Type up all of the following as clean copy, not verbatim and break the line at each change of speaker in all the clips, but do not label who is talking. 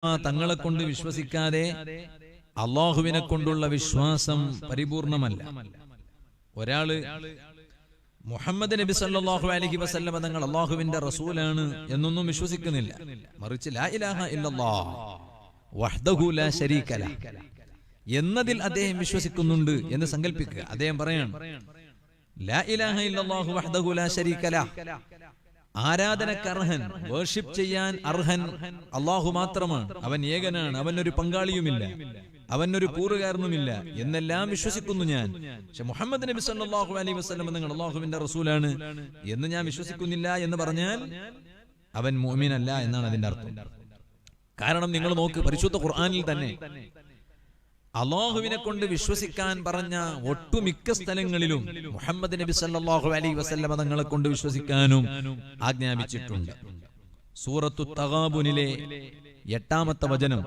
തങ്ങളെ കൊണ്ട് വിശ്വസിക്കാതെ അള്ളാഹുവിനെ കൊണ്ടുള്ള വിശ്വാസം പരിപൂർണമല്ല. ഒരാള് മുഹമ്മദ് നബി സല്ലല്ലാഹു അലൈഹി വസല്ലമ തങ്ങൾ അള്ളാഹുവിന്റെ റസൂലാണ് എന്നൊന്നും വിശ്വസിക്കുന്നില്ല. മറിച്ച് ലാ ഇലാഹ ഇല്ലല്ലാഹ് വഹ്ദഹു ലാ ശരീക ലഹ് എന്നതിൽ അദ്ദേഹം വിശ്വസിക്കുന്നുണ്ട് എന്ന് സങ്കല്പിക്കുക. അദ്ദേഹം പറയാണ് ലാ ഇലാഹ ഇല്ലല്ലാഹു വഹ്ദഹു ലാ ശരീക ലഹ്, ആരാധനക്കർഹൻ, വർഷിപ്പ് ചെയ്യാൻ അർഹൻ അള്ളാഹു മാത്രമാണ്, അവൻ ഏകനാണ്, അവനൊരു പങ്കാളിയുമില്ല, അവനൊരു കൂറുകാരനുമില്ല എന്നെല്ലാം വിശ്വസിക്കുന്നു ഞാൻ. പക്ഷെ മുഹമ്മദ് നബി സല്ലല്ലാഹു അലൈഹി വസല്ലം നിങ്ങൾ അള്ളാഹുവിന്റെ റസൂലാണ് എന്ന് ഞാൻ വിശ്വസിക്കുന്നില്ല എന്ന് പറഞ്ഞാൽ അവൻ മുഅ്മിനല്ല എന്നാണ് അതിന്റെ അർത്ഥം. കാരണം നിങ്ങൾ നോക്ക്, പരിശുദ്ധ ഖുർആനിൽ തന്നെ അള്ളാഹുവിനെ കൊണ്ട് വിശ്വസിക്കാൻ പറഞ്ഞ ഒട്ടുമിക്ക സ്ഥലങ്ങളിലും മുഹമ്മദ് നബി സല്ലല്ലാഹു അലൈഹി വസല്ലം തങ്ങളെ കൊണ്ട് വിശ്വസിക്കാനും ആജ്ഞാപിച്ചിട്ടുണ്ട്. സൂറത്തു തഗാബുനിലെ 8-ാമത്തെ വചനം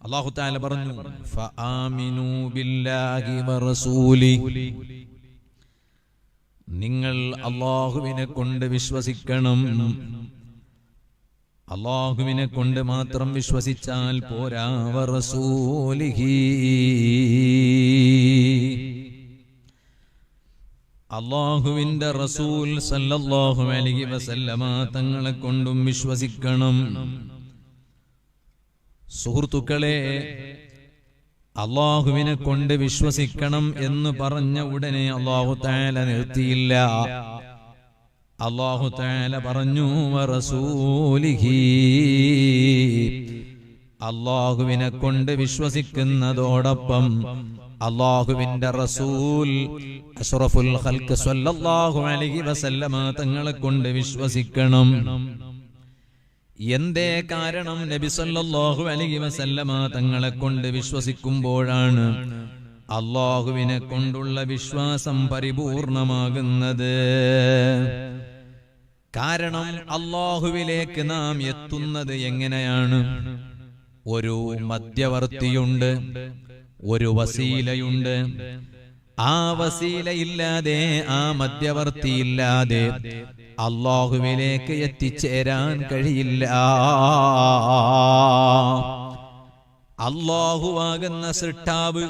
അല്ലാഹു തആല പറഞ്ഞു, ഫആമിനൂ ബില്ലാഹി വറസൂലി, നിങ്ങൾ അള്ളാഹുവിനെ കൊണ്ട് വിശ്വസിക്കണം. അള്ളാഹുവിനെ കൊണ്ട് മാത്രം വിശ്വസിച്ചാൽ പോരാ, വറസൂലിഹി, അള്ളാഹുവിന്റെ റസൂൽ സല്ലല്ലാഹു അലൈഹി വസല്ലമ തങ്ങളെ കൊണ്ടും വിശ്വസിക്കണം. സുഹൃത്തുക്കളെ, അള്ളാഹുവിനെ കൊണ്ട് വിശ്വസിക്കണം എന്ന് പറഞ്ഞ ഉടനെ അല്ലാഹു തആല നിർത്തിയില്ല. അല്ലാഹു തആല പറഞ്ഞു വറസൂലിഹി, അള്ളാഹുവിനെ കൊണ്ട് വിശ്വസിക്കുന്നതോടൊപ്പം അള്ളാഹുവിന്റെ റസൂൽ അഷ്റഫുൽ ഖൽഖ് സ്വല്ലല്ലാഹു അലൈഹി വസല്ലമ തങ്ങളെ കൊണ്ട് വിശ്വസിക്കണം. എന്തേ കാരണം? നബി സല്ലല്ലാഹു അലൈഹി വസല്ലമ തങ്ങളെ കൊണ്ട് വിശ്വസിക്കുമ്പോഴാണ് അള്ളാഹുവിനെ കൊണ്ടുള്ള വിശ്വാസം പരിപൂർണമാകുന്നത്. കാരണം അള്ളാഹുവിലേക്ക് നാം എത്തുന്നത് എങ്ങനെയാണ്? ഒരു മധ്യവർത്തിയുണ്ട്, ഒരു വസീലയുണ്ട്. ആ വസീലയില്ലാതെ, ആ മധ്യവർത്തിയില്ലാതെ അള്ളാഹുവിലേക്ക് എത്തിച്ചേരാൻ കഴിയില്ല. അള്ളാഹുവാകുന്ന സൃഷ്ടാവ്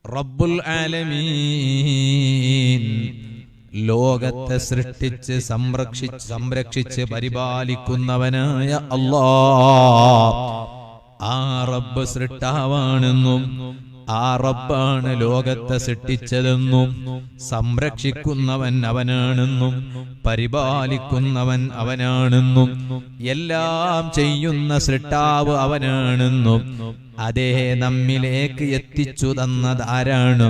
റബ്ബുൽ ആലമീൻ ലോകത്തെ സൃഷ്ടിച്ച് സംരക്ഷിച്ച് പരിപാലിക്കുന്നവനായ അല്ലാഹ്, ആ റബ്ബ് സൃഷ്ടാവാണെന്നും ആ റബ്ബാണ് ലോകത്തെ സൃഷ്ടിച്ചതെന്നും സംരക്ഷിക്കുന്നവൻ അവനാണെന്നും പരിപാലിക്കുന്നവൻ അവനാണെന്നും എല്ലാം ചെയ്യുന്ന സൃഷ്ടാവ് അവനാണെന്നും അതേ നമ്മിലേക്ക് എത്തിച്ചു തന്നതാരാണ്?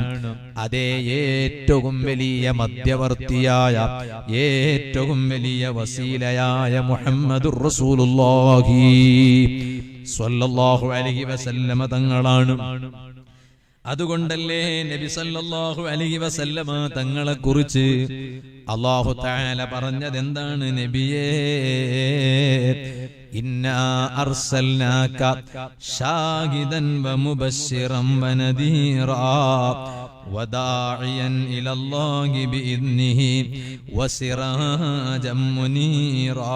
അതേ ഏറ്റവും വലിയ മധ്യവർത്തിയായ, ഏറ്റവും വലിയ വസീലയായ മുഹമ്മദുർ റസൂലുള്ളാഹി സ്വല്ലല്ലാഹു അലൈഹി വസല്ലമ തങ്ങളാണ്. അതുകൊണ്ടല്ലേ നബി സല്ലല്ലാഹു അലൈഹി വസല്ലമ തങ്ങളെ കുറിച്ച് അല്ലാഹു തആല പറഞ്ഞത് എന്താണ്? നബിയേ, ഇന്നാ അർസൽനാക ഷാഹിദൻ വമുബശ്ശിറൻ വനദീറാ വദാഇയൻ ഇലല്ലാഹി ബിഇദ്നിഹി വസിറാജൻ മുനീറാ.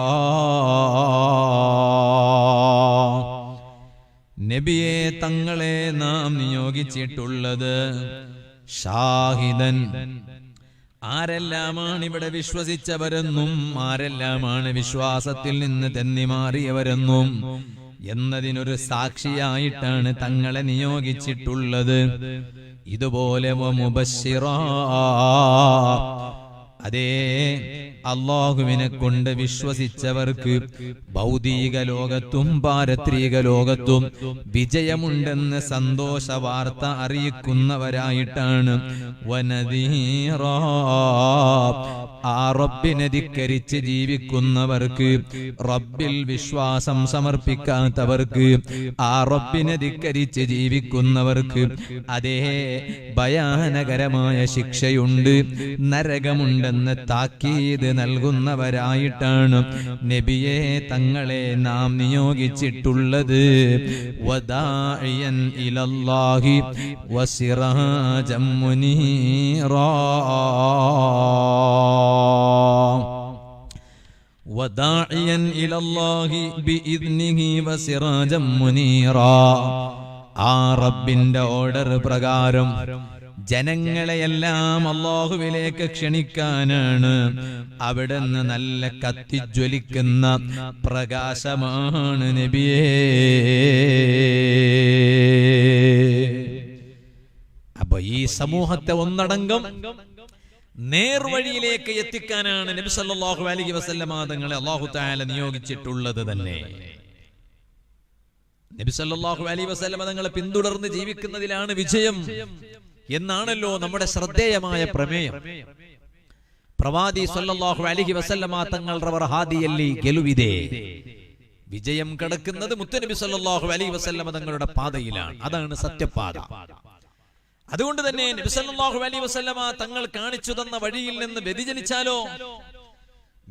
നബിയെ, തങ്ങളെ നാം നിയോഗിച്ചിട്ടുള്ളത് ഷാഹിദൻ, ആരെല്ലാമാണ് ഇവിടെ വിശ്വസിച്ചവരെന്നും ആരെല്ലാമാണ് വിശ്വാസത്തിൽ നിന്ന് തെന്നിമാറിയവരെന്നും എന്നതിനൊരു സാക്ഷിയായിട്ടാണ് തങ്ങളെ നിയോഗിച്ചിട്ടുള്ളത്. ഇതുപോലെ വമുബശ്ശിറാ, അതേ അള്ളാഹുവിനെ കൊണ്ട് വിശ്വസിച്ചവർക്ക് ഭൗതിക ലോകത്തും പാരത്രിക ലോകത്തും വിജയമുണ്ടെന്ന് സന്തോഷ വാർത്ത അറിയിക്കുന്നവരായിട്ടാണ്. വനദീറാ, ആ റബ്ബിനെ ധിക്കരിച്ച് ജീവിക്കുന്നവർക്ക്, റബ്ബിൽ വിശ്വാസം സമർപ്പിക്കാത്തവർക്ക്, ആ റബ്ബിനെ ധിക്കരിച്ച് ജീവിക്കുന്നവർക്ക് അതേ ഭയാനകരമായ ശിക്ഷയുണ്ട്, നരകമുണ്ടെന്ന് താക്കീത് നൽകുന്നവരായിട്ടാണ് നബിയെ തങ്ങളെ നാം നിയോഗിച്ചിട്ടുള്ളത്. വദാഇയൻ ഇലല്ലാഹി വസിറാജൻ മുനീറാ, വദാഇയൻ ഇലല്ലാഹി ബിഇദ്നിഹി വസിറാജൻ മുനീറാ. ആ റബ്ബിന്റെ ഓർഡർ പ്രകാരം ജനങ്ങളെയെല്ലാം അല്ലാഹുവിലേക്ക് ക്ഷണിക്കാനാണ്. അവിടുന്ന് നല്ല കത്തിജ്വലിക്കുന്ന പ്രകാശമാണ് നബിയേ. അപ്പൊ ഈ സമൂഹത്തെ ഒന്നടങ്കം നേർവഴിയിലേക്ക് എത്തിക്കാനാണ് നബി സല്ലല്ലാഹു അലൈഹി വസല്ലമ തങ്ങളെ അല്ലാഹു തആല നിയോഗിച്ചിട്ടുള്ളത് തന്നെ. നബി സല്ലല്ലാഹു അലൈഹി വസല്ലമ തങ്ങളെ പിന്തുടർന്ന് ജീവിക്കുന്നതിലാണ് വിജയം എന്നാണല്ലോ നമ്മുടെ ശ്രദ്ധേയമായ പ്രമേയം. പ്രവാദി സല്ലല്ലാഹു അലൈഹി വസല്ലമ തങ്ങളുടെ ഹാദിയല്ലി ഗെലുവിദേ. വിജയം കിടക്കുന്നത് മുത്തുനബി സല്ലല്ലാഹു അലൈഹി വസല്ലമ തങ്ങളുടെ പാതയിലാണ്. അതാണ് സത്യപാത. അതുകൊണ്ട് തന്നെ നബി സല്ലല്ലാഹു അലൈഹി വസല്ലമ തങ്ങൾ കാണിച്ചു തന്ന വഴിയിൽ നിന്ന്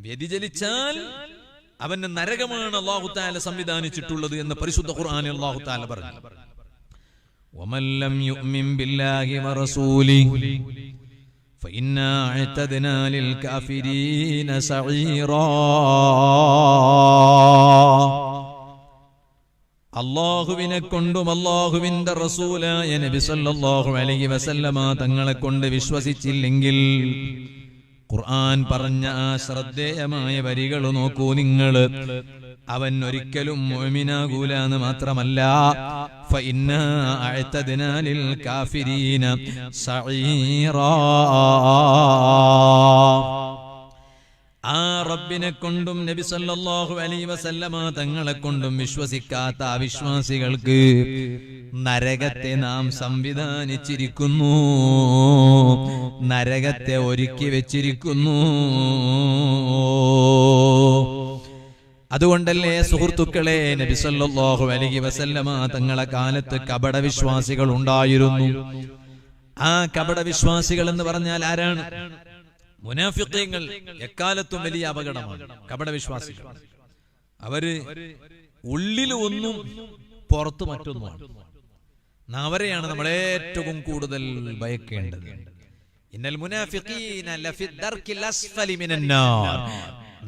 വ്യതിചലിച്ചാൽ അവന് നരകമാണ് അല്ലാഹു തആല സംവിധാനിച്ചിട്ടുള്ളത് എന്ന് പരിശുദ്ധ ഖുർആനിൽ അല്ലാഹു തആല പറഞ്ഞു. വമൻ ലം യുഅ്മിൻ ബില്ലാഹി വറസൂലിഹി ഫഇന്നാ അഅ്തദ്നാ ലിൽ കാഫിരീന സഈറാ. അല്ലാഹുവിനെ കൊണ്ടും അല്ലാഹുവിന്റെ റസൂലായ നബി സല്ലല്ലാഹു അലൈഹി വസല്ലമ തങ്ങളെ കൊണ്ട് വിശ്വസിച്ചില്ലെങ്കിൽ ഖുർആൻ പറഞ്ഞ ആ ശ്രദ്ധേയമായ വരികൾ നോക്കൂ നിങ്ങൾ. അവൻ ഒരിക്കലും മുഅ്മിനാകൂല എന്ന് മാത്രമല്ല, ഫഇന്നാ അഅ്തദ്നാ ലിൽ കാഫിരീന സഈറാ. ആ റബ്ബിനെ കൊണ്ടും നബി സല്ലല്ലാഹു അലൈഹി വസല്ലമ തങ്ങളെ കൊണ്ടും വിശ്വസിക്കാത്ത അവിശ്വാസികൾക്ക് നരകത്തെ നാം സംവിധാനിച്ചിരിക്കുന്നു, നരകത്തെ ഒരുക്കി വെച്ചിരിക്കുന്നു. അതുകൊണ്ടല്ലേ സുഹൃത്തുക്കളെ, നബി സല്ലല്ലാഹു അലൈഹി വസല്ലമ തങ്ങളെ കാലത്ത് കപട വിശ്വാസികൾ ഉണ്ടായിരുന്നു. ആ കപട വിശ്വാസികൾ എന്ന് പറഞ്ഞാൽ ആരാണ്? മുനാഫിഖീങ്ങൾ. എക്കാലത്തും വലിയ അപകടമാണ് കപട വിശ്വാസികൾ. അവര് ഉള്ളിൽ ഒന്നും പുറത്ത് മറ്റൊന്നുമാണ്. അവരെയാണ് നമ്മൾ ഏറ്റവും കൂടുതൽ ഭയക്കേണ്ടത്. ഇന്നൽ മുനാഫിഖീന ലഫി ദർകിൽ അസ്ഫലി മിനന്നാർ.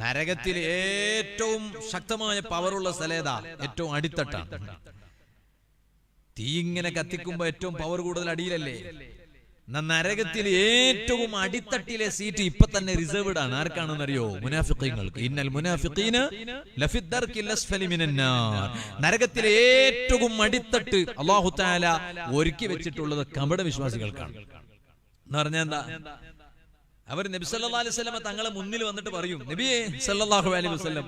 നരകത്തിൽ ഏറ്റവും ശക്തമായ പവറുള്ള സ്ഥലേതാ? ഏറ്റവും അടിത്തട്ടാണ്. തീ ഇങ്ങനെ കത്തിക്കുമ്പോ ഏറ്റവും പവർ കൂടുതൽ അടിയിലല്ലേ? നരകത്തിൽ ഏറ്റവും അടിത്തട്ടിലെ സീറ്റ് ഇപ്പൊ തന്നെ റിസർവ്ഡ് ആണ്. ആർക്കാണെന്നറിയോ? മുനാഫിഖീങ്ങൾക്ക്. ഇന്നൽ മുനാഫിഖീന ലഫി ദർകിൽ അസ്ഫലി മിനന്നാർ. നരകത്തിലെ ഏറ്റവും അടിത്തട്ട് അല്ലാഹു തആല ഒരുക്കി വെച്ചിട്ടുള്ളത് കപട വിശ്വാസികൾക്കാണ്. എന്ന് പറഞ്ഞാൽ എന്താ? അവർ നബി സല്ലല്ലാഹു അലൈഹി വസല്ലം തങ്ങളെ മുന്നിൽ വന്നിട്ട് പറയും, നബിയേ സല്ലല്ലാഹു അലൈഹി വസല്ലം,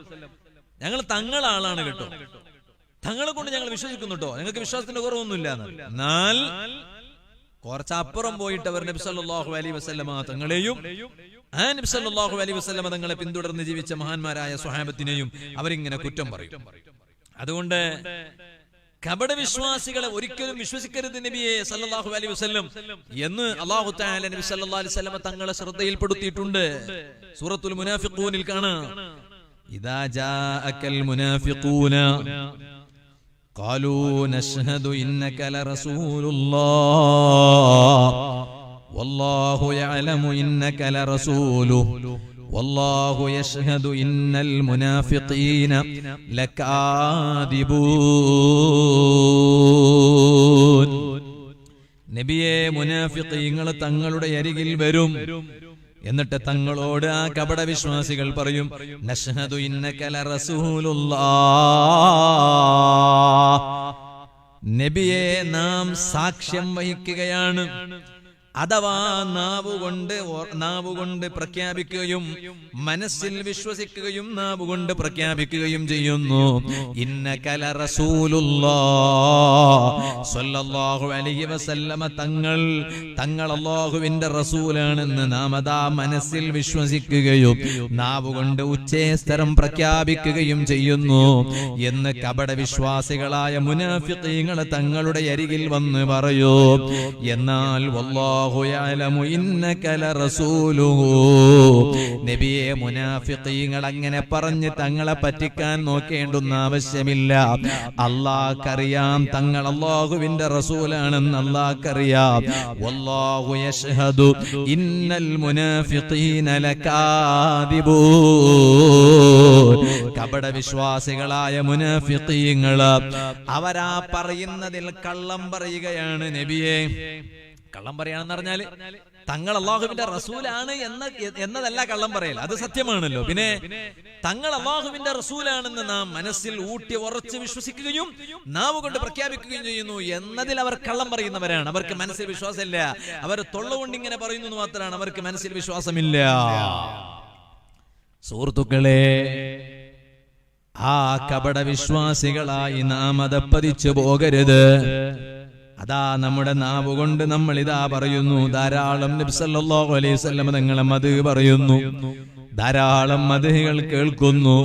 ഞങ്ങൾ തങ്ങളെ ആളാണ് കേട്ടോ, തങ്ങളെ കൊണ്ട് ഞങ്ങൾ വിശ്വസിക്കുന്നു കേട്ടോ, ഞങ്ങൾക്ക് വിശ്വാസത്തിന്റെ കുറവൊന്നുമില്ല. എന്നാൽ കുറച്ചപ്പുറം പോയിട്ട് അവർ നബി സല്ലല്ലാഹു അലൈഹി വസല്ലമ തങ്ങളെയും ആ നബി സല്ലല്ലാഹു അലൈഹി വസല്ലമ തങ്ങളെ പിന്തുടർന്ന് ജീവിച്ച മഹാന്മാരായ സ്വഹാബത്തിനെയും അവരിങ്ങനെ കുറ്റം പറയും. അതുകൊണ്ട് കപട വിശ്വാസികളെ ഒരിക്കലും വിശ്വസിക്കരുത് നബിയെ സല്ലല്ലാഹു അലൈഹി വസല്ലം എന്ന് അല്ലാഹു തആല നബി സല്ലല്ലാഹു അലൈഹി വസല്ലം തങ്ങളെ ശ്രദ്ധയിൽപ്പെടുത്തിയിട്ടുണ്ട്. സൂറത്തുൽ മുനാഫിഖൂനിൽ കാണാം, ഇദാ ജാഅകൽ മുനാഫിഖൂന ഖാലൂ നശ്ഹദു ഇന്നക ലറസൂലുള്ളാഹ് വല്ലാഹു യഅലമു ഇന്നക ലറസൂലുഹു വല്ലാഹു യശ്ഹദു ഇന്നൽ മുനാഫിഖീന ലകാദിബൂൻ. നബിയെ, മുനാഫിഖീങ്ങൾ തങ്ങളുടെ അരികിൽ വരും. എന്നിട്ട് തങ്ങളോട് ആ കപട വിശ്വാസികൾ പറയും, നശ്ഹദു ഇന്നക ലറസൂലുള്ളാഹ്, നബിയെ നാം സാക്ഷ്യം വഹിക്കുകയാണ്. അഥവാ നാവുകൊണ്ട് പ്രഖ്യാപിക്കുകയും മനസ്സിൽ വിശ്വസിക്കുകയും നാവുകൊണ്ട് പ്രഖ്യാപിക്കുകയും ചെയ്യുന്നു, ഇന്നക ലറസൂലുള്ളാഹ് സ്വല്ലല്ലാഹു അലൈഹി വസല്ലമ തങ്ങൾ അല്ലാഹുവിന്റെ റസൂലാണെന്ന് നാം അതാ മനസ്സിൽ വിശ്വസിക്കുകയും നാവുകൊണ്ട് ഉച്ചേസ്തരം പ്രഖ്യാപിക്കുകയും ചെയ്യുന്നു എന്ന് കപട വിശ്വാസികളായ മുനാഫിഖീങ്ങൾ തങ്ങളുടെ അരികിൽ വന്ന് പറയൂ. എന്നാൽ വല്ലാഹു വല്ലാഹു യഅലമു ഇന്നക ലറസൂലുഹു. നബിയെ, മുനാഫിഖീങ്ങൾ അങ്ങനെ പറഞ്ഞ് തങ്ങളെ പറ്റിക്കാൻ നോക്കേണ്ടുന്ന ആവശ്യമില്ല. അല്ലാഹുക്കറിയാം തങ്ങൾ അല്ലാഹുവിന്റെ റസൂലാണെന്ന് അല്ലാഹുക്കറിയാം. വല്ലാഹു യശ്ഹദു ഇന്നൽ മുനാഫിഖീന ലകാദിബൂൻ. കപട വിശ്വാസികളായ മുനാഫിഖീങ്ങൾ അവരാ പറയുന്നതിൽ കള്ളം പറയുകയാണ്. നബിയെ, കള്ളം പറയാണെന്ന് പറഞ്ഞാല് തങ്ങൾ അല്ലാഹുവിന്റെ റസൂലാണ് എന്നതല്ല കള്ളം പറയൽ, അത് സത്യമാണല്ലോ. പിന്നെ തങ്ങൾ അല്ലാഹുവിന്റെ റസൂലാണെന്ന് നാം മനസ്സിൽ ഊട്ടി ഉറച്ച് വിശ്വസിക്കുകയും നാവ് കൊണ്ട് പ്രഖ്യാപിക്കുകയും ചെയ്യുന്നു എന്നതിൽ അവർ കള്ളം പറയുന്നവരാണ്. അവർക്ക് മനസ്സിൽ വിശ്വാസമില്ല. അവർ തൊള്ള കൊണ്ടിങ്ങനെ പറയുന്നു മാത്രമാണ്, അവർക്ക് മനസ്സിൽ വിശ്വാസമില്ല. സുഹൃത്തുക്കളെ, ആ കപട വിശ്വാസികളായി നാം അതപ്പതിച്ചു പോകരുത്. അതാ നമ്മുടെ നാവ് കൊണ്ട് നമ്മൾ ഇതാ പറയുന്നു. ധാരാളം നബി സല്ലല്ലാഹു അലൈഹി വസല്ലം തങ്ങളെ മദ്ഹ് പറയുന്നു, ധാരാളം മദ്ഹുകൾ കേൾക്കുന്നു.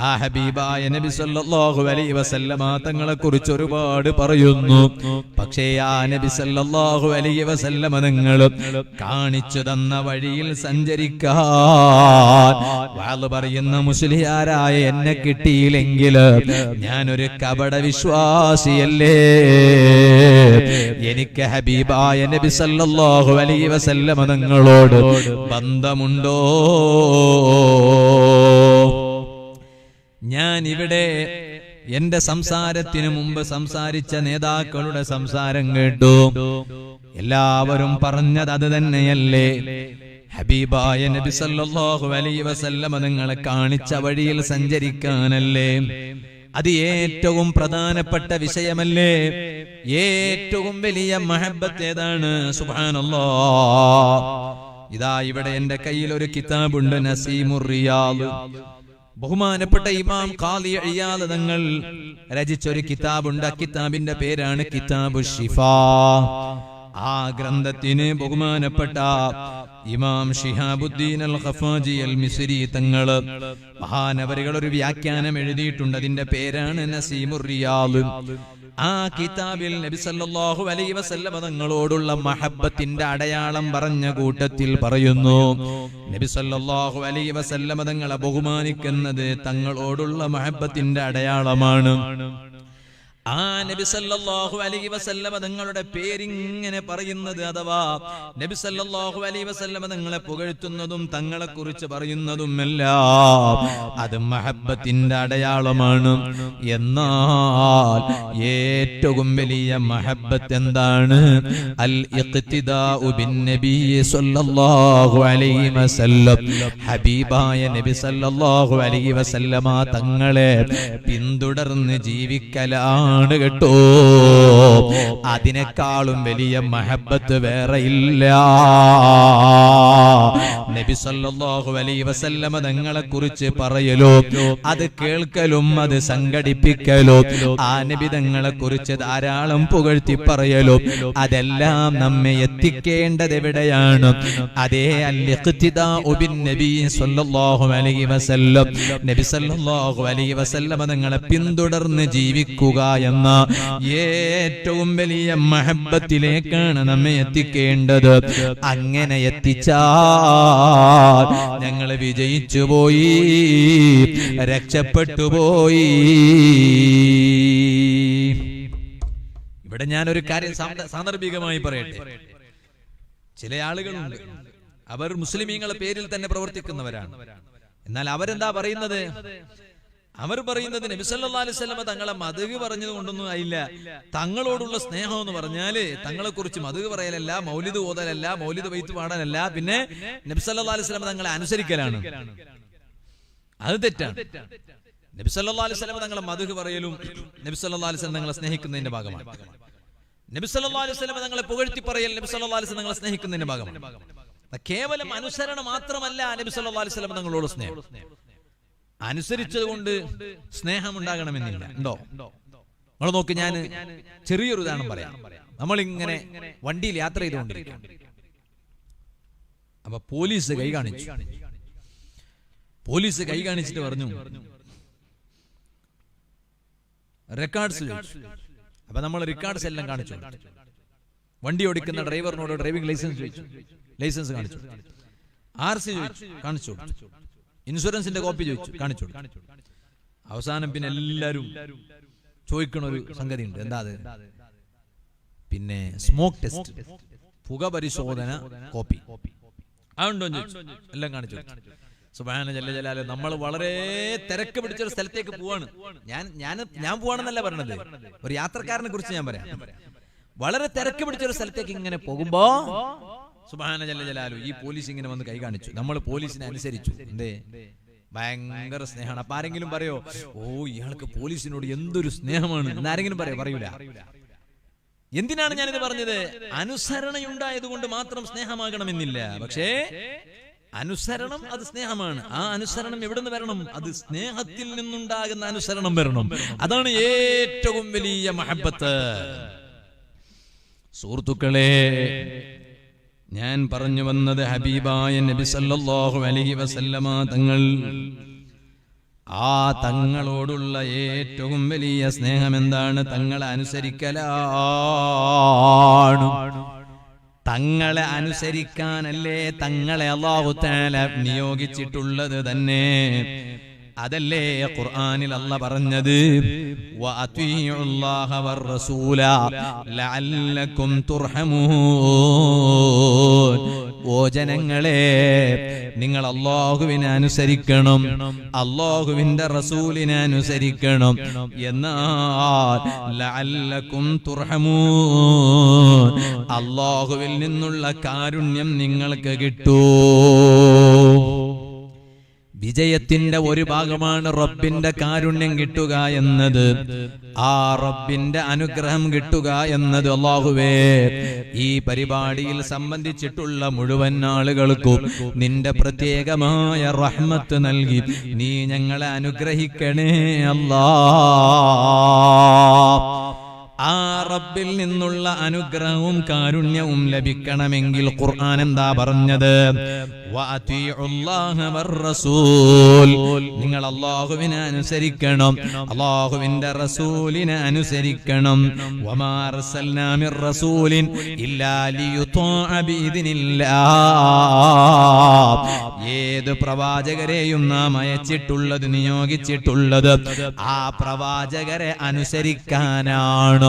ആ ഹബീബായ നബി സല്ലല്ലാഹു അലൈഹി വസല്ലമ തങ്ങളെ കുറിച്ച് ഒരുപാട് പറയുന്നു. പക്ഷേ ആ നബി സല്ലല്ലാഹു അലൈഹി വസല്ലമ തങ്ങൾ കാണിച്ചു തന്ന വഴിയിൽ സഞ്ചരിക്കാൻ വാള് പറയുന്ന മുസ്ലിയാരായ എന്നെ കിട്ടിയില്ലെങ്കിൽ ഞാനൊരു കപട വിശ്വാസിയല്ലേ? എനിക്ക് ഹബീബായ നബി സല്ലല്ലാഹു അലൈഹി വസല്ലമ തങ്ങളോട് ബന്ധമുണ്ടോ? ഞാൻ ഇവിടെ എന്റെ സംസാരത്തിന് മുമ്പ് സംസാരിച്ച നേതാക്കളുടെ സംസാരം കേട്ടു. എല്ലാവരും പറഞ്ഞത് അത് തന്നെയല്ലേ? ഹബീബായ നബി സല്ലല്ലാഹു അലൈഹി വസല്ലമ തങ്ങളെ കാണിച്ച വഴിയിൽ സഞ്ചരിക്കാനല്ലേ? അത് ഏറ്റവും പ്രധാനപ്പെട്ട വിഷയമല്ലേ? ഏറ്റവും വലിയ മഹബത്ത് ഏതാണ്? സുബ്ഹാനല്ലാഹ്. ഇതാ ഇവിടെ എന്റെ കയ്യിൽ ഒരു കിതാബുണ്ട്, നസീമുർ റിയാദ്. ബഹുമാനപ്പെട്ട ഇമാം ഖാദി ഇയാദ് തങ്ങൾ രചിച്ചൊരു കിതാബുണ്ട്. ആ കിതാബിന്റെ പേരാണ് കിതാബു ശിഫാ. ആ ഗ്രന്ഥത്തിന് ബഹുമാനപ്പെട്ട ഇമാം ശിഹാബുദ്ദീൻ അൽ ഖഫാജി അൽ മിസ്രി തങ്ങൾ മഹാനവരികൾ ഒരു വ്യാഖ്യാനം എഴുതിയിട്ടുണ്ട്. അതിന്റെ പേരാണ് നസീമുർ റിയാദ്. ആ കിതാബിൽ നബി സല്ലല്ലാഹു അലൈഹി വസല്ലം തങ്ങളോടുള്ള മഹബ്ബത്തിന്റെ അടയാളം പറഞ്ഞ കൂട്ടത്തിൽ പറയുന്നു, നബി സല്ലല്ലാഹു അലൈഹി വസല്ലം തങ്ങളെ ബഹുമാനിക്കുന്നത് തങ്ങളോടുള്ള മഹബ്ബത്തിന്റെ അടയാളമാണ്. ആ നബി സല്ലല്ലാഹു അലൈഹി വസല്ലം തങ്ങളുടെ പേരിങ്ങനെ പറയുന്നത്, അഥവാ നബി സല്ലല്ലാഹു അലൈഹി വസല്ലം തങ്ങളെ പുകഴ്ത്തുന്നതും തങ്ങളെ കുറിച്ച് പറയുന്നതുമെല്ലാം അത് മഹബ്ബത്തിന്റെ അടയാളമാണ്. എന്നാൽ ഏറ്റവും വലിയ മഹബ്ബത്ത് എന്താണ്? അൽ ഇഖ്തിദാഉ ബിൻ നബി സല്ലല്ലാഹു അലൈഹി വസല്ലം. ഹബീബായ നബി സല്ലല്ലാഹു അലൈഹി വസല്ലമ തങ്ങളെ പിന്തുടർന്ന് ജീവിക്കലാണ് കേട്ടോ. അതിനേക്കാളും വലിയ മഹബ്ബത്ത് വേറെ ഇല്ല. നബി സല്ലല്ലാഹു അലൈഹി വസല്ലമ തങ്ങളെ കുറിച്ച് പറയലോ, അത് കേൾക്കലും അത് സംഘടിപ്പിക്കലോ, ആ നബി തങ്ങളെ കുറിച്ച് ധാരാളം പുകഴ്ത്തി പറയലോ, അതെല്ലാം നമ്മെ എത്തിക്കേണ്ടത് എവിടെയാണ്? അതേ അൽ ഇഖ്തിദാഉ ബിൻ നബി സല്ലല്ലാഹു അലൈഹി വസല്ലം. നബി സല്ലല്ലാഹു അലൈഹി വസല്ലമ തങ്ങളെ പിന്തുടർന്ന് ജീവിക്കുക എന്ന ഏറ്റവും വലിയ മഹബ്ബത്തിലേക്കാണ് നമ്മെ എത്തിക്കേണ്ടത്. അങ്ങനെ എത്തിച്ചാൽ ഞങ്ങൾ വിജയിച്ചു പോയി, രക്ഷപ്പെട്ടു പോയി. ഇവിടെ ഞാനൊരു കാര്യം സാന്ദർഭികമായി പറയട്ടെ. ചില ആളുകളുണ്ട്, അവർ മുസ്ലിമീങ്ങളെ പേരിൽ തന്നെ പ്രവർത്തിക്കുന്നവരാണ്. എന്നാൽ അവരെന്താ പറയുന്നത്? അവർ പറയുന്നത് നബി സല്ലല്ലാഹു അലൈഹി വസല്ലം തങ്ങളെ മദ്ഹ് പറഞ്ഞത് കൊണ്ടൊന്നും ആയില്ല. തങ്ങളോടുള്ള സ്നേഹം എന്ന് പറഞ്ഞാല് തങ്ങളെ കുറിച്ച് മദ്ഹ് പറയലല്ല, മൗലിദ് ഓതലല്ല, മൗലിദ് ബൈത്ത് പാടാനല്ല, പിന്നെ നബി സല്ലല്ലാഹു അലൈഹി വസല്ലം തങ്ങളെ അനുസരിക്കലാണ്. അത് തെറ്റാണ്. നബി സല്ലല്ലാഹു അലൈഹി വസല്ലം തങ്ങളെ മദ്ഹ് പറയലും നബി സല്ലല്ലാഹു അലൈഹി വസല്ലം തങ്ങളെ സ്നേഹിക്കുന്നതിന്റെ ഭാഗമാണ്. നബി സല്ലല്ലാഹു അലൈഹി വസല്ലം തങ്ങളെ പുകഴ്ത്തി പറയൽ നബി സല്ലല്ലാഹു അലൈഹി വസല്ലം തങ്ങളെ സ്നേഹിക്കുന്നതിന്റെ ഭാഗമാണ്. കേവലം അനുസരണം മാത്രമല്ല നബി സല്ലല്ലാഹു അലൈഹി വസല്ലം തങ്ങളോട് സ്നേഹം. അനുസരിച്ചത് കൊണ്ട് സ്നേഹം ഉണ്ടാകണമെന്നില്ല. ഉണ്ടോ? നിങ്ങൾ നോക്ക്, ഞാൻ ചെറിയൊരു ഉദാഹരണം പറയാം. നമ്മളിങ്ങനെ വണ്ടിയിൽ യാത്ര ചെയ്തുകൊണ്ടിരിക്കും. അപ്പൊ പോലീസ് കൈ കാണിച്ചു. പോലീസ് കൈ കാണിച്ചിട്ട് പറഞ്ഞു റെക്കോർഡ്സ്. അപ്പൊ നമ്മൾ റെക്കോർഡ്സ് എല്ലാം കാണിച്ചു. വണ്ടി ഓടിക്കുന്ന ഡ്രൈവറിനോട് ഡ്രൈവിംഗ് ലൈസൻസ് ചോദിച്ചു, ലൈസൻസ് കാണിച്ചു. RC ചോദിച്ചു, കാണിച്ചു. ഇൻഷുറൻസിന്റെ കോപ്പി ചോദിച്ചു, കാണിച്ചു. അവസാനം പിന്നെ എല്ലാരും ചോദിക്കണ ഒരു സംഗതി ഉണ്ട്. എന്താ അത്? പിന്നെ സ്മോക്ക് ടെസ്റ്റ്, പുക പരിശോധന കോപ്പി അതുണ്ടോ ചോദിച്ചു. എല്ലാം കാണിച്ചു. സുബ്ഹാന ജല്ല ജലാലുഹു. നമ്മൾ വളരെ തിരക്ക് പിടിച്ചൊരു സ്ഥലത്തേക്ക് പോവാണ്. ഞാൻ പോവാണെന്നല്ല പറഞ്ഞത്, ഒരു യാത്രക്കാരനെ കുറിച്ച് ഞാൻ പറയാം. വളരെ തിരക്ക് പിടിച്ചൊരു സ്ഥലത്തേക്ക് ഇങ്ങനെ പോകുമ്പോ സുബ്ഹാന ജല്ല ജലാലുഹു ഈ പോലീസ് ഇങ്ങനെ വന്ന് കൈ കാണിച്ചു. നമ്മൾ പോലീസിനെ അനുസരിച്ചു. എന്തേ? ഭയങ്കര സ്നേഹമാണ്. അപ്പൊ ആരെങ്കിലും പറയോ, ഓ ഇയാൾക്ക് പോലീസിനോട് എന്തൊരു സ്നേഹമാണ് എന്നാരെങ്കിലും പറയൂല. എന്തിനാണ് ഞാനിത് പറഞ്ഞത്? അനുസരണയുണ്ടായത് കൊണ്ട് മാത്രം സ്നേഹമാകണമെന്നില്ല. പക്ഷേ അനുസരണം അത് സ്നേഹമാണ്. ആ അനുസരണം എവിടെ നിന്ന് വരണം? അത് സ്നേഹത്തിൽ നിന്നുണ്ടാകുന്ന അനുസരണം വരണം. അതാണ് ഏറ്റവും വലിയ മഹബത്ത്. സുഹൃത്തുക്കളെ, ഞാൻ പറഞ്ഞു വന്നത് ഹബീബായ നബി സല്ലല്ലാഹു അലൈഹി വസല്ലമ തങ്ങൾ, ആ തങ്ങളോടുള്ള ഏറ്റവും വലിയ സ്നേഹം എന്താണ്? തങ്ങളെ അനുസരിക്കലാണ്. തങ്ങളെ അനുസരിക്കാനല്ലേ തങ്ങളെ അല്ലാഹു തആല നിയോഗിച്ചിട്ടുള്ളത് തന്നെ. അതല്ലേ ഖുർആനിൽ അല്ലാഹ് പറഞ്ഞത്, വഅതീഉല്ലാഹ വറസൂല ലഅല്ലകും തുർഹമൂൻ. ഓ ജനങ്ങളെ, നിങ്ങൾ അല്ലാഹുവിനെ അനുസരിക്കണം, അല്ലാഹുവിന്റെ റസൂലിനെ അനുസരിക്കണം. എന്നാൽ ലഅല്ലകും തുർഹമൂൻ, അല്ലാഹുവിൽ നിന്നുള്ള കാരുണ്യം നിങ്ങൾക്ക് കിട്ടൂ. വിജയത്തിന്റെ ഒരു ഭാഗമാണ് റബ്ബിന്റെ കാരുണ്യം കിട്ടുക എന്നത്, ആ റബ്ബിന്റെ അനുഗ്രഹം കിട്ടുക എന്നത്. അല്ലാഹുവേ, ഈ പരിപാടിയിൽ സംബന്ധിച്ചിട്ടുള്ള മുഴുവൻ ആളുകൾക്കും നിന്റെ പ്രത്യേകമായ റഹ്മത്ത് നൽകി നീ ഞങ്ങളെ അനുഗ്രഹിക്കണേ അല്ലാഹ്. ആ റബ്ബിൽ നിന്നുള്ള അനുഗ്രഹവും കാരുണ്യവും ലഭിക്കണമെങ്കിൽ ഖുർആൻ എന്താ പറഞ്ഞത്? വഅതീഉല്ലാഹ വറസൂൽ, നിങ്ങൾ അല്ലാഹുവിനെ അനുസരിക്കണം, അല്ലാഹുവിന്റെ റസൂലിനെ അനുസരിക്കണം. വമാ അർസൽനാ മിർ റസൂലിൻ ഇല്ലാ ലിയുത്വഅ ബിഇദ്നില്ലാഹ്. ഏത് പ്രവാചകരെയും നാം അയച്ചിട്ടുള്ളത്, നിയോഗിച്ചിട്ടുള്ളത് ആ പ്രവാചകരെ അനുസരിക്കാനാണ്.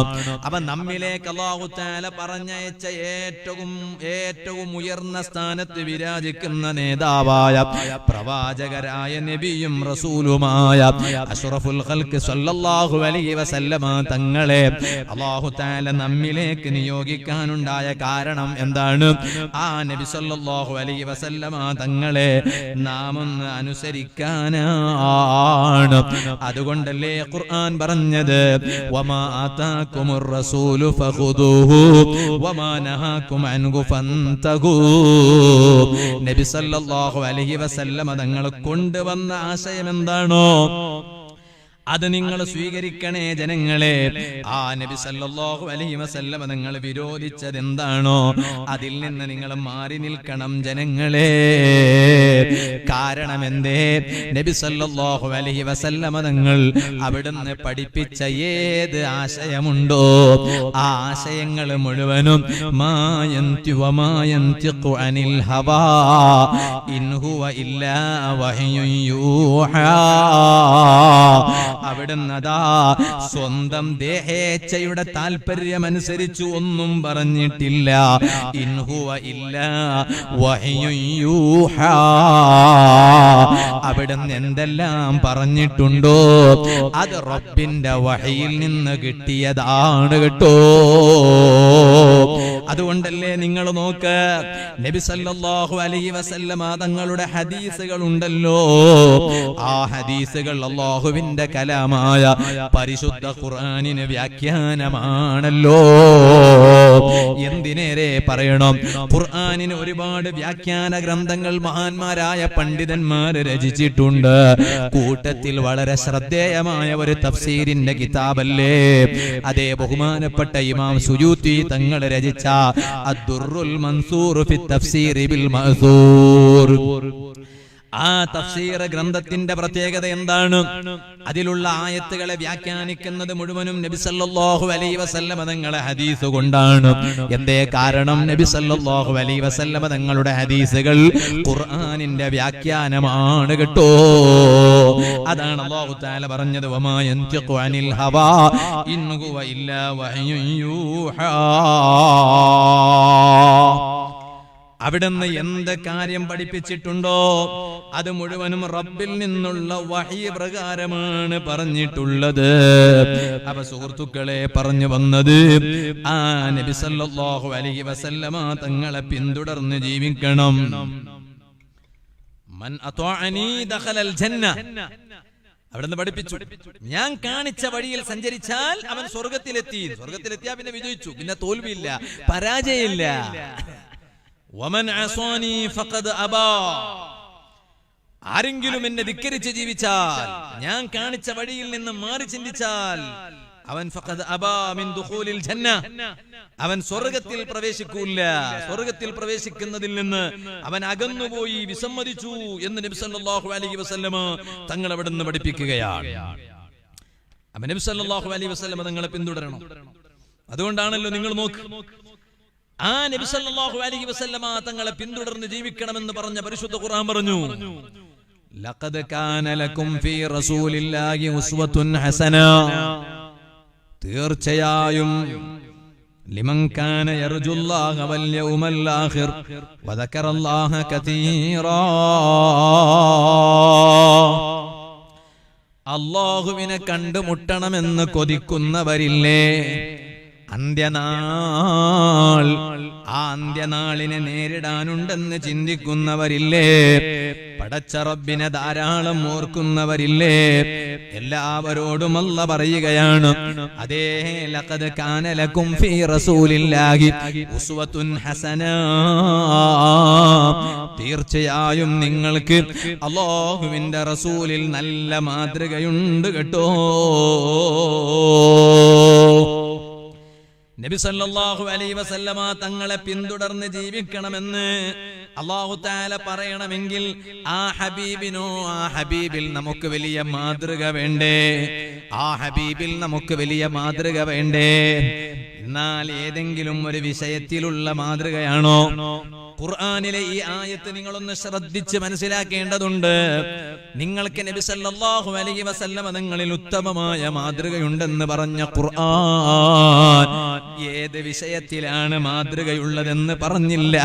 അപ്പൊ നമ്മിലേക്ക് അല്ലാഹു തആല പറഞ്ഞയച്ച ഏറ്റവും ഉയർന്ന സ്ഥാനത്ത് വിരാജിക്കുന്ന നേതാവായ പ്രവാചകരായ നബിയും റസൂലുമായ അഷ്റഫുൽ ഖൽഖ് സല്ലല്ലാഹു അലൈഹി വസല്ലമ തങ്ങളെ അല്ലാഹു തആല നമ്മിലേക്ക് നിയോഗിക്കാനുണ്ടായ കാരണം എന്താണ്? ആ നബി സല്ലല്ലാഹു അലൈഹി വസല്ലമ തങ്ങളെ നാം ഒന്ന് അനുസരിക്കാനാണ്. അതുകൊണ്ടല്ലേ ഖുർആൻ പറഞ്ഞത്, വമാ ആതാകുമുർ റസൂലു ഫഖുദൂഹു വമാ നഹാകും അൻഹു ഫന്തഹൂ. നബി സല്ലല്ലാഹു അലൈഹി വസല്ലമ തങ്ങൾ കൊണ്ടുവന്ന ആശയം എന്താണോ അത് നിങ്ങൾ സ്വീകരിക്കണേ ജനങ്ങളെ. ആ നബി സല്ലല്ലാഹു അലൈഹി വസല്ലമ തങ്ങൾ വിരോധിച്ചത് എന്താണോ അതിൽ നിന്ന് നിങ്ങൾ മാറി നിൽക്കണം ജനങ്ങളെ. കാരണം എന്തേ? നബി സല്ലല്ലാഹു അലൈഹി വസല്ലമ തങ്ങൾ അവിടുന്ന് പഠിപ്പിച്ച ഏത് ആശയമുണ്ടോ ആ ആശയങ്ങൾ മുഴുവനും മാ യന്തിഖു അനിൽ ഹവാ ഇൻ ഹുവ ഇല്ലാ വഹ്യുൻ യൂഹാ. അവിടുന്ന് അതാ സ്വന്തം ദേഹേച്ഛയുടെ താല്പര്യമനുസരിച്ച് ഒന്നും പറഞ്ഞിട്ടില്ല. ഇൻ ഹുവ ഇല്ലാ വഹ്യുൻ യൂഹാ. അവിടുന്ന് എന്തെല്ലാം പറഞ്ഞിട്ടുണ്ടോ അത് റബ്ബിന്റെ വഹയിൽ നിന്ന് കിട്ടിയതാണ് കേട്ടോ. അതുകൊണ്ടല്ലേ നിങ്ങൾ നോക്ക്, നബി സല്ലല്ലാഹു അലൈഹി വസല്ലമ തങ്ങളുടെ ഹദീസുകൾ ഉണ്ടല്ലോ, ആ ഹദീസുകൾ അല്ലാഹുവിന്റെ കലാമായ പരിശുദ്ധ ഖുർആനിന് വ്യാഖ്യാനമാണല്ലോ. എന്തിനേറെ പറയണം, ഖുർആനിന് ഒരുപാട് വ്യാഖ്യാന ഗ്രന്ഥങ്ങൾ മഹാന്മാരായ പണ്ഡിതന്മാര് രചിച്ചിട്ടുണ്ട്. കൂട്ടത്തിൽ വളരെ ശ്രദ്ധേയമായ ഒരു തഫ്സീരിന്റെ കിതാബല്ലേ അതേ ബഹുമാനപ്പെട്ട ഇമാം സുയൂത്തി തങ്ങൾ രചിച്ച അദ്ദുറുൽ മൻസൂർ ഫി തഫ്സീർ ബിൽ മഅ്സൂർ. ആ തഫ്സീർ ഗ്രന്ഥത്തിന്റെ പ്രത്യേകത എന്താണ്? അതിലുള്ള ആയത്തുകളെ വ്യാഖ്യാനിക്കുന്നത് മുഴുവനും നബി സല്ലല്ലാഹു അലൈഹി വസല്ലമ തങ്ങളുടെ ഹദീസ് കൊണ്ടാണ്. എന്തേ കാരണം? നബി സല്ലല്ലാഹു അലൈഹി വസല്ലമ തങ്ങളുടെ ഹദീസുകൾ ഖുർആനിന്റെ വ്യാഖ്യാനമാണ് കേട്ടോ. അതാണ് അല്ലാഹു തആല പറഞ്ഞത്, വമാ യൻതിഖു അനിൽ ഹവാ ഇൻ ഹുവ ഇല്ലാ വഹ്യുൻ യൂഹാ. അവിടുന്ന് എന്ത് കാര്യം പഠിപ്പിച്ചിട്ടുണ്ടോ അത് മുഴുവനും റബ്ബിൽ നിന്നുള്ള വഹി പ്രകാരമാണ് പറഞ്ഞിട്ടുള്ളത്. അപ്പൊ സുഹൃത്തുക്കളെ, പറഞ്ഞു വന്നത് ആ നബി സല്ലല്ലാഹു അലൈഹി വസല്ലമ തങ്ങളെ പിന്തുടർന്ന് ജീവിക്കണം. മൻ അത്വഅനി ദഖലൽ ജന്ന, അവിടുന്ന് പഠിപ്പിച്ചു, ഞാൻ കാണിച്ച വഴിയിൽ സഞ്ചരിച്ചാൽ അവൻ സ്വർഗത്തിലെത്തി. സ്വർഗത്തിലെത്തിയാ പിന്നെ വിജയിച്ചു, പിന്നെ തോൽവിയില്ല, പരാജയമില്ല. വമൻ അസാനി ഫഖദ് അബാ, ആരെങ്കിലും എന്നെ ധിക്കരിച്ച് ജീവിച്ചാൽ, ഞാൻ കാണിച്ച വഴിയിൽ നിന്ന് മാറി ചിന്തിച്ചാൽ, അവൻ ഫഖദ് അബാ മിൻ ദുഖൂലിൽ ജന്ന, അവൻ സ്വർഗത്തിൽ പ്രവേശിക്കൂല. സ്വർഗത്തിൽ പ്രവേശിക്കുന്നതിൽ നിന്ന് അവൻ അകന്നുപോയി, വിസമ്മതിച്ചു എന്ന് നബി സല്ലല്ലാഹു അലൈഹി വസല്ലമ തങ്ങൾ അവിടുന്ന് പഠിപ്പിക്കുകയാണ്. അപ്പൊ നബി സല്ലല്ലാഹു അലൈഹി വസല്ലമ തങ്ങളെ പിന്തുടരണം. അതുകൊണ്ടാണല്ലോ നിങ്ങൾ നോക്ക്, ആ നബി സല്ലല്ലാഹു അലൈഹി വസല്ലമ തങ്ങളെ പിന്തുടർന്ന് ജീവിക്കണമെന്ന് പറഞ്ഞ പരിശുദ്ധ ഖുർആൻ പറഞ്ഞു, ലഖദ് കാന ലക്കും ഫീ റസൂലില്ലാഹി ഉസ്വത്തുൻ ഹസന, തീർച്ചയായും ലിമൻ കാന യർജുല്ലാഹ വൽ യൗമൽ ആഖിർ വദക്കറല്ലാഹ കതീറാ. അല്ലാഹുവിനെ കണ്ടുമുട്ടണമെന്ന് കൊതിക്കുന്നവരില്ലേ, അന്ത്യനാൾ, ആ അന്ത്യനാളിനെ നേരിടാനുണ്ടെന്ന് ചിന്തിക്കുന്നവരില്ലേ, പടച്ച റബ്ബിനെ ധാരാളം ഓർക്കുന്നവരില്ലേ, എല്ലാവരോടും അല്ലാഹ് പറയുകയാണ്, അതേ ലഖദ് കാന ലക്കും ഫീ റസൂലില്ലാഹി ഉസ്വത്തുൻ ഹസന, തീർച്ചയായും നിങ്ങൾക്ക് അല്ലാഹുവിന്റെ റസൂലിൽ നല്ല മാതൃകയുണ്ട് കേട്ടോ. നബി സല്ലല്ലാഹു അലൈഹി വസല്ലമ തങ്ങളെ പിന്തുടർന്ന് ജീവിക്കണമെന്ന് അല്ലാഹു തആല പറയണമെങ്കിൽ ആ ഹബീബിനോ, ആ ഹബീബിൽ നമുക്ക് വലിയ മാതൃക വേണ്ടേ? ആ ഹബീബിൽ നമുക്ക് വലിയ മാതൃക വേണ്ടേ? എന്നാൽ ഏതെങ്കിലും ഒരു വിഷയത്തിലുള്ള മാതൃകയാണോ? ഖുർആനിലെ ഈ ആയത്ത് നിങ്ങളൊന്ന് ശ്രദ്ധിച്ച് മനസ്സിലാക്കേണ്ടതുണ്ട്. നിങ്ങൾക്ക് നബി സല്ലല്ലാഹു അലൈഹി വസല്ലമ തങ്ങളിൽ ഉത്തമമായ മാതൃകയുണ്ടെന്ന് പറഞ്ഞ ഖുർആൻ ഏത് വിഷയത്തിലാണ് മാതൃകയുള്ളതെന്ന് പറഞ്ഞില്ല.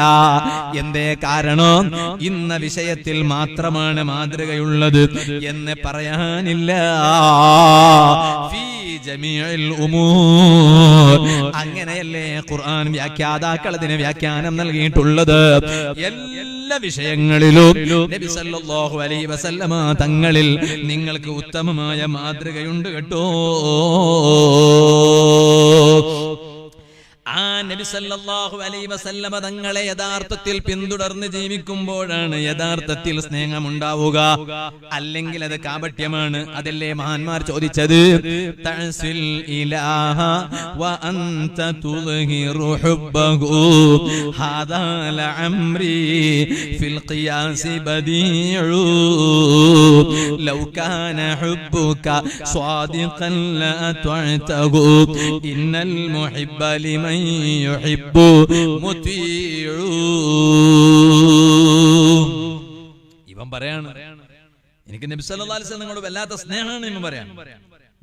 എന്തേ കാരണം? ഇന്ന വിഷയത്തിൽ മാത്രമാണ് മാതൃകയുള്ളത് എന്ന് പറയാനില്ല. അങ്ങനെയല്ലേ ഖുർആൻ വ്യാഖ്യാതാക്കൾ അതിന് വ്യാഖ്യാനം നൽകിയിട്ടുള്ളത്. എല്ലാ വിഷയങ്ങളിലും നബി സല്ലല്ലാഹു അലൈഹി വസല്ലമ തങ്ങളിൽ നിങ്ങൾക്ക് ഉത്തമമായ മാതൃകയുണ്ട് കേട്ടോ. ആ നബി സല്ലല്ലാഹു അലൈഹി വസല്ലമ തങ്ങളെ യഥാർത്ഥത്തിൽ പിന്തുടർന്ന് ജീവിക്കുമ്പോഴാണ് യഥാർത്ഥത്തിൽ സ്നേഹമുണ്ടാവുക. അല്ലെങ്കിൽ അത് കാപട്യമാണ്. അതല്ലേ മഹാന്മാർ ചോദിച്ചത്, തഅസിൽ ഇലാഹ വ അൻത തുദ്ഹിറു ഹുബ്ബഹു ഹാദാ ലഅംരി ഫിൽ ഖിയാസി ബദീഉ ലൗ കാന ഹുബ്ബുക സ്വാദിഖൻ ലഅതഅതഹു ഇന്നൽ മുഹിബ്ബ ലിമൻ യുഹിബ്ബു മുതീഉ. ഇവൻ പറയാണ്, എനിക്ക് നബി സല്ലല്ലാഹു അലൈഹി വസല്ലം നിങ്ങളോട് വല്ലാത്ത സ്നേഹമാണ്. ഇവൻ പറയാണ്,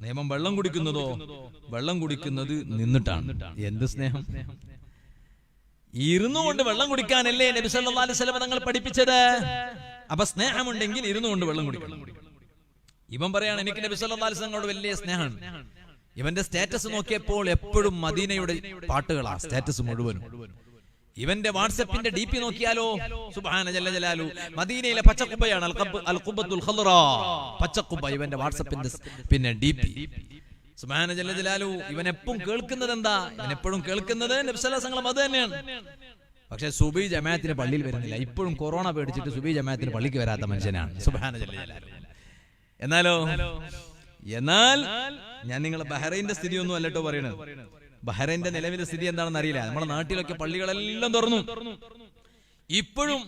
നിയമം വെള്ളം കുടിക്കുന്നതോ? വെള്ളം കുടിക്കുന്നത് നിന്നിട്ടാണ്. എന്ത് സ്നേഹം? ഇരുന്നു കൊണ്ട് വെള്ളം കുടിക്കാനല്ലേ നബി സല്ലല്ലാഹു അലൈഹി വസല്ലം തങ്ങൾ പഠിപ്പിച്ചത്. അപ്പൊ സ്നേഹമുണ്ടെങ്കിൽ ഇരുന്നു കൊണ്ട് വെള്ളം കുടിക്കണം. ഇവൻ പറയാണ്, എനിക്ക് നബി സല്ലല്ലാഹു അലൈഹി വസല്ലം വലിയ സ്നേഹമാണ്. ഇവന്റെ സ്റ്റാറ്റസ് നോക്കിയപ്പോൾ എപ്പോഴും മദീനയുടെ പാട്ടുകളാ സ്റ്റാറ്റസ് മുഴുവനും. ഇവന്റെ വാട്സപ്പിന്റെ DP നോക്കിയാലോ, സുബ്ഹാന ജല്ല ജലാലു, മദീനയിലെ പച്ചക്കുബയാണ്, അൽ ഖുബ്ബത്തുൽ ഖദ്റാ, പച്ചക്കുബ ഇവന്റെ വാട്സപ്പിന്റെ പിന്നെ DP. സുബ്ഹാന ജല്ല ജലാലു. ഇവൻ എപ്പോഴും കേൾക്കുന്നത് എന്താ? ഇവൻ എപ്പോഴും കേൾക്കുന്നത് നബി സല്ലല്ലാഹു അലൈഹി വസല്ലം അത് തന്നെയാണ്. പക്ഷെ സുബഹി ജമാഅത്തിന് പള്ളിയിൽ വരുന്നില്ല. ഇപ്പോഴും കൊറോണ പേടിച്ചിട്ട് സുബഹി ജമാഅത്തിന് പള്ളിക്ക് വരാത്ത മനുഷ്യനാണ്. സുബ്ഹാന ജല്ല ജലാലു. എന്നാൽ ഞാൻ നിങ്ങളെ ബഹ്റൈന്റെ സ്ഥിതി ഒന്നും അല്ലട്ടോ പറയണത്. ബഹ്റൈന്റെ നിലവിലെ സ്ഥിതി എന്താണെന്ന് അറിയില്ല. നമ്മുടെ നാട്ടിലൊക്കെ പള്ളികളെല്ലാം തുറന്നു. ഇപ്പോഴും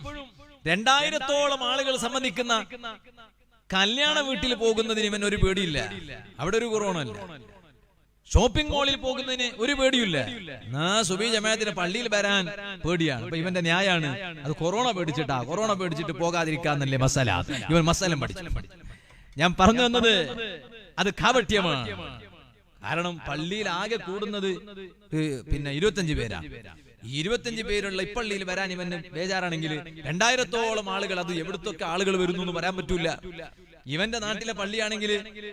2000-ഓളം ആളുകൾ സംബന്ധിക്കുന്ന കല്യാണ വീട്ടിൽ പോകുന്നതിന് ഇവൻ ഒരു പേടിയില്ല. അവിടെ ഒരു കൊറോണ അല്ല. ഷോപ്പിംഗ് മാളിൽ പോകുന്നതിന് ഒരു പേടിയില്ല. സുബഹി ജമാഅത്തിന് പള്ളിയിൽ വരാൻ പേടിയാണ്. അപ്പൊ ഇവന്റെ ന്യായാണ് അത് കൊറോണ പേടിച്ചിട്ട് പോകാതിരിക്കാന്നല്ലേ മസല. ഇവൻ മസലം പഠിച്ചു. ഞാൻ പറഞ്ഞു വന്നത് അത് കാപട്യമാണ്. കാരണം പള്ളിയിൽ ആകെ കൂടുന്നത് 25 പേരാണ്. ഈ 25 പേരുള്ള ഇപ്പള്ളിയിൽ വരാൻ ഇവന് ബേജാറാണെങ്കിൽ 2000-ഓളം ആളുകൾ, അത് എവിടത്തൊക്കെ ആളുകൾ വരുന്നു എന്ന് പറയാൻ പറ്റൂല. ഇവന്റെ നാട്ടിലെ പള്ളിയാണെങ്കിൽ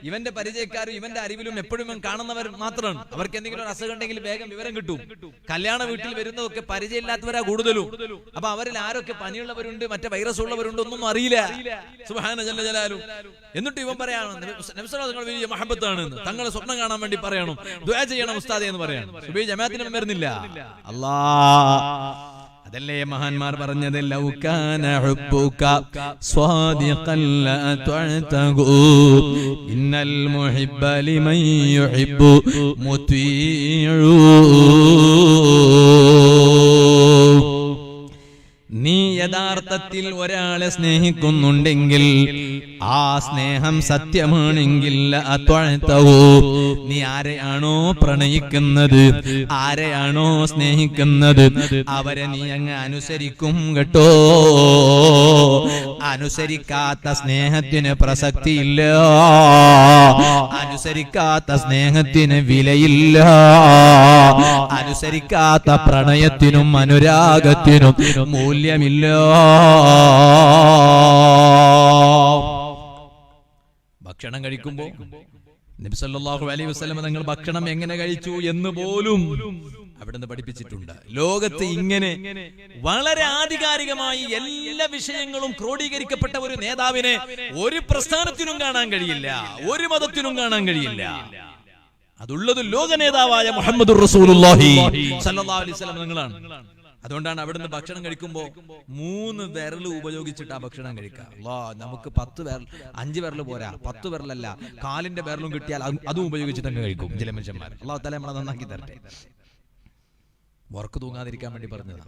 ഇവന്റെ പരിചയക്കാരും ഇവന്റെ അറിവിലും എപ്പോഴും ഇവൻ കാണുന്നവർ മാത്രമാണ്. അവർക്ക് എന്തെങ്കിലും ഒരു അസുഖം ഉണ്ടെങ്കിൽ വേഗം വിവരം കിട്ടും. കല്യാണ വീട്ടിൽ വരുന്നതൊക്കെ പരിചയമില്ലാത്തവരാ കൂടുതലും. അപ്പൊ അവരിൽ ആരൊക്കെ പനിയുള്ളവരുണ്ട്, മറ്റേ വൈറസ് ഉള്ളവരുണ്ട്, ഒന്നും അറിയില്ല. സുബ്ഹാന ജല്ല ജലാലു. എന്നിട്ട് ഇവൻ പറയാണ് നബി സല്ലല്ലാഹു അലൈഹി വസല്ലം വലിയ മഹബത്താണ്, തങ്ങളെ സ്വപ്നം കാണാൻ വേണ്ടി പറയണം, ദുആ ചെയ്യണം ഉസ്താദേ എന്ന് പറയാണ്. സുബഹി ജമാഅത്തിനും വരുന്നില്ല. അതല്ലേ മഹാന്മാർ പറഞ്ഞത്, ലൗ കാന ഹുബ്ബുക സ്വാദിഖൻ ലഅതഅതഹു ഇന്നൽ മുഹിബ്ബ ലിമൻ യുഹിബ്ബു മുതീഉ. നീ യഥാർത്ഥത്തിൽ ഒരാളെ സ്നേഹിക്കുന്നുണ്ടെങ്കിൽ, ആ സ്നേഹം സത്യമാണെങ്കിൽ നീ ആരെയാണോ പ്രണയിക്കുന്നത്, ആരെയാണോ സ്നേഹിക്കുന്നത്, അവരെ നീ അങ്ങ് അനുസരിക്കും കേട്ടോ. അനുസരിക്കാത്ത സ്നേഹത്തിന് പ്രസക്തിയില്ല, അനുസരിക്കാത്ത സ്നേഹത്തിന് വിലയില്ല, അനുസരിക്കാത്ത പ്രണയത്തിനും അനുരാഗത്തിനും മൂല്യമില്ല. ഭക്ഷണം കഴിക്കുമ്പോൾ നബി സല്ലല്ലാഹു അലൈഹി വസല്ലം തങ്ങൾ ഭക്ഷണം എങ്ങനെ കഴിച്ചു എന്ന് പോലും അവിടുന്ന് പഠിപ്പിച്ചിട്ടുണ്ട്. ലോകത്ത് ഇങ്ങനെ വളരെ ആധികാരികമായി എല്ലാ വിഷയങ്ങളും ക്രോഡീകരിക്കപ്പെട്ട ഒരു നേതാവിനെ ഒരു പ്രസ്ഥാനത്തിനും കാണാൻ കഴിയില്ല, ഒരു മതത്തിനും കാണാൻ കഴിയില്ല. അതുള്ളത് ലോക നേതാവായ മുഹമ്മദുർ റസൂലുള്ളാഹി സല്ലല്ലാഹു അലൈഹി വസല്ലം തങ്ങളാണ്. അതുകൊണ്ടാണ് അവിടുന്ന് ഭക്ഷണം കഴിക്കുമ്പോൾ 3 വിരൽ ഉപയോഗിച്ചിട്ട് ആ ഭക്ഷണം കഴിക്കുക. നമുക്ക് 10 വിരൽ, 5 വിരൽ പോരാ, 10 വിരലല്ല, കാലിന്റെ വിരലും കിട്ടിയാൽ അതും ഉപയോഗിച്ചിട്ട് അങ്ങ് കഴിക്കും ചില മനുഷ്യന്മാർ. അല്ലാഹു തആല നമ്മളെ നന്നാക്കി തരട്ടെ. വർക്ക് തൂങ്ങാതിരിക്കാൻ വേണ്ടി പറഞ്ഞത്.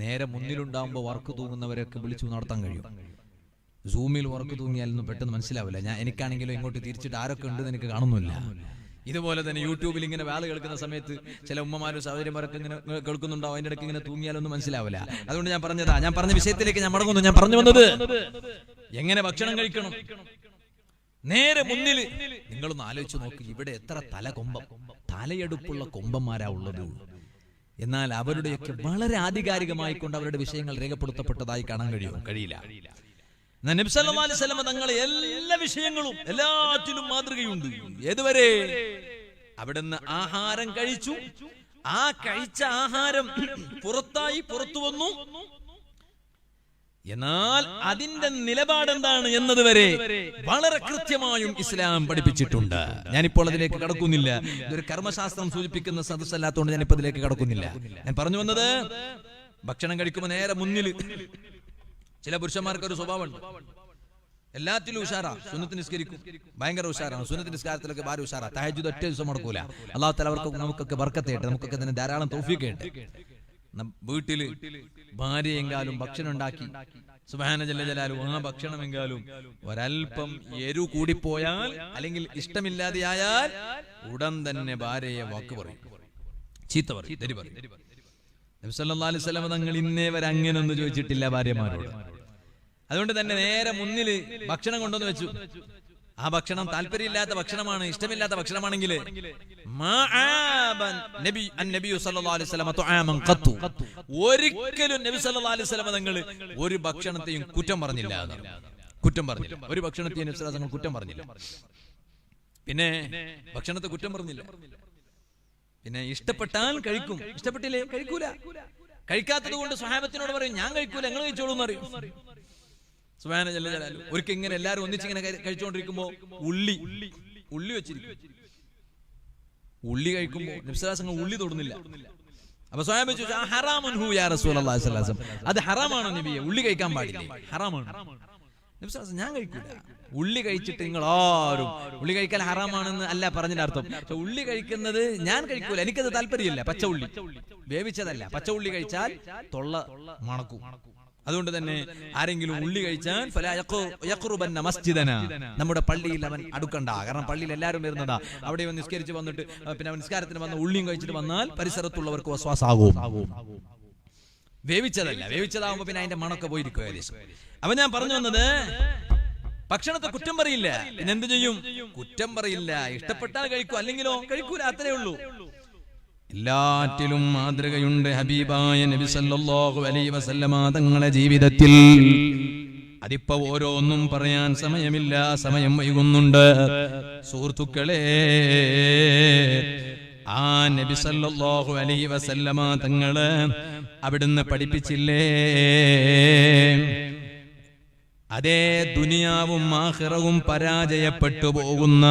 നേരെ മുന്നിലുണ്ടാകുമ്പോൾ വർക്ക് തൂങ്ങുന്നവരൊക്കെ വിളിച്ചു നടത്താൻ കഴിയും. സൂമിൽ വർക്ക് തൂങ്ങിയാലൊന്നും പെട്ടെന്ന് മനസ്സിലാവില്ല. എനിക്കാണെങ്കിലും ഇങ്ങോട്ട് തിരിച്ചിട്ട് ആരൊക്കെ ഉണ്ടെന്ന് എനിക്ക് കാണുന്നില്ല. ഇതുപോലെ തന്നെ യൂട്യൂബിൽ ഇങ്ങനെ വേല കേൾക്കുന്ന സമയത്ത് ചില ഉമ്മമാരും സഹോദരിമാരൊക്കെ ഇങ്ങനെ കേൾക്കുന്നുണ്ടാവും, അതിന്റെ ഇടയ്ക്ക് ഇങ്ങനെ തൂങ്ങിയാലൊന്നും മനസ്സിലാവില്ല. അതുകൊണ്ട് ഞാൻ പറഞ്ഞ വിഷയത്തിലേക്ക് ഞാൻ മടങ്ങുന്നു. ഞാൻ പറഞ്ഞു വന്നത് എങ്ങനെ ഭക്ഷണം കഴിക്കണം. നേരെ മുന്നിൽ നിങ്ങളൊന്ന് ആലോചിച്ച് നോക്ക്, ഇവിടെ എത്ര തലയെടുപ്പുള്ള കൊമ്പന്മാരാ ഉള്ളത്. എന്നാൽ അവരുടെയൊക്കെ വളരെ ആധികാരികമായി കൊണ്ട് അവരുടെ വിഷയങ്ങൾ രേഖപ്പെടുത്തപ്പെട്ടതായി കാണാൻ കഴിയില്ല. നബി സല്ലല്ലാഹു അലൈഹി വസല്ലം തങ്ങൾ എല്ലാ വിഷയങ്ങളും എല്ലാറ്റിലും മാതൃകയുണ്ട്. ഏതുവരെ അവിടുന്ന് ആഹാരം കഴിച്ചു, ആ കഴിച്ച ആഹാരം പുറത്തു വന്നു, എന്നാൽ അതിന്റെ നിലപാടെന്താണ് എന്നതുവരെ വളരെ കൃത്യമായും ഇസ്ലാം പഠിപ്പിച്ചിട്ടുണ്ട്. ഞാനിപ്പോൾ അതിലേക്ക് കടക്കുന്നില്ല. ഇതൊരു കർമ്മശാസ്ത്രം സൂചിപ്പിക്കുന്ന സദസ്സല്ലാത്തതുകൊണ്ട് ഞാനിപ്പോൾ അതിലേക്ക് കടക്കുന്നില്ല. ഞാൻ പറഞ്ഞു വന്നത്, ഭക്ഷണം കഴിക്കുമ്പോൾ നേരെ മുന്നിൽ ചില പുരുഷന്മാർക്ക് ഒരു സ്വഭാവമുണ്ട്, എല്ലാത്തിലും ഉഷാറാ, സുന്നത്ത് നിസ്കരിക്കും, ഭയങ്കര ഉഷാറാണ്, സുന്നത്ത് നിസ്കാരത്തിലൊക്കെ ഭാര്യ ഉഷാറാ, തഹജ്ജുദ് ഒറ്റ ദിവസം മുടക്കൂല. അല്ലാഹു തആല നമുക്കൊക്കെ ബർക്കത്ത് ചെയ്യട്ടെ, നമുക്കൊക്കെ തന്നെ ധാരാളം തൗഫീഖ് ചെയ്യട്ടെ. വീട്ടില് ഭാര്യയെങ്കാലും ഭക്ഷണം ഉണ്ടാക്കി, സുബ്ഹാന ജല്ല ജലാലു, ആ ഭക്ഷണമെങ്കാലും ഒരൽപ്പം എരു കൂടിപ്പോയാൽ അല്ലെങ്കിൽ ഇഷ്ടമില്ലാതെയായാൽ ഉടൻ തന്നെ ഭാര്യയെ വാക്ക് പറയും, ചീത്ത പറയും, തെറി പറയും. നബി സല്ലല്ലാഹു അലൈഹി വസല്ലം തങ്ങൾ ഇന്നേ വരെ അങ്ങനെ ഒന്നും ചോദിച്ചിട്ടില്ല ഭാര്യമാരോട്. അതുകൊണ്ട് തന്നെ നേരെ മുന്നിൽ ഭക്ഷണം കൊണ്ടുവന്ന് വെച്ചു. ആ ഭക്ഷണം താല്പര്യമില്ലാത്ത ഭക്ഷണമാണ്, ഇഷ്ടമില്ലാത്ത ഭക്ഷണമാണെങ്കിൽ ഒരിക്കലും നബി സല്ലല്ലാഹു അലൈഹി വസല്ലം തങ്ങൾ ഒരു ഭക്ഷണത്തെയും കുറ്റം പറഞ്ഞില്ല. ഒരു ഭക്ഷണത്തെയും നബി സല്ലല്ലാഹു അലൈഹി വസല്ലം കുറ്റം പറഞ്ഞില്ല. പിന്നെ ഭക്ഷണത്തെ കുറ്റം പറഞ്ഞില്ല. പിന്നെ ഇഷ്ടപ്പെട്ടാൽ കഴിക്കും, ഇഷ്ടപ്പെട്ടില്ലേ കഴിക്കൂല. കഴിക്കാത്തത് കൊണ്ട് സ്വഹാബത്തിനോട് പറയും, ഞാൻ കഴിക്കൂല, നിങ്ങൾ കഴിച്ചോളൂ എന്ന് പറയും. സുബ്ഹാന ജല്ല ജലാലു. ഒരിക്കൽ ഇങ്ങനെ എല്ലാവരും ഒന്നിച്ചിങ്ങനെ കഴിച്ചുകൊണ്ടിരിക്കുമ്പോ ഉള്ളി വെച്ചിരിക്കും. ഉള്ളി കഴിക്കുമ്പോ നബി സല്ലല്ലാഹു അലൈഹി വസല്ലം ഉള്ളി തൊടുന്നില്ല. അപ്പൊ സ്വഹാബി ചോദിച്ചു, ഹറാമുൻ ഹു യാ റസൂലല്ലാഹി സ്വല്ലല്ലാഹു അലൈഹി വസല്ലം, അത് ഹറാമാണോ നബിയെ, ഉള്ളി കഴിക്കാൻ പാടില്ലേ? ഹറാമാണ്. നബി സല്ലല്ലാഹു അലൈഹി വസല്ലം, ഞാൻ കഴിക്കൂല. ഉള്ളി കഴിച്ചിട്ട് നിങ്ങൾ ആരും ഉള്ളി കഴിക്കാൻ ഹറാമാണെന്ന് അല്ല പറഞ്ഞതിന്റെ അർത്ഥം. ഉള്ളി കഴിക്കുന്നത് ഞാൻ കഴിക്കൂല, എനിക്കത് താല്പര്യമില്ല. പച്ച ഉള്ളി വേവിച്ചതല്ല, പച്ച ഉള്ളി കഴിച്ചാൽ തൊള്ള മണക്കും, അതുകൊണ്ട് തന്നെ ആരെങ്കിലും ഉള്ളി കഴിച്ചാൽ നമ്മുടെ പള്ളിയിൽ അവൻ അടുക്കണ്ട. കാരണം പള്ളിയിൽ എല്ലാവരും വരുന്നതാ. അവിടെ അവൻ നിസ്കരിച്ച് വന്നിട്ട് പിന്നെ അവൻ നിസ്കാരത്തിന് വന്ന് ഉള്ളിയും കഴിച്ചിട്ട് വന്നാൽ പരിസരത്തുള്ളവർക്ക് വസ്വാസാകും. വേവിച്ചതല്ല, വേവിച്ചതാകുമ്പോ പിന്നെ അതിന്റെ മണൊക്കെ പോയിരിക്കും ഏകദേശം. അപ്പൊ ഞാൻ പറഞ്ഞു വന്നത്, ഭക്ഷണത്തെ കുറ്റം പറയില്ല, പിന്നെ എന്ത് ചെയ്യും? കുറ്റം പറയില്ല. ഇഷ്ടപ്പെട്ടാൽ കഴിക്കും, അല്ലെങ്കിലോ കഴിക്കൂല, അത്രേ ഉള്ളൂ. എല്ലാറ്റിലും മാതൃകയുണ്ട് ഹബീബായ നബി സല്ലല്ലാഹു അലൈഹി വസല്ലമ തങ്ങളുടെ ജീവിതത്തിൽ. അതിപ്പോ ഓരോന്നും പറയാൻ സമയമില്ല, സമയം വൈകുന്നുണ്ട്. സുഹൃത്തുക്കളെ, ആ നബി സല്ലല്ലാഹു അലൈഹി വസല്ലമ തങ്ങള് അവിടുന്ന് പഠിപ്പിച്ചില്ലേ, അതേ ദുനിയാവും ആഖിറവും പരാജയപ്പെട്ടു പോകുന്ന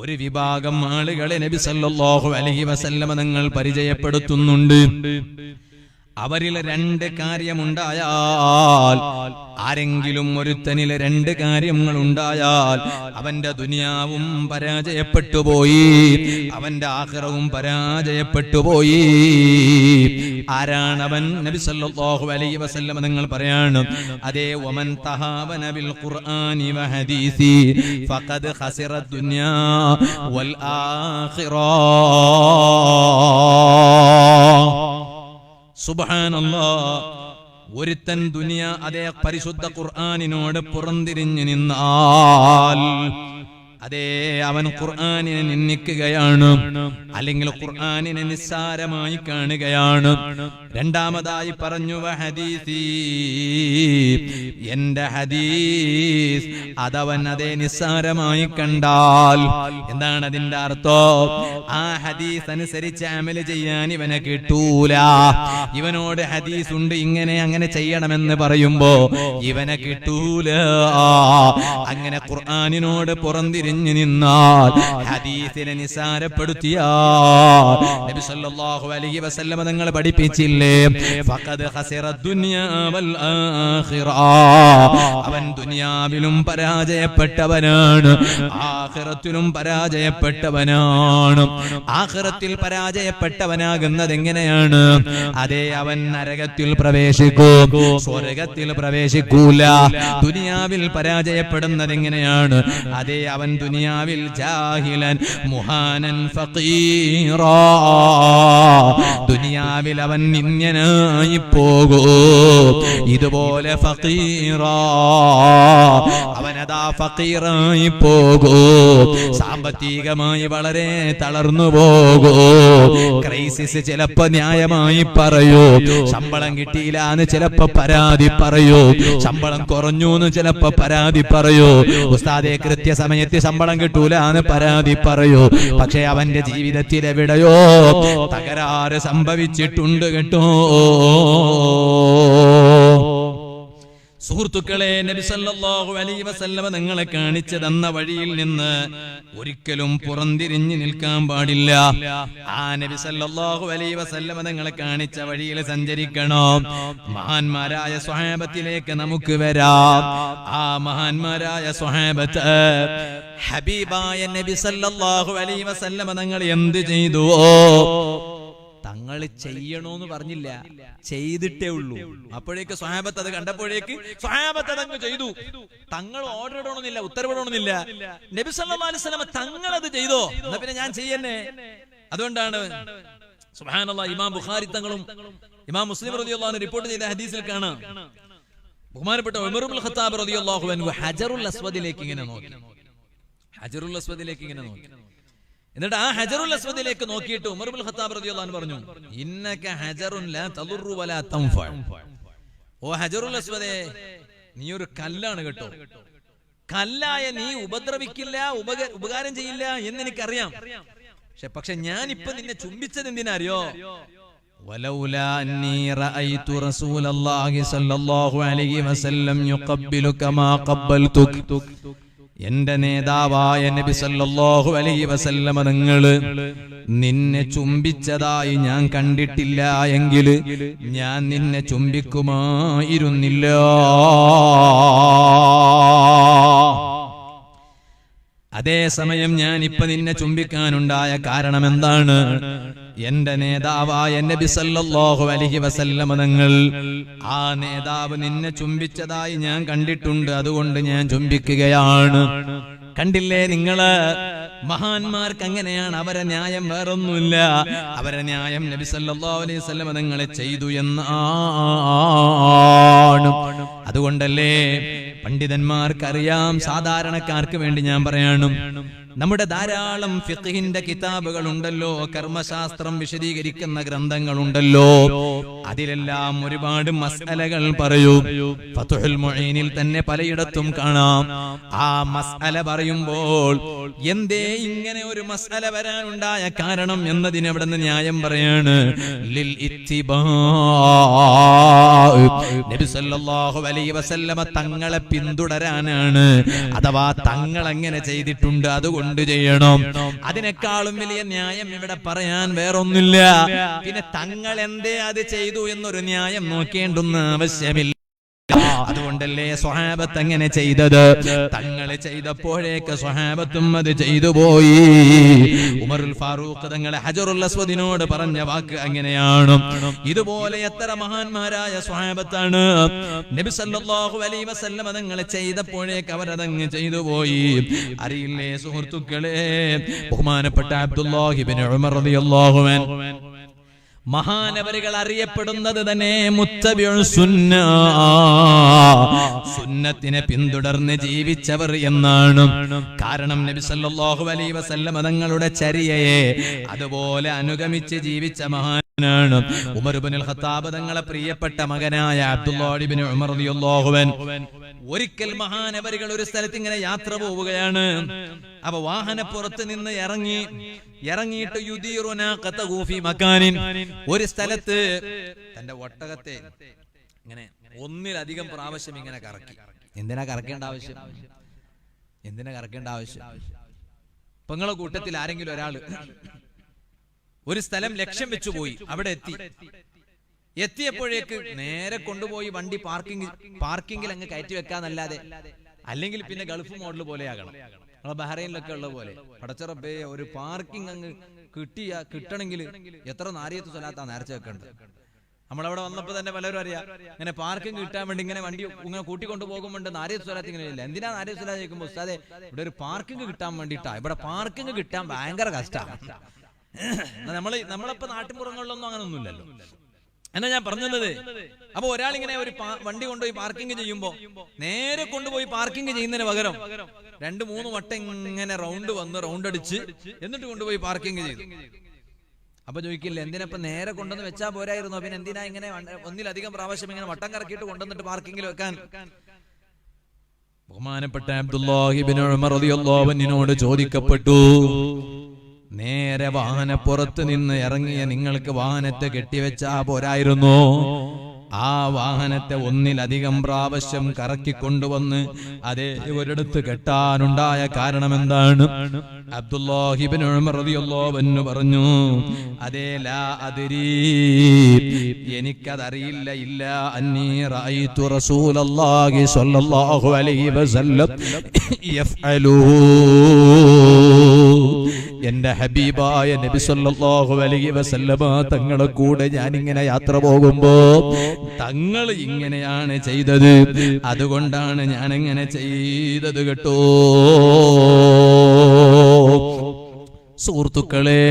ഒരു വിഭാഗം ആളുകളെ നബി സല്ലല്ലാഹു അലൈഹി വസല്ലമ തങ്ങൾ പരിചയപ്പെടുത്തുന്നുണ്ട്. അവരിൽ 2 കാര്യമുണ്ടായാൽ, ആരെങ്കിലും ഒരുത്തനിൽ 2 കാര്യങ്ങൾ ഉണ്ടായാൽ അവന്റെ ദുനിയാവും പരാജയപ്പെട്ടു പോയി, അവന്റെ ആഖിറവും പരാജയപ്പെട്ടു പോയി. ആരാണവൻ? നബി സല്ലല്ലാഹു അലൈഹി വസല്ലം തങ്ങൾ പറയാണ്, അതേ വമൻ തഹാവന ബിൽ ഖുർആനി വ ഹദീസി ഫഖദ് ഖസിറ ദുനിയാ വൽ ആഖിറ. സുബ്ഹാനല്ലാഹ്. ഒരുത്തൻ ദുനിയ അതേ പരിശുദ്ധ ഖുർആനിനോട് പുറംതിരിഞ്ഞു നിന്നാൽ, അതേ അവൻ ഖുർആനിനെ നിന്ദിക്കുകയാണ്, അല്ലെങ്കിൽ ഖുർആനിനെ നിസ്സാരമായി കാണുകയാണ്. രണ്ടാമതായി പറഞ്ഞു വഹദീസി, എന്റെ ഹദീസ് അതവൻ അതേ നിസ്സാരമായി കണ്ടാൽ. എന്താണ് അതിന്റെ അർത്ഥം? ആ ഹദീസ് അനുസരിച്ച് അമൽ ചെയ്യാൻ ഇവനെ കിട്ടൂല. ഇവനോട് ഹദീസ് ഉണ്ട്, ഇങ്ങനെ അങ്ങനെ ചെയ്യണമെന്ന് പറയുമ്പോ ഇവനെ കിട്ടൂല. അങ്ങനെ ഖുർആനിനോട് പുറംതിരിഞ്ഞു നിന്നാൽ, ഹദീസിനെ നിസാരപ്പെടുത്തിയാൽ, നബി സല്ലല്ലാഹു അലൈഹി വസല്ലം തങ്ങൾ പഠിപ്പിച്ചില്ലേ, ഫഖദ് ഖസിറ ദുനിയാ വൽ ആഖിറ. അവൻ ദുനിയാവിലും പരാജയപ്പെട്ടവനാണ്, ആഖിറത്തിലും പരാജയപ്പെട്ടവനാണ്. ആഖിറത്തിൽ പരാജയപ്പെട്ടവനാകുന്നത് എങ്ങനെയാണ്? അതേ അവൻ നരകത്തിൽ പ്രവേശിക്കും, സ്വർഗത്തിൽ പ്രവേശിക്കൂല. ദുനിയാവിൽ പരാജയപ്പെടുന്നത് എങ്ങനെയാണ്? അതേ അവൻ ദുനിയാവിൽ ജാഹിലൻ മുഹാനൻ ഫഖീറാ, ദുനിയാവിൽ അവൻ നിന്യനായി പോകൂ. ഇതുപോലെ ഫഖീറാ, അവനതാ ഫഖീറായി പോകൂ. സാമ്പത്തികമായി വളരെ തളർന്നു പോകൂ. ക്രൈസിസ് ചിലപ്പോ ന്യായമായി പറയൂ, ശമ്പളം കിട്ടിയില്ല എന്ന് ചിലപ്പോ പരാതി പറയൂ, ശമ്പളം കുറഞ്ഞു എന്ന് ചിലപ്പോ പരാതി പറയൂ, ഉസ്താദെ കൃത്യസമയത്ത് ശമ്പളം കിട്ടൂല എന്ന് പരാതി പറയൂ. പക്ഷെ അവന്റെ ജീവിതത്തിൽ എവിടെയോ തകരാറ് സംഭവിച്ചിട്ടുണ്ട് കേട്ടോ. സുഹൃത്തുക്കളെ, നബി സല്ലല്ലാഹു അലൈഹി വസല്ലം നിങ്ങളെ കാണിച്ചു തന്ന വഴിയിൽ നിന്ന് ഒരിക്കലും പുറംതിരിഞ്ഞു നിൽക്കാൻ പാടില്ല. ആ നബി സല്ലല്ലാഹു അലൈഹി വസല്ലം നിങ്ങളെ കാണിച്ച വഴിയിൽ സഞ്ചരിക്കണം. മഹാന്മാരായ സ്വഹാബത്തിലേക്ക് നമുക്ക് വരാം. ആ മഹാന്മാരായ സ്വഹാബത്ത് ഹബീബായ നബി സല്ലല്ലാഹു അലൈഹി വസല്ലം നിങ്ങൾ എന്ത് ചെയ്തുവോ, തങ്ങൾ ചെയ്യണോന്ന് പറഞ്ഞില്ല, ചെയ്തിട്ടേ ഉള്ളൂ. അപ്പോഴേക്ക് സ്വഹാബത്ത് അത് കണ്ടപ്പോഴേക്ക് സ്വഹാബത്ത് അതങ്ങ് ചെയ്തു. തങ്ങൾ ഓർഡർ ഇടണമെന്നില്ല, ഉത്തരവിടണമെന്നില്ല. നബി സല്ലല്ലാഹു അലൈഹി വസല്ലം തങ്ങൾ അത് ചെയ്തോ, എന്നാ പിന്നെ ഞാൻ ചെയ്യന്നെ. അതുകൊണ്ടാണ് സുബ്ഹാനല്ലാഹ്, ഇമാം ബുഖാരി തങ്ങളും ഇമാം മുസ്ലിം റളിയല്ലാഹു അൻഹു റിപ്പോർട്ട് ചെയ്ത ഹദീസിൽ കാണാം, ബഹുമാനപ്പെട്ട ഉമർ ഇബ്നുൽ ഖത്താബ് റളിയല്ലാഹു അൻഹു ഹജറുൽ അസ്വദിലേക്ക് ഇങ്ങനെ നോക്കി, ഹജറുൽ അസ്വദിലേക്ക് ഇങ്ങനെ നോക്കി. എന്നിട്ട് ആ ഹജറുൽ അസ്വദിലേക്ക് നോക്കിയിട്ട് ഉമർ ഇബ്നുൽ ഖത്താബ് റളിയല്ലാഹു അൻഹു പറഞ്ഞു, ഇന്നക ഹജറുൻ ലാ തദുറു വലാ തൻഫ. ഓ ഹജറുൽ അസ്വദേ, നീ ഒരു കല്ലാണ് കേട്ടോ, കല്ലായ നീ ഉപദ്രവിക്കില്ല, ഉപകാരം ചെയ്യില്ല എന്ന് എനിക്കറിയാം. പക്ഷെ ഞാൻ ഇപ്പൊ നിന്നെ ചുംബിച്ചത് എന്തിനറിയോ? വലൗലാ അന്നീ റഅയ്തു റസൂലല്ലാഹി സ്വല്ലല്ലാഹു അലൈഹി വസല്ലം യുഖബ്ബിലു കമാ ഖബ്ബൽതുക. എന്റെ നേതാവായ നബി സല്ലല്ലാഹു അലൈഹി വസല്ലം തങ്ങള് നിന്നെ ചുംബിച്ചതായി ഞാൻ കണ്ടിട്ടില്ല എങ്കിൽ ഞാൻ നിന്നെ ചുംബിക്കുമായിരുന്നില്ല. അതേസമയം ഞാൻ ഇപ്പൊ നിന്നെ ചുംബിക്കാനുണ്ടായ കാരണം എന്താണ്? എന്റെ നേതാവായ നബി സല്ലല്ലാഹു അലൈഹി വസല്ലമ തങ്ങൾ, ആ നേതാവ് നിന്നെ ചുംബിച്ചതായി ഞാൻ കണ്ടിട്ടുണ്ട്, അതുകൊണ്ട് ഞാൻ ചുംബിക്കുകയാണ്. കണ്ടില്ലേ നിങ്ങള്, മഹാന്മാർക്ക് അങ്ങനെയാണ്. അവരെ ന്യായം വേറൊന്നുമില്ല. അവരെ ന്യായം നബി സല്ലല്ലാഹു അലൈഹി വസല്ലം തങ്ങളെ ചെയ്തു എന്നാണ്. അതുകൊണ്ടല്ലേ പണ്ഡിതന്മാർക്കറിയാം, സാധാരണക്കാർക്ക് വേണ്ടി ഞാൻ പറയണം, നമ്മുടെ ധാരാളം ഫിഖ്ഹിന്റെ കിതാബുകൾ ഉണ്ടല്ലോ, കർമ്മശാസ്ത്രം വിശദീകരിക്കുന്ന ഗ്രന്ഥങ്ങളുണ്ടല്ലോ, അതിലെല്ലാം ഒരുപാട് മസ്അലകൾ പറയൂ. ഫത്ഹുൽ മുഈനിൽ തന്നെ പലയിടത്തും കാണാം. ആ മസ്അല പറയുമ്പോൾ എന്തേ ഇങ്ങനെ ഒരു മസ്അല വരാനുണ്ടായ കാരണം എന്നതിന് അവിടെ നിന്ന് ന്യായം പറയാണ്. ലിൽ ഇത്തിബാ, നബി സല്ലല്ലാഹു അലൈഹി വസല്ലമ തങ്ങളെ പിന്തുടരാനാണ്. അഥവാ തങ്ങൾ അങ്ങനെ ചെയ്തിട്ടുണ്ട്, അതുകൊണ്ട് ചെയ്യണം. അതിനേക്കാളും വലിയ ന്യായം ഇവിടെ പറയാൻ വേറൊന്നില്ല. പിന്നെ തങ്ങൾ എന്തേ അത് ചെയ്തു എന്നൊരു ന്യായം നോക്കേണ്ടുന്ന ആവശ്യമില്ല. അതുകൊണ്ടല്ലേ സ്വഹാബത്ത് അങ്ങനെ ചെയ്തത്. തങ്ങളെ ചെയ്തപ്പോഴേക്ക് സ്വഹാബത്തും അത് ചെയ്തു പോയി. ഉമറുൽ ഫാറൂഖ് തങ്ങളെ ഹജറുൽ അസ്വദിനോട് പറഞ്ഞ വാക്ക് അങ്ങനെയാണ്. ഇതുപോലെ എത്ര മഹാന്മാരായ സ്വഹാബത്താണ് നബി സല്ലല്ലാഹു അലൈഹി വസല്ലം തങ്ങളെ ചെയ്തപ്പോഴേക്ക് അവരതങ്ങ് ചെയ്തു പോയി. അറിയില്ലേ സുഹൃത്തുക്കളെ, ബഹുമാനപ്പെട്ട അബ്ദുല്ലാഹി ഇബ്നു ഉമർ റളിയല്ലാഹു അൻഹു മഹാനവരുകൾ അറിയപ്പെടുന്നത് തന്നെ മുത്തബിഉ സുന്ന, സുന്നത്തിനെ പിന്തുടർന്ന് ജീവിച്ചവർ എന്നാണ്. കാരണം നബി സല്ലല്ലാഹു അലൈഹി വസല്ലം തങ്ങളുടെ ചര്യയെ അതുപോലെ അനുഗമിച്ച് ജീവിച്ച മഹാനാണ്. ഉമർ ഇബ്നുൽ ഖത്താബ് തങ്ങളെ പ്രിയപ്പെട്ട മകനായ അബ്ദുല്ലാഹി ഇബ്നു ഉമർ റളിയല്ലാഹു അൻഹു ഒരിക്കൽ മഹാനവരുകൾ ഒരു സ്ഥലത്ത് ഇങ്ങനെ യാത്ര പോവുകയാണ്. അപ്പൊ വാഹനപ്പുറത്ത് നിന്ന് ഇറങ്ങിയിട്ട് ഒരു സ്ഥലത്ത് തന്റെ ഒട്ടകത്തെ ഇങ്ങനെ ഒന്നിലധികം പ്രാവശ്യം ഇങ്ങനെ കറക്കി. എന്തിനാ കറക്കേണ്ട ആവശ്യം? ഇപ്പൊ നിങ്ങളെ കൂട്ടത്തിൽ ആരെങ്കിലും ഒരാള് ഒരു സ്ഥലം ലക്ഷ്യം വെച്ചു പോയി, അവിടെ എത്തിയപ്പോഴേക്ക് നേരെ കൊണ്ടുപോയി വണ്ടി പാർക്കിങ്ങിൽ അങ്ങ് കയറ്റി വെക്കാന്നല്ലാതെ, അല്ലെങ്കിൽ പിന്നെ ഗൾഫ് മോഡൽ പോലെ ആകണം. നമ്മളെ ബഹ്റൈനിലൊക്കെ ഉള്ള പോലെ പടച്ചറബേ ഒരു പാർക്കിംഗ് അങ്ങ് കിട്ടണമെങ്കിൽ എത്ര നാരിയത്ത് സ്വലാത്താ നേർച്ച വെക്കേണ്ടത്. നമ്മളവിടെ വന്നപ്പോ തന്നെ പലരും അറിയാം, ഇങ്ങനെ പാർക്കിംഗ് കിട്ടാൻ വേണ്ടി ഇങ്ങനെ വണ്ടി ഇങ്ങനെ കൂട്ടിക്കൊണ്ടു പോകുമ്പോണ്ട് നാരിയത്ത് സ്വലാത്ത് ഇങ്ങനെ ഇല്ല. എന്തിനാ നാരിയത്ത് സ്വലാത്ത് ചോദിക്കുമ്പോൾ ഉസ്താദേ ഇവിടെ ഒരു പാർക്കിംഗ് കിട്ടാൻ വേണ്ടിയിട്ടാ. ഇവിടെ പാർക്കിംഗ് കിട്ടാൻ ഭയങ്കര കഷ്ടമാണ്. നമ്മളിപ്പോ നാട്ടിൻപുറങ്ങളിലൊന്നും അങ്ങനെ ഒന്നുമില്ലല്ലോ. എന്നാ ഞാൻ പറഞ്ഞത്, അപ്പൊ ഒരാളിങ്ങനെ ഒരു വണ്ടി കൊണ്ടുപോയി പാർക്കിംഗ് ചെയ്യുമ്പോ നേരെ കൊണ്ടുപോയി പാർക്കിംഗ് ചെയ്യുന്നതിന് പകരം 2-3 വട്ടം ഇങ്ങനെ റൗണ്ട് അടിച്ച് എന്നിട്ട് കൊണ്ടുപോയി പാർക്കിംഗ് ചെയ്തു. അപ്പൊ ചോദിക്കില്ല, എന്തിനപ്പൊ നേരെ കൊണ്ടുവന്ന് വെച്ചാ പോരായിരുന്നു, പിന്നെ എന്തിനാ ഇങ്ങനെ ഒന്നിലധികം പ്രാവശ്യം ഇങ്ങനെ വട്ടം കറക്കിയിട്ട് കൊണ്ടുവന്നിട്ട് പാർക്കിംഗിൽ വെക്കാൻ? ബഹുമാനപ്പെട്ട അബ്ദുല്ലാഹി ഇബ്നു ഉമർ റളിയല്ലാഹു അൻഹുവിനോട് ചോദിക്കപ്പെട്ടു, നേരെ വാഹനപ്പുറത്ത് നിന്ന് ഇറങ്ങിയ നിങ്ങൾക്ക് വാഹനത്തെ കെട്ടിവെച്ചാ പോരായിരുന്നു? ആ വാഹനത്തെ ഒന്നിലധികം പ്രാവശ്യം കറക്കിക്കൊണ്ടുവന്ന് അതേ ഒരിടത്ത് കെട്ടാനുണ്ടായ കാരണം എന്താണ്? അബ്ദുല്ലാഹി ഇബ്നു ഉമർ റളിയല്ലാഹു അൻഹു പറഞ്ഞു, അതേ ലാ അദ്രീ, എനിക്കതറിയില്ല. ഇല്ല അന്നീ റഅയ്തു റസൂലല്ലാഹി സ്വല്ലല്ലാഹു അലൈഹി വസല്ലം യഫ്അലു, എന്റെ ഹബീബായ നബി സല്ലല്ലാഹു അലൈഹി വസല്ലമ തങ്ങളെ കൂടെ ഞാൻ ഇങ്ങനെ യാത്ര പോകുമ്പോ തങ്ങൾ ഇങ്ങനെയാണ് ചെയ്തത്, അതുകൊണ്ടാണ് ഞാൻ ഇങ്ങനെ ചെയ്തത് കേട്ടോ. സുഹൃത്തുക്കളെ,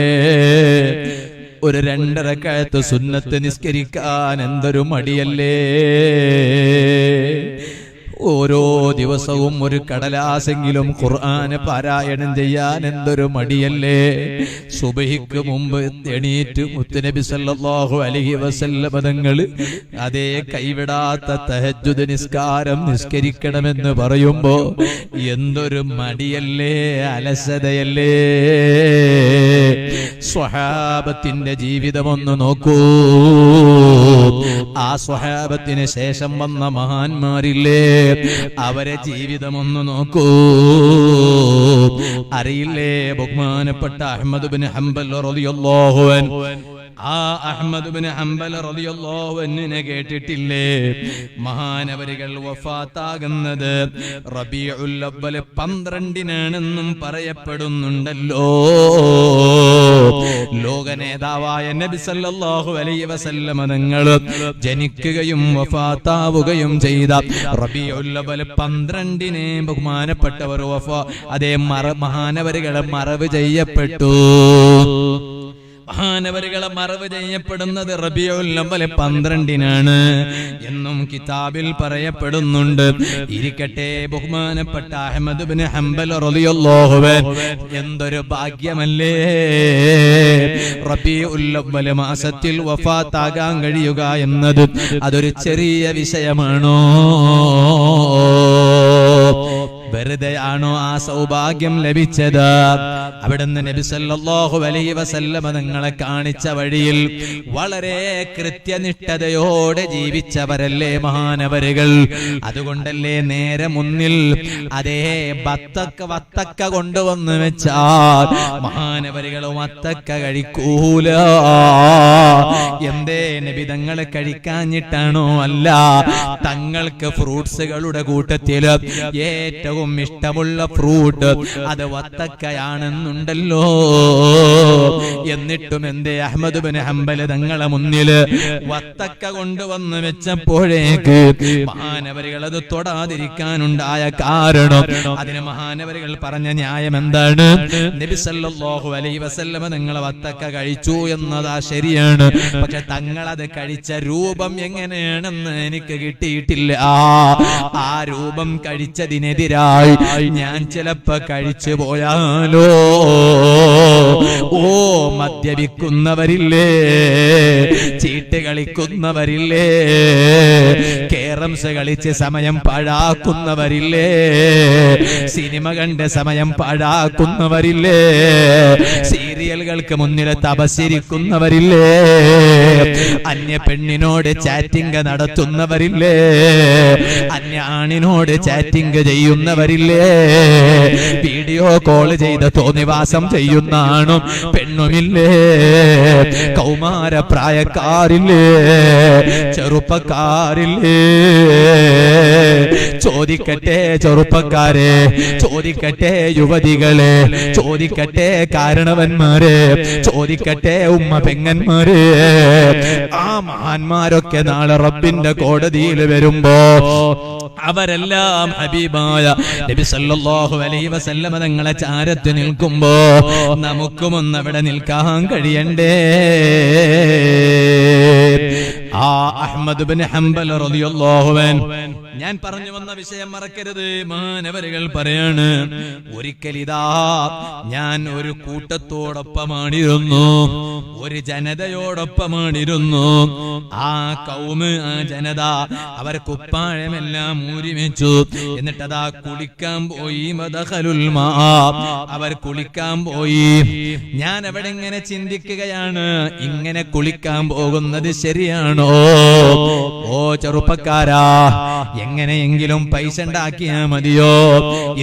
ഒരു 2 റക്അത്ത് സുന്നത്ത് നിസ്കരിക്കാൻ എന്തൊരു മടിയല്ലേ! ഓരോ ദിവസവും ഒരു കടലാസെങ്കിലും ഖുർആന് പാരായണം ചെയ്യാൻ എന്തൊരു മടിയല്ലേ! സുബഹിക്ക് മുമ്പ് എണീറ്റ് മുത്തുനബി സല്ലല്ലാഹു അലൈഹി വസല്ലം തങ്ങൾ അതേ കൈവിടാത്ത തഹജ്ജുദ് നിസ്കാരം നിസ്കരിക്കണമെന്ന് പറയുമ്പോ എന്തൊരു മടിയല്ലേ, അലസതയല്ലേ! സ്വഹാബത്തിന്റെ ജീവിതമൊന്ന് നോക്കൂ. ആ സ്വഹാബത്തിന് ശേഷം വന്ന മഹാന്മാരില്ലേ, അവരെ ജീവിതമൊന്ന് നോക്കൂ. അറിയില്ലേ, ബഹുമാനപ്പെട്ട അഹ്മദ് ഇബ്നു ഹംബൽ റളിയല്ലാഹു അൻഹു, ആ അഹ്മദ് ഇബ്നു ഹംബൽ റളിയല്ലാഹു അൻഹുവിനെ കേട്ടിട്ടില്ലേ? മഹാനവരികൾ വഫാത്താകുന്നത് റബീഉൽ അവ്വൽ 12-നാണെന്നും പറയപ്പെടുന്നുണ്ടല്ലോ.
ലോക നേതാവായ നബി സല്ലല്ലാഹു അലൈഹി വസല്ലം തങ്ങൾ ജനിക്കുകയും വഫാത്താവുകയും ചെയ്ത റബീഉൽ അവ്വൽ 12-ന് ബഹുമാനപ്പെട്ടവർ മഹാനവരുകളെ മറവ് ചെയ്യപ്പെട്ടു. മഹാനവരുകളെ മറവ് ചെയ്യപ്പെടുന്നത് റബീഉൽ അവ്വൽ 12-നാണ് എന്നും കിതാബിൽ പറയപ്പെടുന്നുണ്ട്. ഇരിക്കട്ടെ, ബഹുമാനപ്പെട്ട അഹ്മദ് ഇബ്നു ഹംബൽ റളിയല്ലാഹു അൻഹു എന്തൊരു ഭാഗ്യമല്ലേ റബീഉൽ അവ്വൽ മാസത്തിൽ വഫാത്താകാൻ കഴിയുക എന്നത്. അതൊരു ചെറിയ വിഷയമാണോ? വെറുതെയാണോ ആ സൗഭാഗ്യം ലഭിച്ചത്? അവിടുന്ന് നബി സല്ലല്ലാഹു അലൈഹി വസല്ലം തങ്ങളെ കാണിച്ച വഴിയിൽ വളരെ കൃത്യനിഷ്ഠതയോടെ ജീവിച്ചവരല്ലേ മഹാനവരുകൾ. അതുകൊണ്ടല്ലേ നേരെ മുന്നിൽ അതേ വത്തക്ക കൊണ്ടുവന്ന് വെച്ചാൽ മഹാനവരുകൾ വത്തക്ക കഴിക്കൂല. എന്തേ നബി തങ്ങളെ കഴിക്കാഞ്ഞിട്ടാണോ? അല്ല, തങ്ങൾക്ക് ഫ്രൂട്ട്സുകളുടെ കൂട്ടത്തിൽ ഏറ്റവും ഇഷ്ടമുള്ള ഫ്രൂട്ട് അത് വത്തക്കയാണെന്നുണ്ടല്ലോ. എന്നിട്ടും എന്തേ അഹ്മദ് ഇബ്നു ഹംബൽ തങ്ങളെ മുന്നിൽ വത്തക്ക കൊണ്ടുവന്ന് വെച്ചപ്പോഴേക്ക് മഹാനവരുകൾ അത് തൊടാതിരിക്കാനുണ്ടായ കാരണം, അതിന് മഹാനവരുകൾ പറഞ്ഞ ന്യായം എന്താണ്? നബി സല്ലല്ലാഹു അലൈഹി വസല്ലം തങ്ങൾ വത്തക്ക കഴിച്ചു എന്നതാ ശരിയാണ്, പക്ഷെ തങ്ങൾ അത് കഴിച്ച രൂപം എങ്ങനെയാണെന്ന് എനിക്ക് കിട്ടിയിട്ടില്ല. ആ രൂപം കഴിച്ചതിനെതിരായി ഞാൻ ചിലപ്പോ കഴിച്ചു പോയാലോ? ഓ മദ്യപിക്കുന്നവരില്ലേ, ചീട്ട് കളിക്കുന്നവരില്ലേ, കേറംസ് കളിച്ച് സമയം പാഴാക്കുന്നവരില്ലേ, സിനിമ കണ്ട് സമയം പാഴാക്കുന്നവരില്ലേ, സീരിയലുകൾക്ക് മുന്നിൽ തപസ്സിരിക്കുന്നവരില്ലേ, അന്യ പെണ്ണിനോട് ചാറ്റിംഗ് നടത്തുന്നവരില്ലേ, അന്യ ആണിനോട് ചാറ്റിംഗ് ചെയ്യുന്നവരില്ലേ, വീഡിയോ കോൾ ചെയ്ത് തോന്നിവാസം ചെയ്യുന്ന ആണും പെണ്ണുമില്ലേ, കൗമാര പ്രായക്കാരില്ലേ, ചെറുപ്പക്കാരില്ലേ? ചോദിക്കട്ടെ ചെറുപ്പക്കാരെ, ചോദിക്കട്ടെ യുവതികളെ, ചോദിക്കട്ടെ കാരണവന്മാരെ, ചോദിക്കട്ടെ ഉമ്മ പെങ്ങന്മാരെ. ആ മഹാന്മാരൊക്കെ നാളെ റബ്ബിന്റെ കോടതിയിൽ വരുമ്പോ അവരെല്ലാം ഹബീബായ നബി സല്ലല്ലാഹു അലൈഹി വസല്ലം തങ്ങളെ ചാരത്ത് നിൽക്കുമ്പോ നമുക്കും ഒന്ന് അവിടെ നിൽക്കാൻ കഴിയണ്ടേ? ആ അഹ്മദ് ഇബ്നു ഹംബൽ റളിയല്ലാഹു അൻഹു, ഞാൻ പറഞ്ഞു വന്ന വിഷയം മറക്കരുത്. മഹാനവരുകൾ പറയാണ്, ഒരിക്കലിതാ ഞാൻ ഒരു കൂട്ടത്തോടൊപ്പമാണിരുന്നു, ഒരു ജനതയോടൊപ്പമാണിരുന്നു. ആ കൗമ്, ആ ജനത അവർ കുപ്പാഴമെല്ലാം ഊരിവെച്ചു. എന്നിട്ടതാ കുളിക്കാൻ പോയി. മദഖലുൽ മാ, അവർ കുളിക്കാൻ പോയി. ഞാൻ അവിടെ ഇങ്ങനെ ചിന്തിക്കുകയാണ്, ഇങ്ങനെ കുളിക്കാൻ പോകുന്നത് ശരിയാണോ? ഓ ചെറുപ്പക്കാരാ, എങ്ങനെയെങ്കിലും പൈസ ഉണ്ടാക്കിയാ മതിയോ?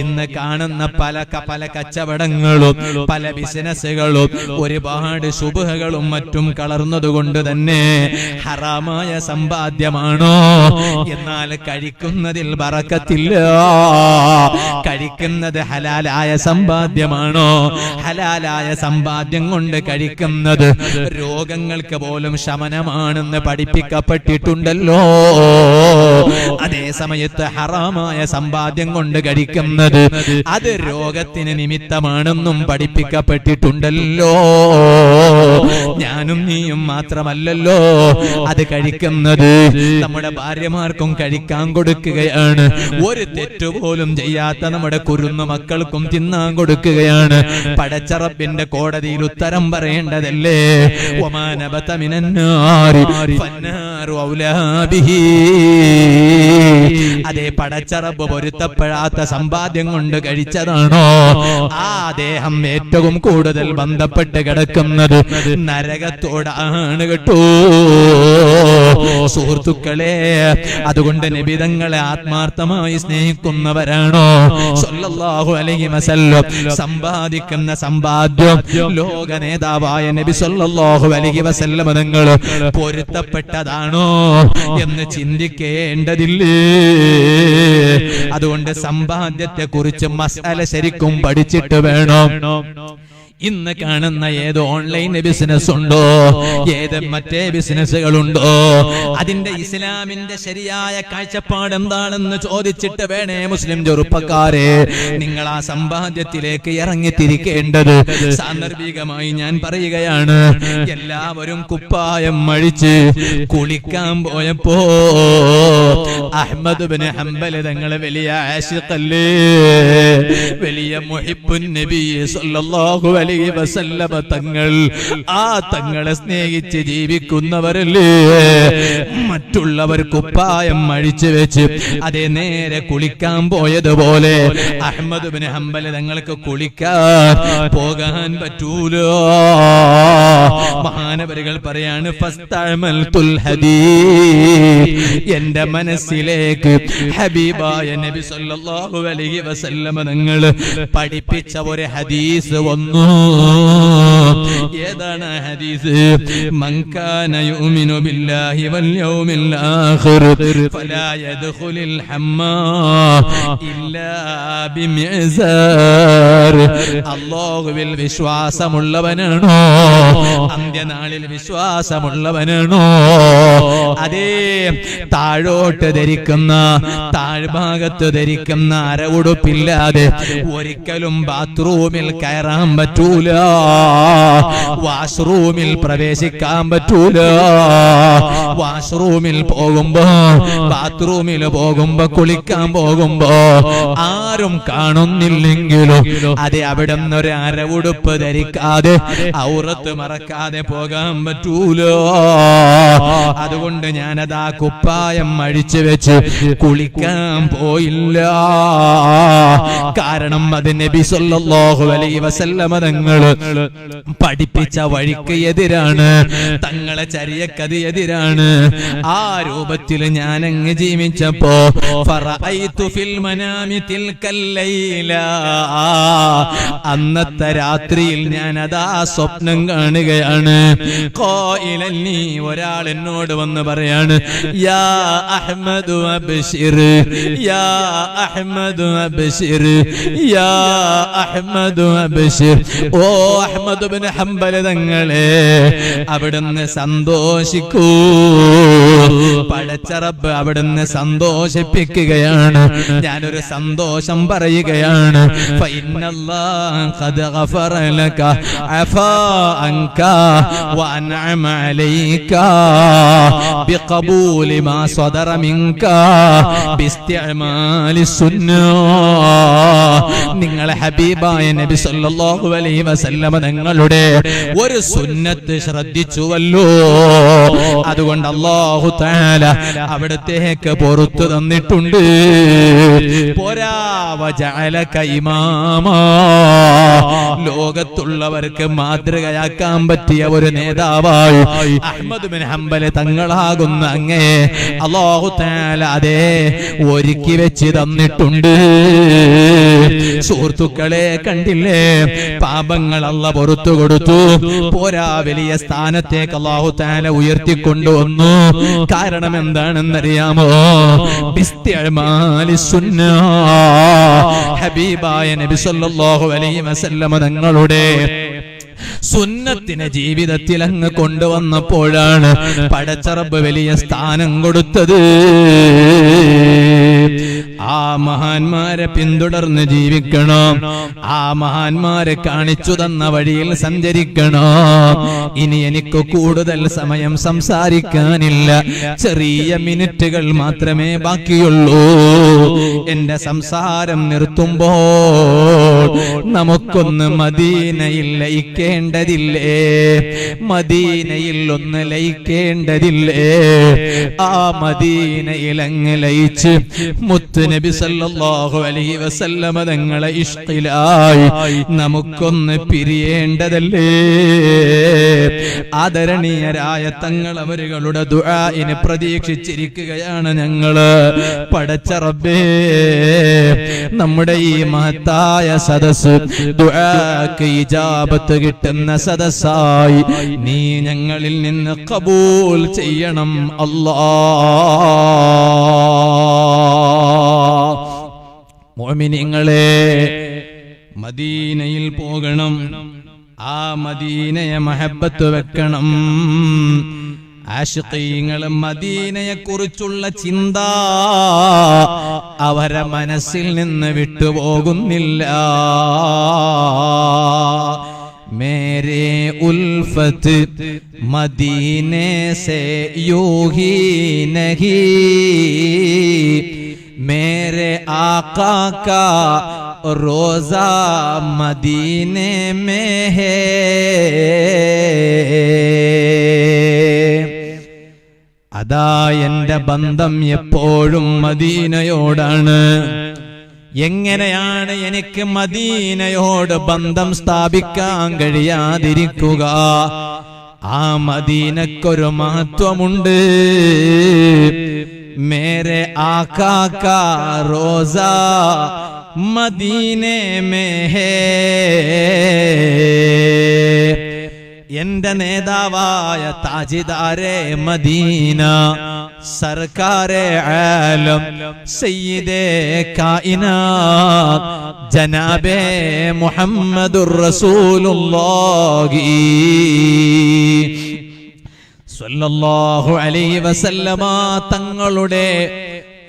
ഇന്ന് കാണുന്ന പല കച്ചവടങ്ങളും പല ബിസിനസ്സുകളും ഒരുപാട് ശുബ്ഹകളും മറ്റും കളർന്നതുകൊണ്ട് തന്നെ ഹറാമായ സമ്പാദ്യമാണോ? എന്നാൽ കഴിക്കുന്നതിൽ ബറക്കത്തില്ല. കഴിക്കുന്നത് ഹലാലായ സമ്പാദ്യമാണോ? ഹലാലായ സമ്പാദ്യം കൊണ്ട് കഴിക്കുന്നത് രോഗങ്ങൾക്ക് പോലും ശമനമാണെന്ന് പഠിപ്പിക്കപ്പെട്ടിട്ടുണ്ടല്ലോ. അതേ സമയത്ത് ഹറാമായ സമ്പാദ്യം കൊണ്ട് കഴിക്കുന്നത് അത് രോഗത്തിന് നിമിത്തമാണെന്നും പഠിപ്പിക്കപ്പെട്ടിട്ടുണ്ടല്ലോ. ഞാനും നീയും മാത്രമല്ലല്ലോ അത് കഴിക്കുന്നത്, നമ്മുടെ ഭാര്യമാർക്കും കഴിക്കാൻ കൊടുക്കുകയാണ്. ഒരു തെറ്റുപോലും ചെയ്യാത്ത നമ്മുടെ കുരുന്നു മക്കൾക്കും തിന്നാൻ കൊടുക്കുകയാണ്. പടച്ച റബ്ബിന്റെ കോടതിയിൽ ഉത്തരം പറയേണ്ടതല്ലേ? വമാ നബത മിനന്നാരി ഫന്നാറു ഔലാ ബിഹി. അതേ പടച്ച റബ്ബ് പൊരുത്തപ്പെടാത്ത സമ്പാദ്യം കൊണ്ട് കഴിച്ചതാണോ ആ ദേഹം ഏറ്റവും കൂടുതൽ ബന്ധപ്പെട്ട് കിടക്കുന്നത് നരകത്തോടാണ് കേട്ടോ സുഹൃത്തുക്കളെ. അതുകൊണ്ട് നബി തങ്ങളെ ആത്മാർത്ഥമായി സ്നേഹിക്കുന്നവരാണോ സല്ലല്ലാഹു അലൈഹി വസല്ലം സമ്പാദിക്കുന്ന സമ്പാദ്യം ലോക നേതാവായ നബി സല്ലല്ലാഹു അലൈഹി വസല്ലം തങ്ങൾ പൊരുത്തപ്പെട്ടതാണോ എന്ന് ചിന്തിക്കേണ്ടതില്ലേ? അതുകൊണ്ട് സമ്പാദ്യത്തെ കുറിച്ച് മസ്അല ശരിക്കും പഠിച്ചിട്ട് വേണം. ഇന്ന് കാണുന്ന ഏത് ഓൺലൈൻ ബിസിനസ് ഉണ്ടോ, ഏത് മറ്റേ ബിസിനസ്സുകളുണ്ടോ, അതിന്റെ ഇസ്ലാമിന്റെ ശരിയായ കാഴ്ചപ്പാട് എന്താണെന്ന് ചോദിച്ചിട്ട് വേണേ മുസ്ലിം ചെറുപ്പക്കാരെ നിങ്ങൾ ആ സമ്പാദ്യത്തിലേക്ക് ഇറങ്ങിത്തിരിക്കേണ്ടത്. സാന്ദർഭികമായി ഞാൻ പറയുകയാണ്, എല്ലാവരും കുപ്പായം അഴിച്ച് കുളിക്കാൻ പോയപ്പോ അഹ്മദ് ബിൻ ഹംബൽ തങ്ങൾ വലിയ ആശിഖല്ലേ, വലിയ മുഹിബ്ബുൻ നബി സല്ലല്ലാഹു അലൈഹി വസല്ലമ തങ്ങൾ, ആ തങ്ങളെ സ്നേഹിച്ച് ജീവിക്കുന്നവരല്ലേ, മറ്റുള്ളവർ കുപ്പായം അഴിച്ചു വെച്ച് അതേ നേരെ കുളിക്കാൻ പോയതുപോലെ അഹ്മദ് ബിൻ ഹംബൽ തങ്ങൾക്ക് കുളിക്കാൻ പോകാൻ പറ്റൂല. മഹാനവരുകൾ പറയാണ്, ഫസ്തഅമൽതുൽ ഹദീസ്, എന്റെ മനസ്സിലേക്ക് ഹബീബായ നബി സല്ലല്ലാഹു അലൈഹി വസല്ലമ തങ്ങൾ പഠിപ്പിച്ച ഒരു ഹദീസ് വന്നു. ഏതാണ് ഹദീസ്? മൻ കാന യുമിനു ബില്ലാഹി വൽ യൗമിൽ ആഖിർ ഫലാ യദ്ഖുലുൽ ഹമ്മാം ഇല്ലാ ബിമിഅ്സാർ. അല്ലാഹുവിൽ വിശ്വാസമുള്ളവനാണോ, അന്ത്യനാളിൽ വിശ്വാസമുള്ളവനാണോ, അതേ താഴോട്ട് ധരിക്കുന്ന, താഴ്ഭാഗത്ത് ധരിക്കുന്ന അരവുടുപ്പില്ലാതെ ഒരിക്കലും ബാത്റൂമിൽ കയറാൻ പറ്റൂല, വാഷ്റൂമിൽ പ്രവേശിക്കാൻ പറ്റൂല. വാഷ്റൂമിൽ പോകുമ്പോ, ബാത്റൂമിൽ പോകുമ്പോ, കുളിക്കാൻ പോകുമ്പോ ആരും കാണുന്നില്ലെങ്കിലും അത് അവിടെ നിന്നൊരു അരവുടുപ്പ് ധരിക്കാതെ ഔറത്ത് മറക്കാതെ പോകാൻ പറ്റൂല. അതുകൊണ്ട് ഞാനതാ കുപ്പായം അഴിച്ചു വെച്ച് കുളിക്കാൻ പോയില്ല. കാരണം അത് നബി സല്ലല്ലാഹു അലൈഹി വസല്ലമ തങ്ങൾ പഠിപ്പിച്ച വഴിക്ക് എതിരാണ്, തങ്ങളെ ചര്യക്കത് എതിരാണ്. ആ രൂപത്തിൽ ഞാൻ അങ്ങ് ജീവിച്ചപ്പോ ഫറഅയ്തു ഫിൽ മനാമി തിൽക്കൽ ലൈല, അന്നത്തെ രാത്രിയിൽ ഞാൻ അതാ സ്വപ്നം കാണുകയാണ്. ഖായിലനി, ഒരാൾ എന്നോട് വന്ന് പറയാണ്, യാ അഹ്മദു അബ്ശിർ, യാ അഹ്മദു അബ്ശിർ, യാ അഹ്മദു അബ്ശിർ. ഓ അഹ്മദ് ബിൻ ഹംബൽ തങ്ങളെ, അവിടുന്ന് സന്തോഷിക്കൂ, പടച്ച റബ്ബ് അവിടുന്ന് സന്തോഷിപ്പിക്കുകയാണ്. ഞാനൊരു സന്തോഷം പറയുകയാണ്. ഫഇന്നല്ലാഹ ഖദ് ഗഫറ ലക അഫാ അൻക വഅൻഅമ അലൈക ബിഖബൂലി മാ സദറ മിൻക ബിസ്തിഅമാലി സുന്നah. നിങ്ങളെ ഹബീബായ നബി സല്ലല്ലാഹു അലൈഹി വസല്ലമ തങ്ങളുടെ ഒരു സുന്നത്ത് ശ്രദ്ധിച്ചുവല്ലോ, അതുകൊണ്ട് അല്ലാഹു തആല അവിടത്തേക്ക് പുറത്തു തന്നിട്ടുണ്ട്. പോരാ, വജഅലക ഇമാമാ, ലോകത്തുള്ളവർക്ക് മാതൃകയാക്കാൻ പറ്റിയ ഒരു നേതാവായി അഹ്മദ് ബിൻ ഹംബൽ തങ്ങളാകുന്ന അങ്ങേ അല്ലാഹു തആല അതേ ഒരുക്കി വെച്ച് തന്നിട്ടുണ്ട്. സുഹൃത്തുക്കളെ, കണ്ടില്ലേ, പാപങ്ങൾ അല്ലാഹു പുറത്തു കൊടുത്തു. പോരാ, വലിയ സ്ഥാനത്തേക്ക് അല്ലാഹു തആല ഉയർത്തിക്കൊണ്ടുവന്നു. കാരണം എന്താണെന്നറിയാമോ? ബിസ്തിഅമാലി സുന്നah, ഹബീബായ നബി സല്ലല്ലാഹു അലൈഹി വസല്ലമ തങ്ങളുടെ സുന്നത്തിനെ ജീവിതത്തിൽ അങ്ങ് കൊണ്ടുവന്നപ്പോഴാണ് പടച്ച റബ്ബ് വലിയ സ്ഥാനം കൊടുത്തത്. ആ മഹാന്മാരെ പിന്തുടർന്ന് ജീവിക്കണം, ആ മഹാന്മാരെ കാണിച്ചു തന്ന വഴിയിൽ സഞ്ചരിക്കണം. ഇനി എനിക്ക് കൂടുതൽ സമയം സംസാരിക്കാനില്ല, ചെറിയ മിനിറ്റുകൾ മാത്രമേ ബാക്കിയുള്ളൂ. എന്റെ സംസാരം നിർത്തുമ്പോൾ നമുക്കൊന്ന് മദീനയിൽ ലയിക്കേണ്ടതില്ലേ? മദീനയിൽ ഒന്ന് ലയിക്കേണ്ടതില്ലേ? ആ മദീനയിൽ അങ്ങ് ലയിച്ച് മുത്ത് നബി സല്ലല്ലാഹു അലൈഹി വസല്ലമ തങ്ങളെ ഇഷ്കിലായി നമുക്കൊന്ന് പിരിയേണ്ടതല്ലേ? ആദരണീയരായ തങ്ങളവരുടെ ദുആഇനെ പ്രതീക്ഷിച്ചിരിക്കുകയാണ് ഞങ്ങള്. പടച്ച റബ്ബേ, നമ്മുടെ ഈ മഹത്തായ സദസ്സ് ദുആക്ക് ഇജാബത്ത് കിട്ടുന്ന സദസ്സായി നീ ഞങ്ങളിൽ നിന്ന് ഖബൂൽ ചെയ്യണം അല്ലാഹ്. മുഅ്മിനീങ്ങളെ, മദീനയിൽ പോകണം. ആ മദീനയെ മഹബത്ത് വെക്കണം. ആശിഖീങ്ങൾ മദീനയെ കുറിച്ചുള്ള ചിന്ത അവരെ മനസ്സിൽ നിന്ന് വിട്ടുപോകുന്നില്ല. മേരെ ഉൽഫത്ത് മദീനെ സേ യൂഹി നഹി, മേരെ ആഖാ കാ റോസാ മദീനെ മേ ഹേ. അതാ എന്റെ ബന്ധം എപ്പോഴും മദീനയോടാണ്. എങ്ങനെയാണ് എനിക്ക് മദീനയോട് ബന്ധം സ്ഥാപിക്കാൻ കഴിയാതിരിക്കുക? ആ മദീനക്കൊരു മഹത്വമുണ്ട്. മേരെ ആഖാ കാ റോസാ മദീനെ മേ ഹേ. എന്റെ നേതാവായ താജിദാരെ മദീന, സർക്കാരെ ആലം, സയ്യിദേ കായിനാത്ത്, ജനാബേ മുഹമ്മദുർ റസൂലുള്ളാഹി സ്വല്ലല്ലാഹു അലൈഹി വസല്ലമ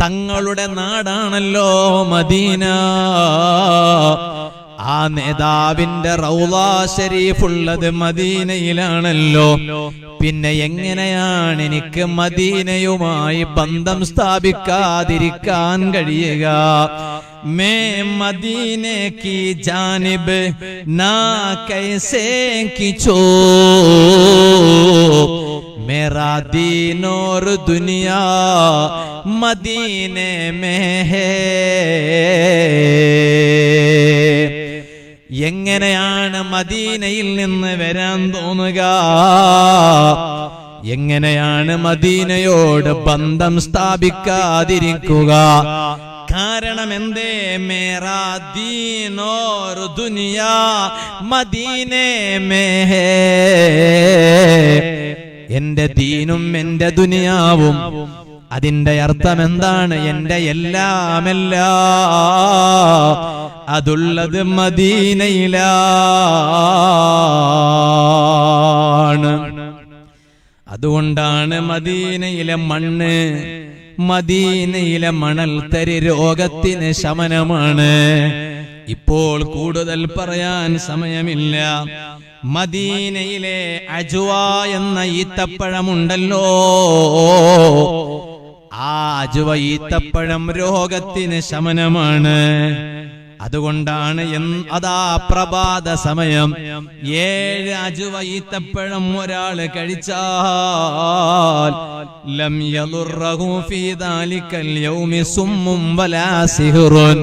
തങ്ങളുടെ നാടാണല്ലോ മദീന. ആ നേതാവിന്റെ റൗള ശരീഫുള്ളത് മദീനയിലാണല്ലോ. പിന്നെ എങ്ങനെയാണ് എനിക്ക് മദീനയുമായി ബന്ധം സ്ഥാപിക്കാതിരിക്കാൻ കഴിയുക? മേ മദീനെ കി ജാനിബ് നാ കൈസേ കിച്ചോ, മേരാ ദീൻ ഓർ ദുനിയ മദീനെ മേ ഹേ. എങ്ങനെയാണ് മദീനയിൽ നിന്ന് വരാൻ തോന്നുക? എങ്ങനെയാണ് മദീനയോട് ബന്ധം സ്ഥാപിക്കാതിരിക്കുക? കാരണം എന്തേ? മേരാ ദീൻ ഓർ ദുനിയ മദീനെ മേ ഹേ. എന്റെ ദീനും എന്റെ ദുനിയാവും, അതിന്റെ അർത്ഥം എന്താണ്? എന്റെ അതുള്ളത് മദീനയിലാണ്. അതുകൊണ്ടാണ് മദീനയിലെ മണ്ണ്, മദീനയിലെ മണൽത്തരി രോഗത്തിന് ശമനമാണ്. ഇപ്പോൾ കൂടുതൽ പറയാൻ സമയമില്ല. മദീനയിലെ അജ്വ എന്ന ഈത്തപ്പഴമുണ്ടല്ലോ, ആ അജ്വ ഈത്തപ്പഴം രോഗത്തിന് ശമനമാണ്. അതുകൊണ്ടാണ് അതാ പ്രഭാത സമയം 7 അജ്വ ഈത്തപ്പഴം ഒരാള് കഴിച്ചാൽ ലം യദുറഹു ഫീ ദാലികൽ യൗമി സുമ്മും വലാ സിഹ്റുൻ,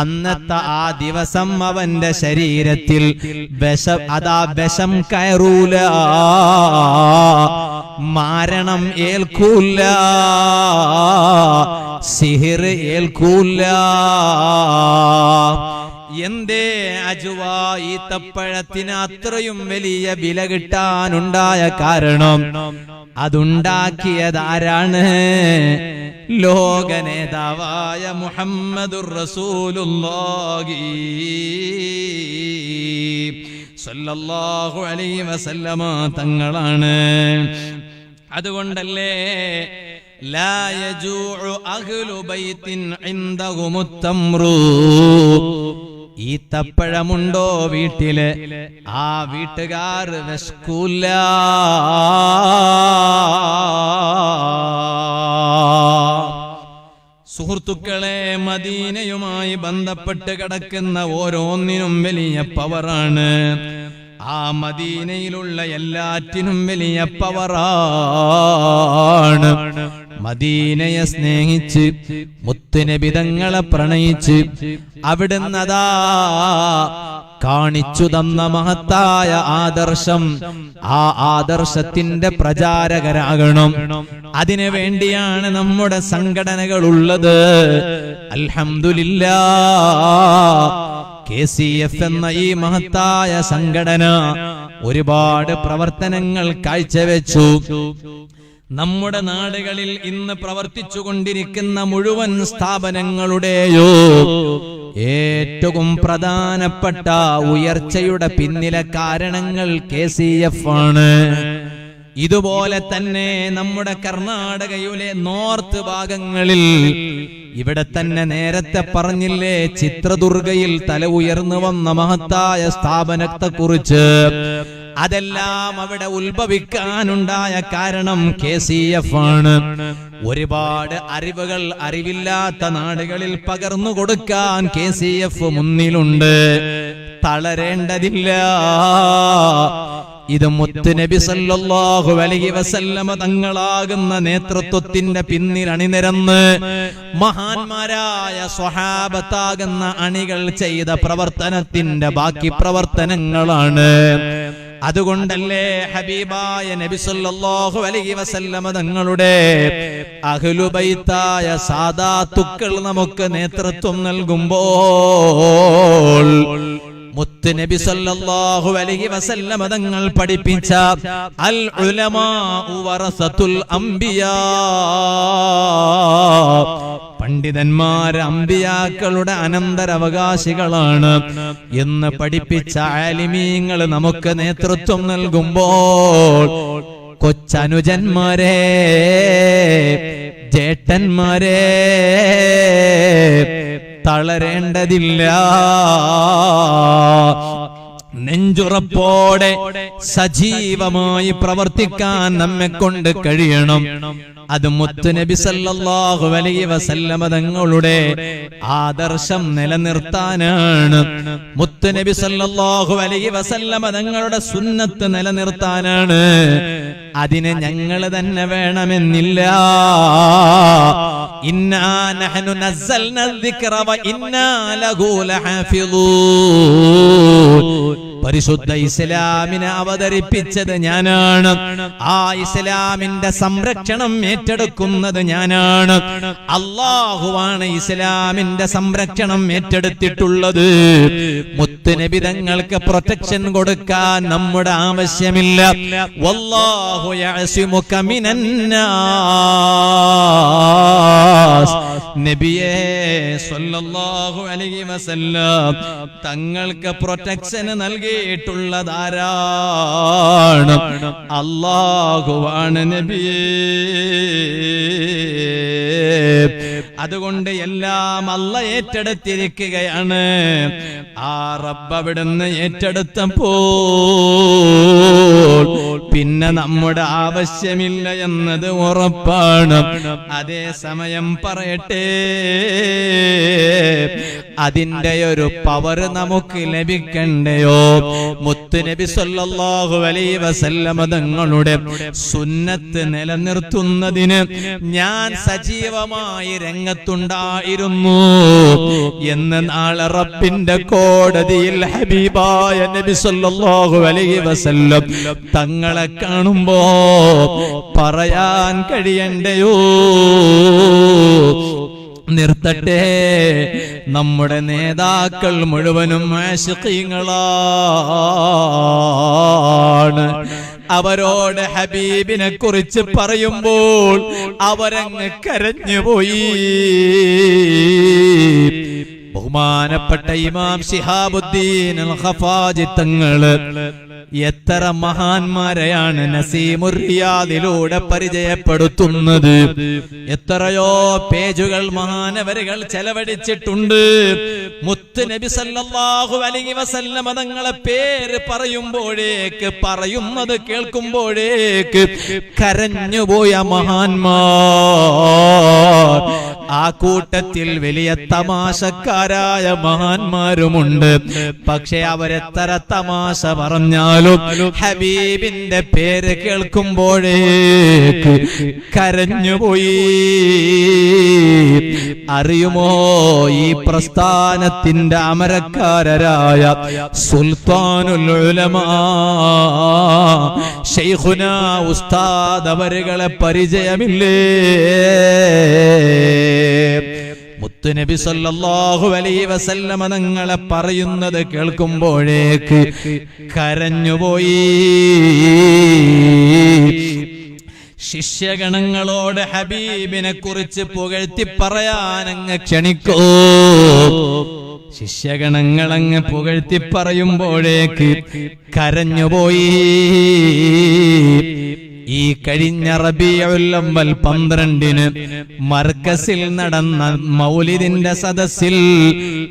അന്നത്തെ ആ ദിവസം അവന്റെ ശരീരത്തിൽ വിഷം കയറൂല, മാരണം ഏൽക്കൂല, സിഹിർ ഏൽക്കൂല. എന്തേ? അജ്വ ഈത്തപ്പഴത്തിന് അത്രയും വലിയ വില കിട്ടാനുണ്ടായ കാരണം അതുണ്ടാക്കിയതാരാണ്? ലോക നേതാവായ മുഹമ്മദുർ റസൂലുള്ളാഹി സ്വല്ലല്ലാഹു അലൈഹി വസല്ലമ തങ്ങളാണ്. അതുകൊണ്ടല്ലേ ലാ യജൂഉ അഹ്ലു ബൈത്തിൻ ഇൻദഹുമുത് തംറു, ഈത്തപ്പഴമുണ്ടോ വീട്ടില്, ആ വീട്ടുകാർ വിശക്കൂല. സുഹൃത്തുക്കളെ, മദീനയുമായി ബന്ധപ്പെട്ട് കിടക്കുന്ന ഓരോന്നിനും വലിയ പവറാണ്. ആ മദീനയിലുള്ള എല്ലാറ്റിനും വലിയ പവറാണ്. മദീനയെ സ്നേഹിച്ച് മുത്തുനബി തങ്ങളെ പ്രണയിച്ച് അവിടുന്നതാ കാണിച്ചു തന്ന മഹത്തായ ആദർശം, ആ ആദർശത്തിന്റെ പ്രചാരകരാകണം. അതിനു വേണ്ടിയാണ് നമ്മുടെ സംഘടനകൾ ഉള്ളത്. അൽഹംദുലില്ലാഹ്, KCF എന്ന ഈ മഹത്തായ സംഘടന ഒരുപാട് പ്രവർത്തനങ്ങൾ കാഴ്ചവെച്ചു. നമ്മുടെ നാടുകളിൽ ഇന്ന് പ്രവർത്തിച്ചുകൊണ്ടിരിക്കുന്ന മുഴുവൻ സ്ഥാപനങ്ങളുടെയോ ഏറ്റവും പ്രധാനപ്പെട്ട ഉയർച്ചയുടെ പിന്നിലെ കാരണങ്ങൾ KCF ആണ്. ഇതുപോലെ തന്നെ നമ്മുടെ കർണാടകയിലെ നോർത്ത് ഭാഗങ്ങളിൽ ഇവിടെ തന്നെ നേരത്തെ പറഞ്ഞില്ലേ ചിത്രദുർഗയിൽ തല ഉയർന്നു വന്ന മഹത്തായ സ്ഥാപനത്തെക്കുറിച്ച്. അതെല്ലാം അവിടെ ഉത്ഭവിക്കാനുണ്ടായ കാരണം KCF ആണ്. ഒരുപാട് അറിവുകൾ അറിവില്ലാത്ത നാടുകളിൽ പകർന്നു കൊടുക്കാൻ KCF മുന്നിലുണ്ട്. തളരേണ്ടതില്ല. ഇത് മുത്തുനബി സല്ലല്ലാഹു അലൈഹി വസല്ലമ തങ്ങളാകുന്ന നേതൃത്വത്തിന്റെ പിന്നിൽ അണിനിരന്ന് മഹാന്മാരായ സ്വഹാബത്താകുന്ന അണികൾ ചെയ്ത പ്രവർത്തനത്തിന്റെ ബാക്കി പ്രവർത്തനങ്ങളാണ്. അതുകൊണ്ടല്ലേ ഹബീബായ നബി സല്ലല്ലാഹു അലൈഹി വസല്ലമ തങ്ങളുടെ അഹ്ലുബൈത്തായ സാദാത്തുക്കൾ നമുക്ക് നേതൃത്വം നൽകുമ്പോൾ മുത്ത് നബി സല്ലല്ലാഹു അലൈഹി വസല്ലമ തങ്ങൾ പഠിപ്പിച്ച അൽ ഉലമാഉ വറസത്തുൽ അംബിയാ, പണ്ഡിതന്മാർ അംബിയാക്കളുടെ അനന്തരാവകാശികളാണ് എന്ന് പഠിപ്പിച്ച ആലിമീങ്ങൾ നമുക്ക് നേതൃത്വം നൽകുമ്പോൾ കൊച്ചനുജന്മാരെ, ജേട്ടന്മാരെ, തളരേണ്ടതില്ല. നെഞ്ചുറപ്പോടെ സജീവമായി പ്രവർത്തിക്കാൻ നമ്മെ കൊണ്ട് കഴിയണം. അത് മുത്തുനബി സല്ലല്ലാഹു അലൈഹി വസല്ലമ തങ്ങളുടെ ആദർശം നിലനിർത്താനാണ്. മുത്തുനബി സല്ലല്ലാഹു അലൈഹി വസല്ലമ തങ്ങളുടെ സുന്നത്ത് നിലനിർത്താനാണ്. അതിന് ഞങ്ങൾ തന്നെ വേണമെന്നില്ല. ഇന്നാ നഹ്നു നസ്സൽന الذിക്റ വഇന്നാ ലഹു ലഹാഫിളൂൻ. പരിശുദ്ധ ഇസ്ലാമിനെ അവതരിപ്പിച്ചത് ഞാനാണ്. ആ ഇസ്ലാമിന്റെ സംരക്ഷണം ഏറ്റെടുക്കുന്നത് ഞാനാണ്. അല്ലാഹുവാണ് ഇസ്ലാമിന്റെ സംരക്ഷണം ഏറ്റെടുത്തിട്ടുള്ളത്. മുത്തുനബി തങ്ങൾക്ക് പ്രൊട്ടക്ഷൻ കൊടുക്കാൻ നമ്മുടെ ആവശ്യമില്ല. വല്ലാഹു യഅസിമുക മിനന്നാസ്. നബിയേ സ്വല്ലല്ലാഹു അലൈഹി വസല്ലം തങ്ങൾക്ക് പ്രൊട്ടക്ഷൻ നൽകിയിട്ടുള്ളതാരാണ്? അല്ലാഹുവാണ് നബിയേ. അതുകൊണ്ട് എല്ലാം അല്ലാഹ് ഏറ്റെടുത്തിരിക്കുകയാണ്. ആ റബ്ബ് അവിടുന്ന് ഏറ്റെടുത്തപ്പോൾ പിന്നെ നമ്മുടെ ആവശ്യമില്ല എന്നത് ഉറപ്പാണ്. അതേ സമയം പറയട്ടെ, അതിന്റെ ഒരു പവർ നമുക്ക് ലഭിക്കണ്ടയോ? മുത്തുനബി സല്ലല്ലാഹു അലൈഹി വസല്ലമ തങ്ങളുടെ സുന്നത്ത് നിലനിർത്തുന്നതിന് ഞാൻ സജീവമായി രംഗത്തുണ്ടായിരുന്നു എന്ന് നാളെ റബ്ബിന്റെ കോടതിയിൽ ഹബീബായ നബി സല്ലല്ലാഹു അലൈഹി വസല്ലം തങ്ങളെ കാണുമ്പോ പറയാൻ കഴിയണ്ടയോ? നിർത്തട്ടെ, നമ്മുടെ നേതാക്കൾ മുഴുവനും ആശിഖീങ്ങളാണ്. അവരോട് ഹബീബിനെ കുറിച്ച് പറയുമ്പോൾ അവരങ്ങ് കരഞ്ഞുപോയി. ബഹുമാനപ്പെട്ട ഇമാം ശിഹാബുദ്ദീൻ അൽ ഖഫാജി തങ്ങള് എത്ര മഹാന്മാരെയാണ് നസീമുർ റിയാദിലൂടെ പരിചയപ്പെടുത്തുന്നത്. എത്രയോ പേജുകൾ മഹാനവരുകൾ ചെലവഴിച്ചിട്ടുണ്ട്. മുത്ത് നബി സല്ലല്ലാഹു അലൈഹി വസല്ലമ തങ്ങളെ പേര് പറയുന്നത് കേൾക്കുമ്പോഴേക്ക് കരഞ്ഞുപോയ മഹാന്മാർ. ആ കൂട്ടത്തിൽ വലിയ തമാശക്കാരായ മഹാന്മാരുമുണ്ട്. പക്ഷെ അവരെത്ര തമാശ പറഞ്ഞാൽ ഹബീബിന്റെ പേര് കേൾക്കുമ്പോഴേക്ക് കരഞ്ഞുപോയി. അറിയുമോ, ഈ പ്രസ്ഥാനത്തിന്റെ അമരക്കാരായ സുൽത്താനുൽ ഉലമാ ശൈഖുനാ ഉസ്താദ് അവരുകളെ പരിചയമില്ലേ? മുത്തുനബി സല്ലല്ലാഹു അലൈഹി വസല്ലമ തങ്ങളെ പറയുന്നത് കേൾക്കുമ്പോഴേക്ക് കരഞ്ഞുപോയി. ശിഷ്യഗണങ്ങളോട് ഹബീബിനെ കുറിച്ച് പുകഴ്ത്തി പറയാൻ അങ്ങ് ക്ഷണിക്കൂ. ശിഷ്യഗണങ്ങളങ്ങ് പുകഴ്ത്തി പറയുമ്പോഴേക്ക് കരഞ്ഞുപോയി. ഈ കഴിഞ്ഞ റബീഉൽ അവ്വൽ 12-ന് മർക്കസിൽ നടന്ന മൗലിദിന്റെ സദസ്സിൽ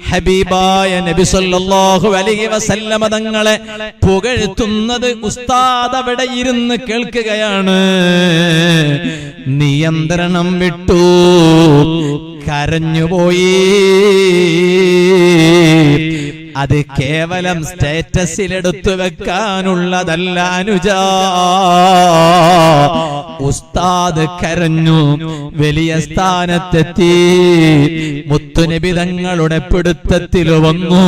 ഹബീബായ നബി സല്ലല്ലാഹു അലൈഹി വസല്ലമ തങ്ങളെ പുകഴ്ത്തുന്നത് ഉസ്താദ് അവിടെ ഇരുന്ന് കേൾക്കുകയാണ്. നിയന്ത്രണം വിട്ടു കരഞ്ഞുപോയി. അത് കേവലം സ്റ്റേറ്റസിലെടുത്തു വെക്കാനുള്ളതല്ല അനുജാ. ഉസ്താദ് കരഞ്ഞു, വലിയ സ്ഥാനത്തെത്തി, മുത്തുനബി തങ്ങളുടെ പിടുത്തത്തിൽ വന്നു.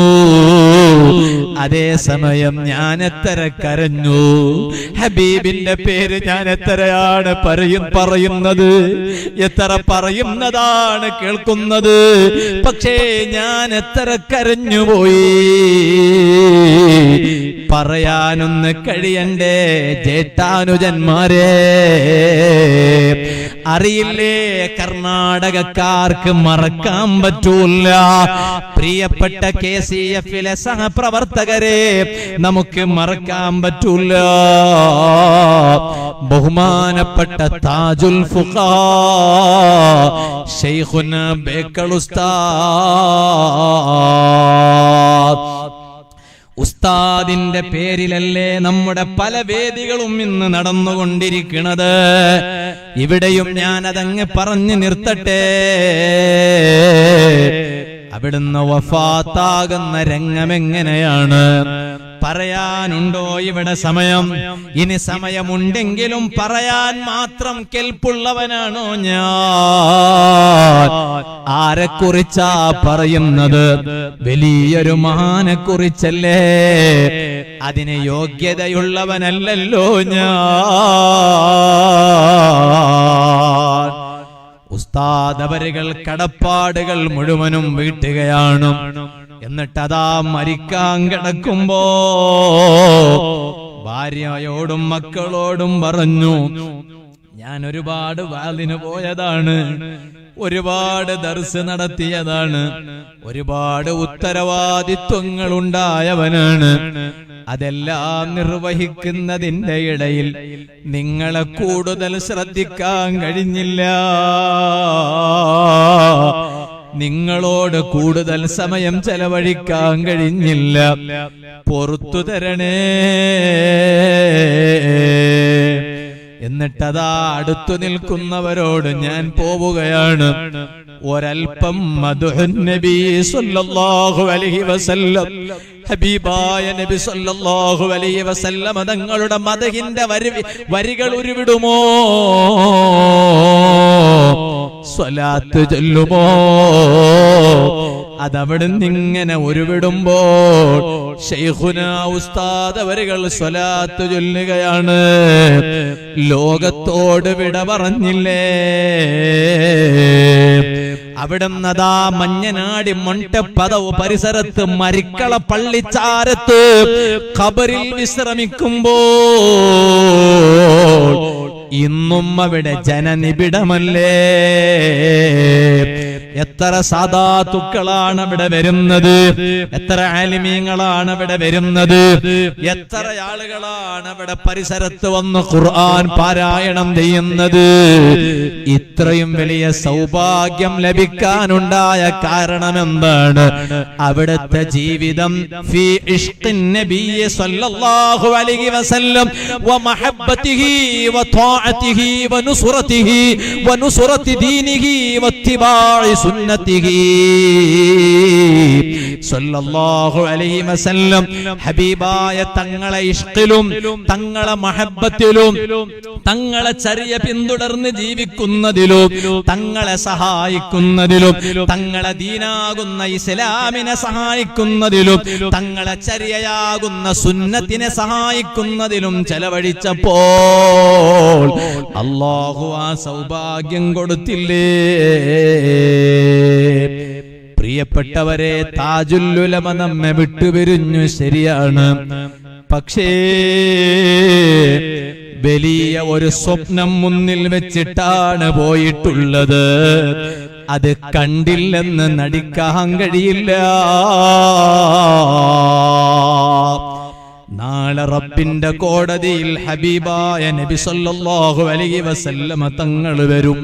അതേസമയം ഞാൻ എത്ര കരഞ്ഞു. ഹബീബിന്റെ പേര് ഞാൻ എത്രയാണ് പറയുന്നത്, എത്ര പറയുന്നതാണ് കേൾക്കുന്നത്. പക്ഷേ ഞാൻ എത്ര കരഞ്ഞുപോയി. പറയാനൊന്ന് കഴിയണ്ടേ ജേഷ്ഠാനുജന്മാരെ? അറിയില്ലേ, കർണാടകക്കാർക്ക് മറക്കാൻ പറ്റൂല. പ്രിയപ്പെട്ട KCF-ലെ സഹപ്രവർത്തകരെ നമുക്ക് മറക്കാൻ പറ്റൂല. ബഹുമാനപ്പെട്ട താജുൽ ഫുഖാ ശൈഖുന ബേക്കൽ ഉസ്താദിന്റെ പേരിലല്ലേ നമ്മുടെ പല വേദികളും ഇന്ന് നടന്നുകൊണ്ടിരിക്കുന്നത്. ഇവിടെയും ഞാൻ അതങ്ങ് പറഞ്ഞു നിർത്തട്ടെ. അവിടുന്ന് വഫാത്താകുന്ന രംഗമെങ്ങനെയാണ് പറയാനുണ്ടോ ഇവിടെ സമയം? ഇനി സമയമുണ്ടെങ്കിലും പറയാൻ മാത്രം കെൽപ്പുള്ളവനാണോ ഞാൻ? ആരെക്കുറിച്ചാ പറയുന്നത്? വലിയൊരു മഹാനെ കുറിച്ചല്ലേ. അതിന് യോഗ്യതയുള്ളവനല്ലല്ലോ ഞാൻ. ഉസ്താദ് അവരുകൾ കടപ്പാടുകൾ മുഴുവനും വീട്ടുകയാണ്. എന്നിട്ടതാ മരിക്കാൻ കിടക്കുമ്പോ ഭാര്യയോടും മക്കളോടും പറഞ്ഞു, ഞാൻ ഒരുപാട് വാലിന് പോയതാണ്, ഒരുപാട് ദർസ് നടത്തിയതാണ്, ഒരുപാട് ഉത്തരവാദിത്വങ്ങൾ ഉണ്ടായവനാണ്. അതെല്ലാം നിർവഹിക്കുന്നതിന്റെ ഇടയിൽ നിങ്ങളെ കൂടുതൽ ശ്രദ്ധിക്കാൻ കഴിഞ്ഞില്ല. നിങ്ങളോട് കൂടുതൽ സമയം ചെലവഴിക്കാൻ കഴിഞ്ഞില്ല. പൊറുത്തു തരണേ. എന്നിട്ടതാ അടുത്തു നിൽക്കുന്നവരോട് ഞാൻ പോവുകയാണ്. ഒരൽപ്പം മദ്ഹുൻ നബി സല്ലല്ലാഹു അലൈഹി വസല്ലം, ഹബീബായ നബി സല്ലല്ലാഹു അലൈഹി വസല്ലം തങ്ങളുടെ മദ്ഹിന്റെ വരികൾ ഉരുവിടുമോ? സ്വലാത്ത് ചൊല്ലുമോ? അതവിടുന്ന് ഇങ്ങനെ ഉരുവിടുമ്പോൾ ശൈഖുനാ ഉസ്താദ് അവരുകൾ സ്വലാത്ത് ചൊല്ലുകയാണ്. ലോകത്തോട് വിട പറഞ്ഞില്ലേ? അവിടുന്നതാ മഞ്ഞനാടി മൊണ്ടപ്പദവ് പരിസരത്ത് മരിക്കള പള്ളിച്ചാരത്ത് ഖബറിൽ വിശ്രമിക്കുമ്പോൾ ഇന്നും അവിടെ ജനനിബിഡമല്ലേ? എത്ര സാദാത്തുക്കളാണ് അവിടെ വരുന്നത്, എത്ര ആലിമീങ്ങളാണ് അവിടെ വരുന്നത്, എത്ര ആളുകളാണ് അവിടെ പരിസരത്ത് വന്ന് ഖുർആൻ പാരായണം ചെയ്യുന്നത്. ഇത്രയും വലിയ സൗഭാഗ്യം ലഭിക്കാനുണ്ടായ കാരണം എന്താണ്? അവിടുത്തെ ജീവിതം ഫീ ഇഷ്ഖിൻ നബിയ്യ സല്ലല്ലാഹു അലൈഹി വസല്ലം വ മഹബ്ബതിഹി വ ത്വാഅതിഹി വ നുസ്റതിഹി വ നുസ്റതി ദീനിഹി വ ഇത്തിബാഇ സുന്നതിഹി സല്ലല്ലാഹു അലൈഹി വസല്ലം. ഹബീബായ തങ്ങളെ ഇഷ്ഖിലും തങ്ങളെ മഹബ്ബത്തിലും തങ്ങളെ ചര്യ പിന്തുടർന്ന് ജീവിക്കുന്നതിലും തങ്ങളെ സഹായിക്കുന്നതിലും തങ്ങളെ ദീനാകുന്ന ഇസ്ലാമിനെ സഹായിക്കുന്നതിലും തങ്ങളെ ചര്യയാകുന്ന സുന്നത്തിനെ സഹായിക്കുന്നതിലും ചെലവഴിച്ചപ്പോൾ അല്ലാഹു ആ സൗഭാഗ്യം കൊടുത്തില്ലേ? പ്രിയപ്പെട്ടവരെ, താജുൽ ഉലമ നമ്മെ വിട്ടുപിരിഞ്ഞു, ശരിയാണ്. പക്ഷേ വലിയ ഒരു സ്വപ്നം മുന്നിൽ വെച്ചിട്ടാണ് പോയിട്ടുള്ളത്. അത് കണ്ടില്ലെന്ന് നടിക്കാൻ കഴിയില്ല. നാളെ റബ്ബിന്റെ കോടതിയിൽ ഹബീബായ നബി സല്ലല്ലാഹു അലൈഹി വസല്ലമ തങ്ങൾ വരും.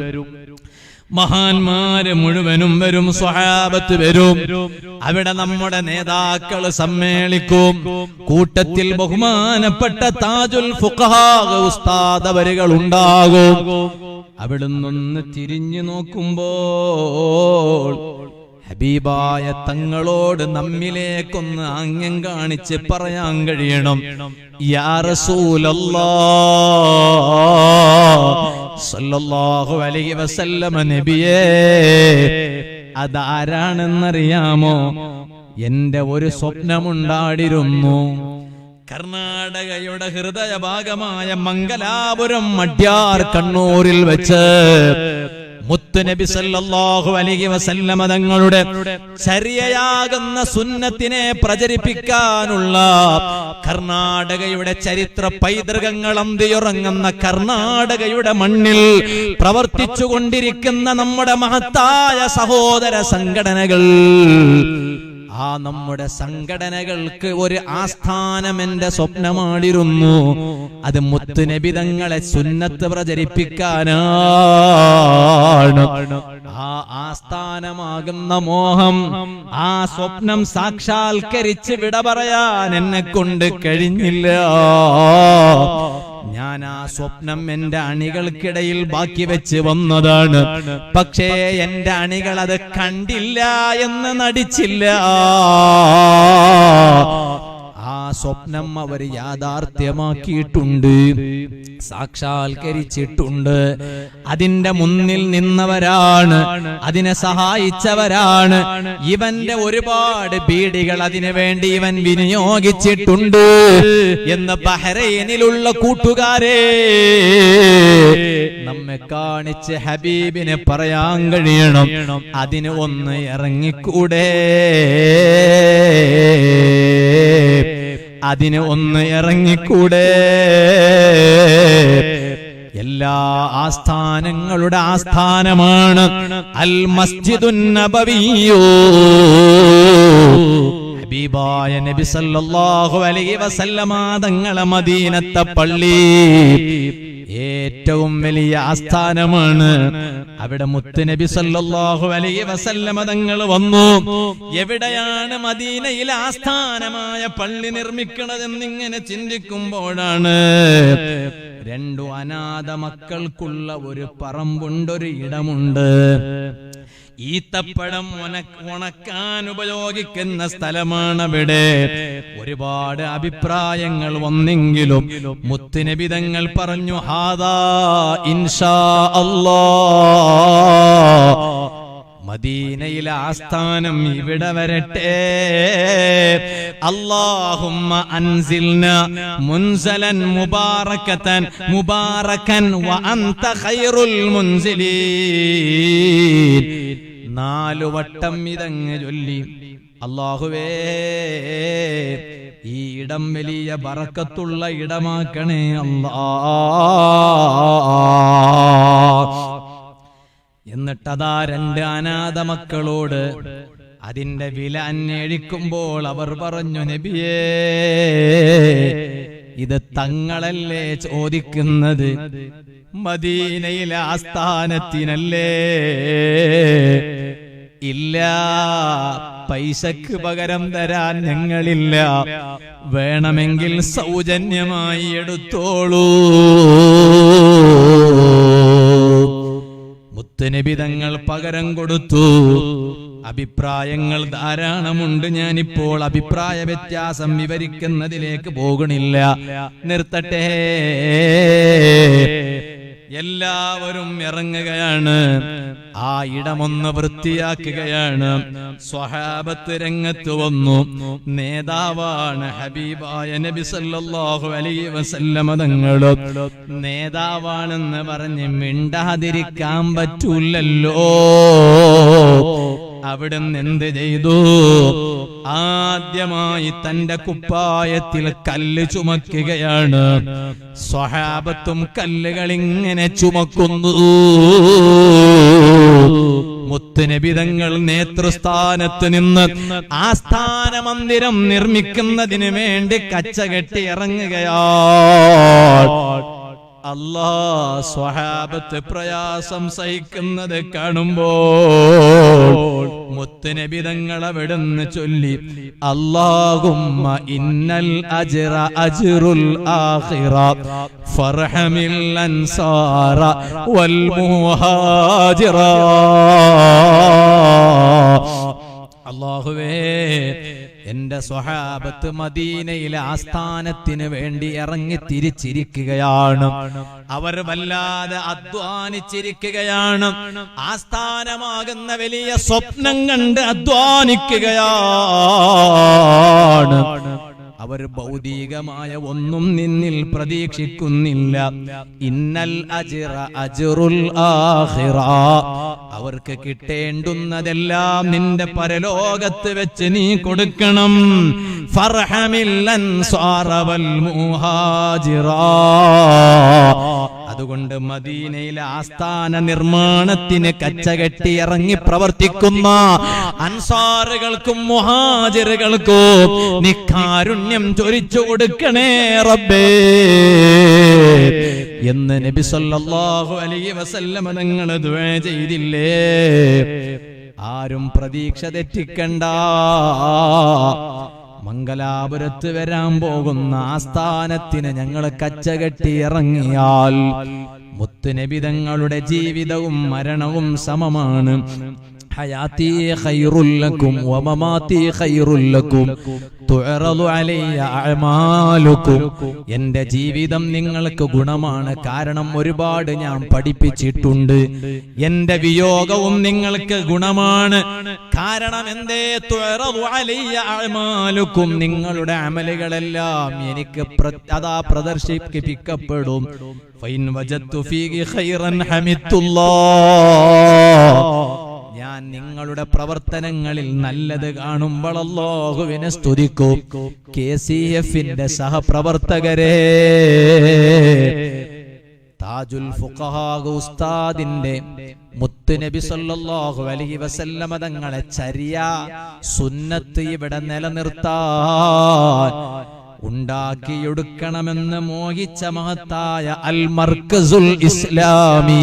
മഹാന്മാര് മുഴുവനും വരും, സ്വഹാബത്ത് വരും. അവിടെ നമ്മുടെ നേതാക്കൾ സമ്മേളിക്കും. കൂട്ടത്തിൽ ബഹുമാനപ്പെട്ട താജുൽ ഫുഖഹാ ഉസ്താദ് അവരുകൾ ഉണ്ടാകും. അവിടുന്ന് തിരിഞ്ഞു നോക്കുമ്പോൾ ഹബീബായ തങ്ങളോട് നമ്മിലേക്കൊന്ന് ആംഗ്യം കാണിച്ച് പറയാൻ കഴിയണം, യാ റസൂലല്ലാഹ് സല്ലല്ലാഹു അലൈഹി വസല്ലമ നബിയേ, അതാരാണെന്നറിയാമോ? എന്റെ ഒരു സ്വപ്നമുണ്ടായിരുന്നു. കർണാടകയുടെ ഹൃദയഭാഗമായ മംഗലാപുരം മഡ്യാർ കണ്ണൂരിൽ വെച്ച് മുത്തുനബി സല്ലല്ലാഹു അലൈഹി വസല്ലമ തങ്ങളുടെ ചര്യയാകുന്ന സുന്നത്തിനെ പ്രചരിപ്പിക്കാനുള്ള കർണാടകയുടെ ചരിത്ര പൈതൃകങ്ങൾ അന്തിയുറങ്ങുന്ന കർണാടകയുടെ മണ്ണിൽ പ്രവർത്തിച്ചുകൊണ്ടിരിക്കുന്ന നമ്മുടെ മഹത്തായ സഹോദര സംഘടനകൾ, ആ നമ്മുടെ സംഘടനകൾക്ക് ഒരു ആസ്ഥാനം എന്റെ സ്വപ്നമായിരുന്നു. അത് മുത്തുനബി തങ്ങളെ സുന്നത്ത് പ്രചരിപ്പിക്കാനാണ്. ആ ആസ്ഥാനമാകുന്ന മോഹം, ആ സ്വപ്നം സാക്ഷാത്കരിച്ച് വിട പറയാൻ എന്നെ കൊണ്ട് കഴിഞ്ഞില്ല. ഞാൻ ആ സ്വപ്നം എന്റെ അണികൾക്കിടയിൽ ബാക്കി വെച്ച് വന്നതാണ്. പക്ഷേ എന്റെ അണികൾ അത് കണ്ടില്ല എന്ന് നടിച്ചില്ല. ആ സ്വപ്നം അവർ യാഥാർത്ഥ്യമാക്കിയിട്ടുണ്ട്, സാക്ഷാത്കരിച്ചിട്ടുണ്ട്. അതിന്റെ മുന്നിൽ നിന്നവരാണ്, അതിനെ സഹായിച്ചവരാണ്. ഇവന്റെ ഒരുപാട് ബീഡികൾ അതിനു വേണ്ടി ഇവൻ വിനിയോഗിച്ചിട്ടുണ്ട് എന്ന് ബഹ്റൈനിലുള്ള കൂട്ടുകാരെ നമ്മെ കാണിച്ച് ഹബീബിനെ പറയാൻ കഴിയണം. അതിന് ഒന്ന് ഇറങ്ങിക്കൂടെ, അതിന് ഒന്ന് ഇറങ്ങിക്കൂടെ. എല്ലാ ആസ്ഥാനങ്ങളുടെ ആസ്ഥാനമാണ് അൽ മസ്ജിദുൻ നബവിയ്യോ. ഹബീബായ നബി സല്ലല്ലാഹു അലൈഹി വസല്ലമ തങ്ങളെ മദീനത്തെ പള്ളി ഏറ്റവും വലിയ ആസ്ഥാനമാണ്. അവിടെ മുത്തുനബി സല്ലല്ലാഹു അലൈഹി വസല്ലമ തങ്ങൾ വന്നു. എവിടെയാണ് മദീനയിലെ ആസ്ഥാനമായ പള്ളി നിർമ്മിക്കണതെന്നിങ്ങനെ ചിന്തിക്കുമ്പോഴാണ് രണ്ടു അനാഥ മക്കൾക്കുള്ള ഒരു പറമ്പുണ്ട്, ഒരു ഇടമുണ്ട്. ഈത്തപ്പഴം ഉണക്കാൻ ഉപയോഗിക്കുന്ന സ്ഥലമാണ് അവിടെ. ഒരുപാട് അഭിപ്രായങ്ങൾ വന്നെങ്കിലും മുത്തുനബി തങ്ങൾ പറഞ്ഞു, ഹാദാ ഇൻഷാ അല്ലാഹ്, മദീനയിലെ ആസ്ഥാനം ഇവിടെ വരട്ടെ. അല്ലാഹുമ്മ അൻസിൽന മുൻസലൻ മുബാറകൻ വ അൻത ഖൈറുൽ മുൻസിലീൻ. 4 വട്ടം ഇതങ്ങ് ചൊല്ലി, അല്ലാഹുവേ ഈ ഇടം വലിയ ബറക്കത്തുള്ള ഇടമാക്കണേ അല്ലാഹ്. എന്നിട്ടതാ 2 അനാഥ മക്കളോട് അതിന്റെ വില അന്വേഷിക്കുമ്പോൾ അവർ പറഞ്ഞു, നബിയേ ഇത് തങ്ങളല്ലേ ചോദിക്കുന്നത്, മദീനയിലെ ആസ്ഥാനത്തിനല്ലേ? ഇല്ല, പൈസക്ക് പകരം തരാൻ ഞങ്ങളില്ല, വേണമെങ്കിൽ സൗജന്യമായി എടുത്തോളൂ. മുത്തുനബി തങ്ങൾ പകരം കൊടുത്തു. അഭിപ്രായങ്ങൾ ധാരാളമുണ്ട്. ഞാനിപ്പോൾ അഭിപ്രായ വ്യത്യാസം വിവരിക്കുന്നതിലേക്ക് പോകണില്ല, നിർത്തട്ടെ. എല്ലാവരും ഇറങ്ങുകയാണ്, ആ ഇടമൊന്ന് വൃത്തിയാക്കുകയാണ്. സ്വഹാബത്ത് രംഗത്ത് വന്നു. നേതാവാണ് ഹബീബായ നബി സല്ലല്ലാഹു അലൈഹി വസല്ലമ തങ്ങൾ. നേതാവാണെന്ന് പറഞ്ഞ് മിണ്ടാതിരിക്കാൻ പറ്റൂലല്ലോ. അവിടുന്ന് എന്ത് ചെയ്തു? ആദ്യമായി തന്റെ കുപ്പായത്തിൽ കല്ല് ചുമക്കുകയാണ്. സ്വഹാബത്തും കല്ലുകൾ ഇങ്ങനെ ചുമക്കുന്നു. മുത്തുനബി തങ്ങൾ നേതൃസ്ഥാനത്ത് നിന്ന് ആസ്ഥാന മന്ദിരം നിർമ്മിക്കുന്നതിന് വേണ്ടി കച്ചകെട്ടി ഇറങ്ങുകയാണ്. അല്ലാ, സ്വഹാബത്ത് പ്രയാസം സഹിക്കുന്നത് കാണുമ്പോൾ മുത്തുനബി തങ്ങൾ അവിടുന്ന് ചൊല്ലി, അല്ലാഹുമ്മ ഇന്നൽ അജ്റ അജ്റുൽ ആഖിറ ഫർഹമിൽ അൻസാറ വൽ മുഹാജിറ. അല്ലാഹുവേ, എന്റെ സ്വഹാബത്ത് മദീനയിലെ ആസ്ഥാനത്തിന് വേണ്ടി ഇറങ്ങി തിരിച്ചിരിക്കുകയാണ്. അവർ വല്ലാതെ അധ്വാനിച്ചിരിക്കുകയാണ്. ആസ്ഥാനമാകുന്ന വലിയ സ്വപ്നം കണ്ട് അധ്വാനിക്കുകയാണ്. അവർ ഭൗതികമായ ഒന്നും നിന്നിൽ പ്രതീക്ഷിക്കുന്നില്ല. ഇന്നൽ അജ്റ അജ്റുൽ ആഖിറ, അവർക്ക് കിട്ടേണ്ടുന്നതെല്ലാം നിന്റെ പരലോകത്ത് വെച്ച് നീ കൊടുക്കണം. ഫർഹമിൽ അൻസാറ വൽ മുഹാജിറ. അതുകൊണ്ട് മദീനയിലെ ആസ്ഥാന നിർമ്മാണത്തിന് കച്ചകെട്ടി ഇറങ്ങി പ്രവർത്തിക്കുന്ന അൻസാറുകൾക്കും മുഹാജിറുകൾക്കും നീ കാരുണ്യം ചൊരിച്ചു കൊടുക്കണേ റബ്ബേ എന്ന് നബി സല്ലല്ലാഹു അലൈഹി വസല്ലം തങ്ങൾ ദുആ ചെയ്തില്ലേ? ആരും പ്രതീക്ഷ തെറ്റിക്കണ്ട. മംഗലാപുരത്ത് വരാൻ പോകുന്ന ആസ്ഥാനത്തിന് ഞങ്ങൾ കച്ചകെട്ടി ഇറങ്ങിയാൽ മുത്തുനബി തങ്ങളുടെ ജീവിതവും മരണവും സമമാണ്. ഹയാത്തി ഖൈറുൽ ലക്കും വമമാതി ഖൈറുൽ ലക്കും തുഅറദു അലയ്യ അഅമാലുക്കും. എന്റെ ജീവിതം നിങ്ങൾക്ക് ഗുണമാണ്, കാരണം ഒരുപാട് ഞാൻ പഠിപ്പിച്ചിട്ടുണ്ട്. എന്റെ വിയോഗവും നിങ്ങൾക്ക് ഗുണമാണ്, കാരണം എന്തേ? തുഅറദു അലയ്യ അഅമാലുക്കും, നിങ്ങളുടെ അമലുകളെല്ലാം എനിക്ക് പ്രദർശിപ്പിക്കപ്പെടും. ഫൈൻ വജദ്തു ഫീഹി ഖൈറൻ ഹമിദുല്ലാഹ്, ഞാൻ നിങ്ങളുടെ പ്രവർത്തനങ്ങളിൽ നല്ലത് കാണുമ്പോൾ അല്ലാഹുവിനെ സ്തുതിക്കും. KCF-ന്റെ സഹപ്രവർത്തകരെ, താജുൽ ഫുഖഹാ ഉസ്താദിന്റെ മുത്തുനബി സല്ലല്ലാഹു അലൈഹി വസല്ലമ തങ്ങളെ ചര്യ സുന്നത്ത് ഇവിടെ നിലനിർത്താൻ ഉണ്ടാക്കിയെടുക്കണമെന്ന് മോഹിച്ച മഹത്തായ അൽ മർക്കസുൽ ഇസ്ലാമി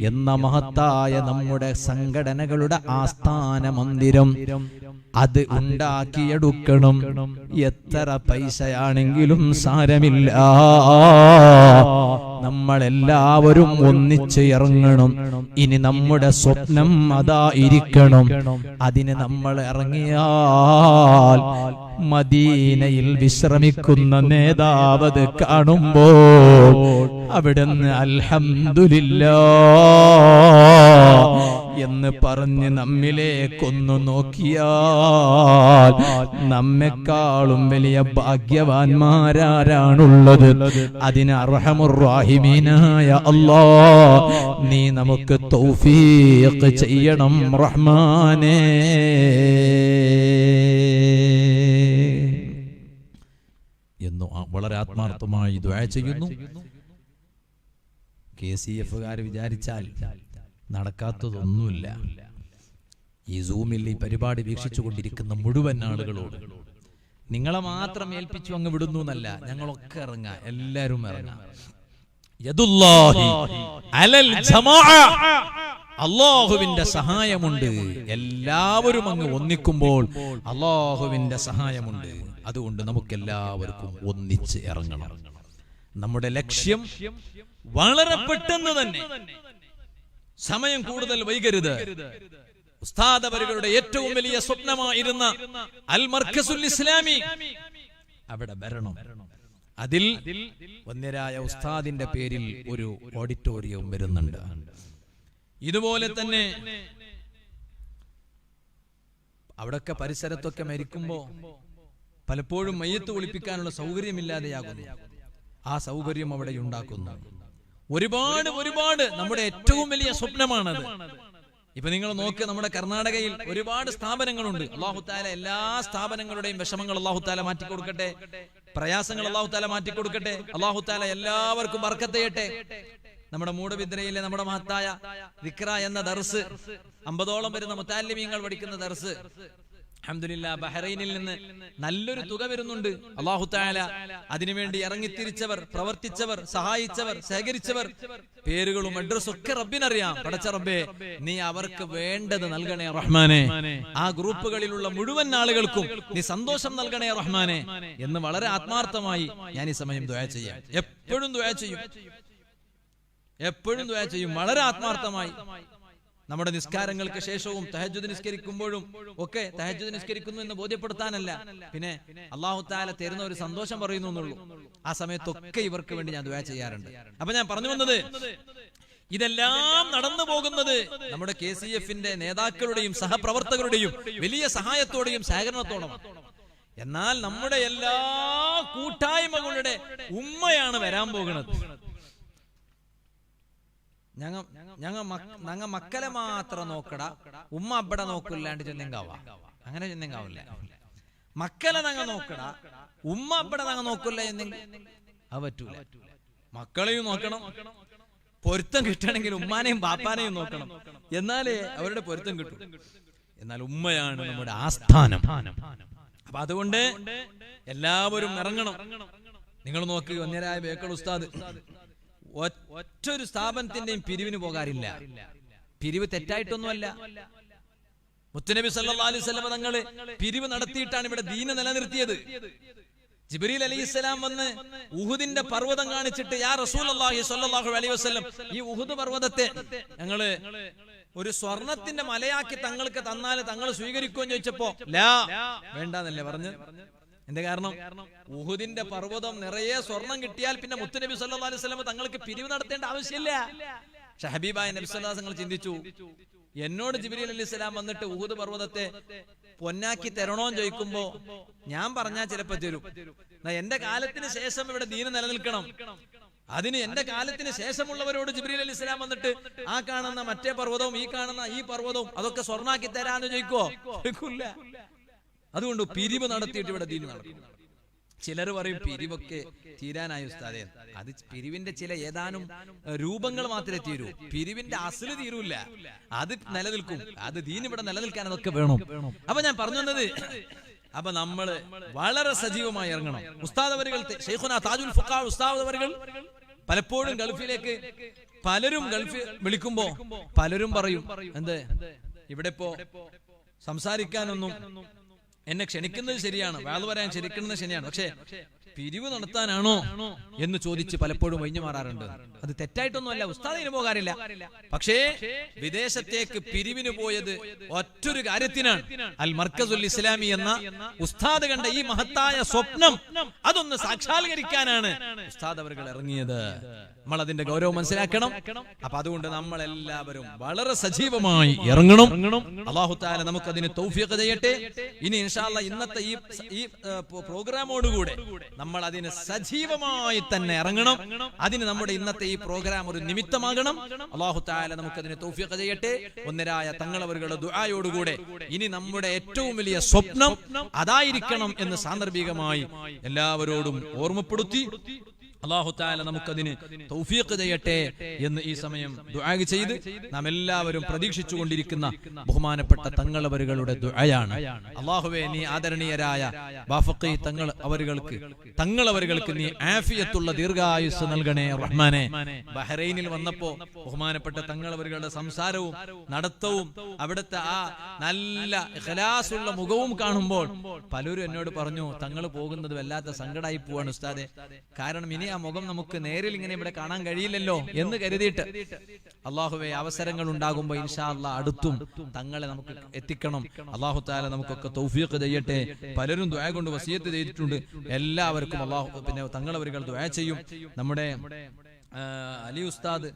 എന്ന മഹത്തായ നമ്മുടെ സംഘടനകളുടെ ആസ്ഥാന മന്ദിരം അത് ഉണ്ടാക്കിയെടുക്കണം. എത്ര പൈസയാണെങ്കിലും സാരമില്ല, നമ്മളെല്ലാവരും ഒന്നിച്ച് ഇറങ്ങണം. ഇനി നമ്മുടെ സ്വപ്നം അതായിരിക്കണം. അതിന് നമ്മൾ ഇറങ്ങിയാൽ മദീനയിൽ വിശ്രമിക്കുന്ന നേതാവത് കാണുമ്പോൾ അവിടുന്ന് അൽഹംദുലില്ലാഹ് എന്ന് പറഞ്ഞ് നമ്മിലേക്കൊന്നു നോക്കിയാൽ നമ്മെക്കാളും വലിയ ഭാഗ്യവാന്മാരാരാണുള്ളത്? അതിന് അർഹമുർ റഹീമീനായ അല്ലാഹ് നീ നമുക്ക് തൗഫീഖ് ചെയ്യണം റഹ്മാനേ. എന്ന് വളരെ ആത്മാർത്ഥമായി ദുആ ചെയ്യുന്നു. KCF-കാർ വിചാരിച്ചാൽ നടക്കാത്തതൊന്നുമില്ല. ഈ സൂമിൽ ഈ പരിപാടി വീക്ഷിച്ചു കൊണ്ടിരിക്കുന്ന മുഴുവൻ ആളുകളോട് നിങ്ങളെ മാത്രം ഏൽപ്പിച്ചു അങ്ങ് വിടുന്നു എന്നല്ല, ഞങ്ങളൊക്കെ ഇറങ്ങാം, എല്ലാവരും ഇറങ്ങാം. യദുല്ലാഹി അലൽ ജമാഅ, അല്ലാഹുവിന്റെ സഹായമുണ്ട്. എല്ലാവരും അങ്ങ് ഒന്നിക്കുമ്പോൾ അല്ലാഹുവിന്റെ സഹായമുണ്ട്. അതുകൊണ്ട് നമുക്കെല്ലാവർക്കും ഒന്നിച്ച് ഇറങ്ങണം. നമ്മുടെ ലക്ഷ്യം വളരെ പെട്ടെന്ന് തന്നെ, സമയം കൂടുതൽ വൈകരുത്. ഉസ്താദ് അവരുടെ ഏറ്റവും വലിയ സ്വപ്നമായിരുന്ന അൽ മർക്കസുൽ ഇസ്ലാമി അവിടെ വരണം. അതിൽ വന്യരായ ഉസ്താദിന്റെ പേരിൽ ഒരു ഓഡിറ്റോറിയം വരുന്നുണ്ട്. ഇതുപോലെ തന്നെ അവിടൊക്കെ പരിസരത്തൊക്കെ മരിക്കുമ്പോ പലപ്പോഴും മയ്യത്ത് ഒളിപ്പിക്കാനുള്ള സൗകര്യമില്ലാതെയാകുന്നു. ആ സൗകര്യം അവിടെ ഉണ്ടാക്കുന്നു. ഒരുപാട് നമ്മുടെ ഏറ്റവും വലിയ സ്വപ്നമാണത്.
ഇപ്പൊ നിങ്ങൾ നോക്ക്, നമ്മുടെ കർണാടകയിൽ ഒരുപാട് സ്ഥാപനങ്ങളുണ്ട്. അല്ലാഹു തആല എല്ലാ സ്ഥാപനങ്ങളുടെയും വിഷമങ്ങൾ അല്ലാഹു തആല മാറ്റിക്കൊടുക്കട്ടെ, പ്രയാസങ്ങൾ അല്ലാഹു തആല മാറ്റിക്കൊടുക്കട്ടെ. അല്ലാഹു തആല എല്ലാവർക്കും ബർക്കത്ത് ചെയ്യട്ടെ. നമ്മുടെ മൂടുബിദ്രയിലെ നമ്മുടെ മഹത്തായ ദിക്റ എന്ന ദർസ്, 50ഓളം വരുന്ന മുതഅല്ലിമീങ്ങൾ പഠിക്കുന്ന ദർസ്, അൽഹംദുലില്ലാഹ് ബഹ്റൈനിൽ നിന്ന് നല്ലൊരു തുക വരുന്നുണ്ട്. അല്ലാഹു തആല അതിനുവേണ്ടി ഇറങ്ങിത്തിരിച്ചവർ, പ്രവർത്തിച്ചവർ, സഹായിച്ചവർ, സഹകരിച്ചവർ, പേരുകളും അഡ്രസ്സും ഒക്കെ റബ്ബിനറിയാം. പടച്ച റബ്ബേ, നീ അവർക്ക് വേണ്ടത് നൽകണേ റഹ്മാനെ. ആ ഗ്രൂപ്പുകളിലുള്ള മുഴുവൻ ആളുകൾക്കും നീ സന്തോഷം നൽകണേ റഹ്മാനെ എന്ന് വളരെ ആത്മാർത്ഥമായി ഞാൻ ഈ സമയം ദുആ ചെയ്യാം. എപ്പോഴും ദുആ ചെയ്യും, എപ്പോഴും ദുആ ചെയ്യും, വളരെ ആത്മാർത്ഥമായി. നമ്മുടെ നിസ്കാരങ്ങൾക്ക് ശേഷവും തഹജ്ജുദ് നിസ്കരിക്കുമ്പോഴും ഒക്കെ, തഹജ്ജുദ് നിസ്കരിക്കുന്നു എന്ന് ബോധ്യപ്പെടുത്താനല്ല, പിന്നെ അല്ലാഹു തആല തരുന്ന ഒരു സന്തോഷം പറയുന്നു എന്നുള്ളൂ. ആ സമയത്തൊക്കെ ഇവർക്ക് വേണ്ടി ഞാൻ ദുആ ചെയ്യാറുണ്ട്. അപ്പൊ ഞാൻ പറഞ്ഞു വന്നത്, ഇതെല്ലാം നടന്നു പോകുന്നത് നമ്മുടെ KCF-ന്റെ നേതാക്കളുടെയും സഹപ്രവർത്തകരുടെയും വലിയ സഹായത്തോടെയും സഹകരണത്തോടുമാണ്. എന്നാൽ നമ്മുടെ എല്ലാ കൂട്ടായ്മകളുടെ ഉമ്മയാണ് വരാൻ പോകുന്നത്. ഞങ്ങ മക്കളെ മാത്രം നോക്കട, ഉമ്മ അബ്ബടെ നോക്കില്ലാണ്ട് ചെന്നെങ്കാവ, അങ്ങനെ ചെന്നെങ്കാവില്ല. മക്കളെ ഞങ്ങ നോക്കട, ഉമ്മ അബ്ബടെ ഞങ്ങ നോക്കില്ല എന്നെങ്കിൽ അത് പറ്റൂല. മക്കളെയും നോക്കണം, പൊരുത്തം കിട്ടണമെങ്കിൽ ഉമ്മാനെയും ബാപ്പാനെയും നോക്കണം, എന്നാലേ അവരുടെ പൊരുത്തം കിട്ടും. എന്നാൽ ഉമ്മയാണ് നമ്മുടെ ആസ്ഥാനം. അപ്പൊ അതുകൊണ്ട് എല്ലാവരും ഇറങ്ങണം. നിങ്ങൾ നോക്ക്, വന്യരായ ബേക്കൽ ഉസ്താദ് ഒറ്റൊരു സ്ഥാപനത്തിന്റെയും പിരിവിന് പോകാറില്ല. പിരിവ് തെറ്റായിട്ടൊന്നുമല്ല. മുത്തുനബി സല്ലല്ലാഹു അലൈഹി വസല്ലം തങ്ങള് പിരിവ് നടത്തിയിട്ടാണ് ഇവിടെ ദീന നിലനിർത്തിയത്. ജിബ്രീൽ അലൈഹിസ്സലാം വന്ന് ഉഹുദിന്റെ പർവ്വതം കാണിച്ചിട്ട്, യാ റസൂലുള്ളാഹി സ്വല്ലല്ലാഹു അലൈഹി വസല്ലം, ഈ ഉഹുദ് പർവ്വതത്തെ ഞങ്ങള് ഒരു സ്വർണത്തിന്റെ മലയാക്കി തങ്ങൾക്ക് തന്നാൽ തങ്ങൾ സ്വീകരിക്കുമെന്ന് ചോദിച്ചപ്പോ ലാ, വേണ്ടെന്നല്ലേ പറഞ്ഞു. എന്താ കാരണം? ഉഹുദിന്റെ പർവ്വതം നിറയെ സ്വർണം കിട്ടിയാൽ പിന്നെ മുത്തുനബി സല്ലല്ലാഹു അലൈഹി വസല്ലം തങ്ങൾക്ക് പിരിവ് നടത്തേണ്ട ആവശ്യമില്ല. പക്ഷെ ഹബീബായ നബി സല്ലല്ലാഹു അലൈഹി വസല്ലം ചിന്തിച്ചു, എന്നോട് ജിബ്രീൽ അലൈഹിസ്സലാം വന്നിട്ട് ഉഹുദ് പർവ്വതത്തെ പൊന്നാക്കി തരണോന്ന് ചോദിക്കുമ്പോ ഞാൻ പറഞ്ഞാൽ ചിലപ്പോ തരും. എന്റെ കാലത്തിന് ശേഷം ഇവിടെ ദീന് നിലനിൽക്കണം, അതിന് എന്റെ കാലത്തിന് ശേഷമുള്ളവരോട് ജിബ്രീൽ അലൈഹിസ്സലാം വന്നിട്ട് ആ കാണുന്ന മറ്റേ പർവ്വതവും ഈ കാണുന്ന ഈ പർവ്വതവും അതൊക്കെ സ്വർണ്ണാക്കി തരാന്ന് ചോദിക്കോ? അതുകൊണ്ട് പിരിവ് നടത്തിയിട്ട് ഇവിടെ ദീന് നടക്കും. ചിലർ പറയും പിരിവൊക്കെ തീരാനായി ഉസ്താദേ. അത് പിരിവിന്റെ ചില ഏതാനും രൂപങ്ങൾ മാത്രമേ തീരൂ, പിരിവിന്റെ അസ്ല് തീരൂല. അത് നിലനിൽക്കും, അത് ദീൻ ഇവിടെ നിലനിൽക്കാൻ അതൊക്കെ വേണം. അപ്പൊ ഞാൻ പറഞ്ഞു വന്നത്, അപ്പൊ നമ്മള് വളരെ സജീവമായി ഇറങ്ങണം. ഉസ്താദ് അവരുകൾ, ശൈഖുനാ താജുൽ ഫുഖാ ഉസ്താദ് അവരുകൾ പലപ്പോഴും ഗൾഫിലേക്ക്, പലരും ഗൾഫിൽ വിളിക്കുമ്പോ പലരും പറയും, എന്ത് ഇവിടെ ഇപ്പോ സംസാരിക്കാനൊന്നും എന്നെ ക്ഷണിക്കുന്നത് ശരിയാണ്, വാള് പറയാൻ ക്ഷണിക്കുന്നത് ശരിയാണ്, പക്ഷെ പിരിവ് നടത്താനാണോ എന്ന് ചോദിച്ച് പലപ്പോഴും ഒഴിഞ്ഞു മാറാറുണ്ട്. അത് തെറ്റായിട്ടൊന്നുമല്ല, ഉസ്താദിന് പോകാറില്ല. പക്ഷേ വിദേശത്തേക്ക് പിരിവിന് പോയത് ഒറ്റൊരു കാര്യത്തിനാണ്. അൽ മർക്കസുൽ ഇസ്ലാമി എന്ന ഉസ്താദ് കണ്ട ഈ മഹത്തായ സ്വപ്നം അതൊന്ന് സാക്ഷാത്കരിക്കാനാണ് ഉസ്താദ് അവர்கள் ഇറങ്ങിയത്. നമ്മൾ അതിന്റെ ഗൗരവം മനസ്സിലാക്കണം. അപ്പൊ അതുകൊണ്ട് നമ്മൾ എല്ലാവരും വളരെ സജീവമായി ഇറങ്ങണം. അല്ലാഹു തആല നമുക്ക് അതിന് തൗഫീഖ് ചെയ്യട്ടെ. ഇനി ഇൻഷാ അല്ലാഹ് ഇന്നത്തെ ഈ പ്രോഗ്രാമോടുകൂടെ നമ്മൾ അതിന് സജീവമായി തന്നെ ഇറങ്ങണം. അതിന് നമ്മുടെ ഇന്നത്തെ ഈ പ്രോഗ്രാം ഒരു നിമിത്തമാകണം. അല്ലാഹു തആല നമുക്ക് അതിന് തൗഫീഖ് ചെയ്യട്ടെ. ഒന്നരായ തങ്ങളവരുടെ ദുആയോടുകൂടെ ഇനി നമ്മുടെ ഏറ്റവും വലിയ സ്വപ്നം അതായിരിക്കണം എന്ന് സാന്ദർഭികമായി എല്ലാവരോടും ഓർമ്മപ്പെടുത്തി അല്ലാഹു തആല നമുക്കതിന് തൗഫീഖ് ചെയ്യട്ടെ എന്ന് ഈ സമയം ദുആ ചെയ്ത് നാം എല്ലാവരും പ്രതീക്ഷിച്ചുകൊണ്ടിരിക്കുന്ന ബഹുമാനപ്പെട്ട തങ്ങളവരുടെ ദുആയാണ്. അല്ലാഹുവേ, നീ ആദരണീയരായ ബാഫഖി തങ്ങളവർക്ക് നീ ആഫിയത്തുള്ള ദീർഘായുസ് നൽകണേ റഹ്മാനെ. ബഹ്റൈനിൽ വന്നപ്പോ ബഹുമാനപ്പെട്ട തങ്ങളവരുടെ സംസാരവും നടത്തവും അവിടുത്തെ ആ നല്ല ഇഖ്ലാസുള്ള മുഖവും കാണുമ്പോൾ പലരും എന്നോട് പറഞ്ഞു, തങ്ങൾ പോകുന്നത് വല്ലാത്ത സങ്കടമായി പോവാണ് ഉസ്താദെ. കാരണം ഇനി ആ മുഖം നമുക്ക് നേരിൽ ഇങ്ങനെ ഇവിടെ കാണാൻ കഴിയില്ലല്ലോ എന്ന് കരുതിയിട്ട്. അല്ലാഹുവേ, അവസരങ്ങൾ ഉണ്ടാകുമ്പോ ഇൻഷാ അല്ലാഹ് അടുത്തും തങ്ങളെ നമുക്ക് എത്തിക്കണം. അല്ലാഹു തആല നമുക്കൊക്കെ തൗഫീഖ് ചെയ്യട്ടെ. പലരും ദുആ കൊണ്ട് വസിയത്ത് ചെയ്തിട്ടുണ്ട്. എല്ലാവർക്കും അല്ലാഹു പിന്നെ തങ്ങളവരുകൾ ദുആ ചെയ്യും. നമ്മുടെ അലി ഉസ്താദ്,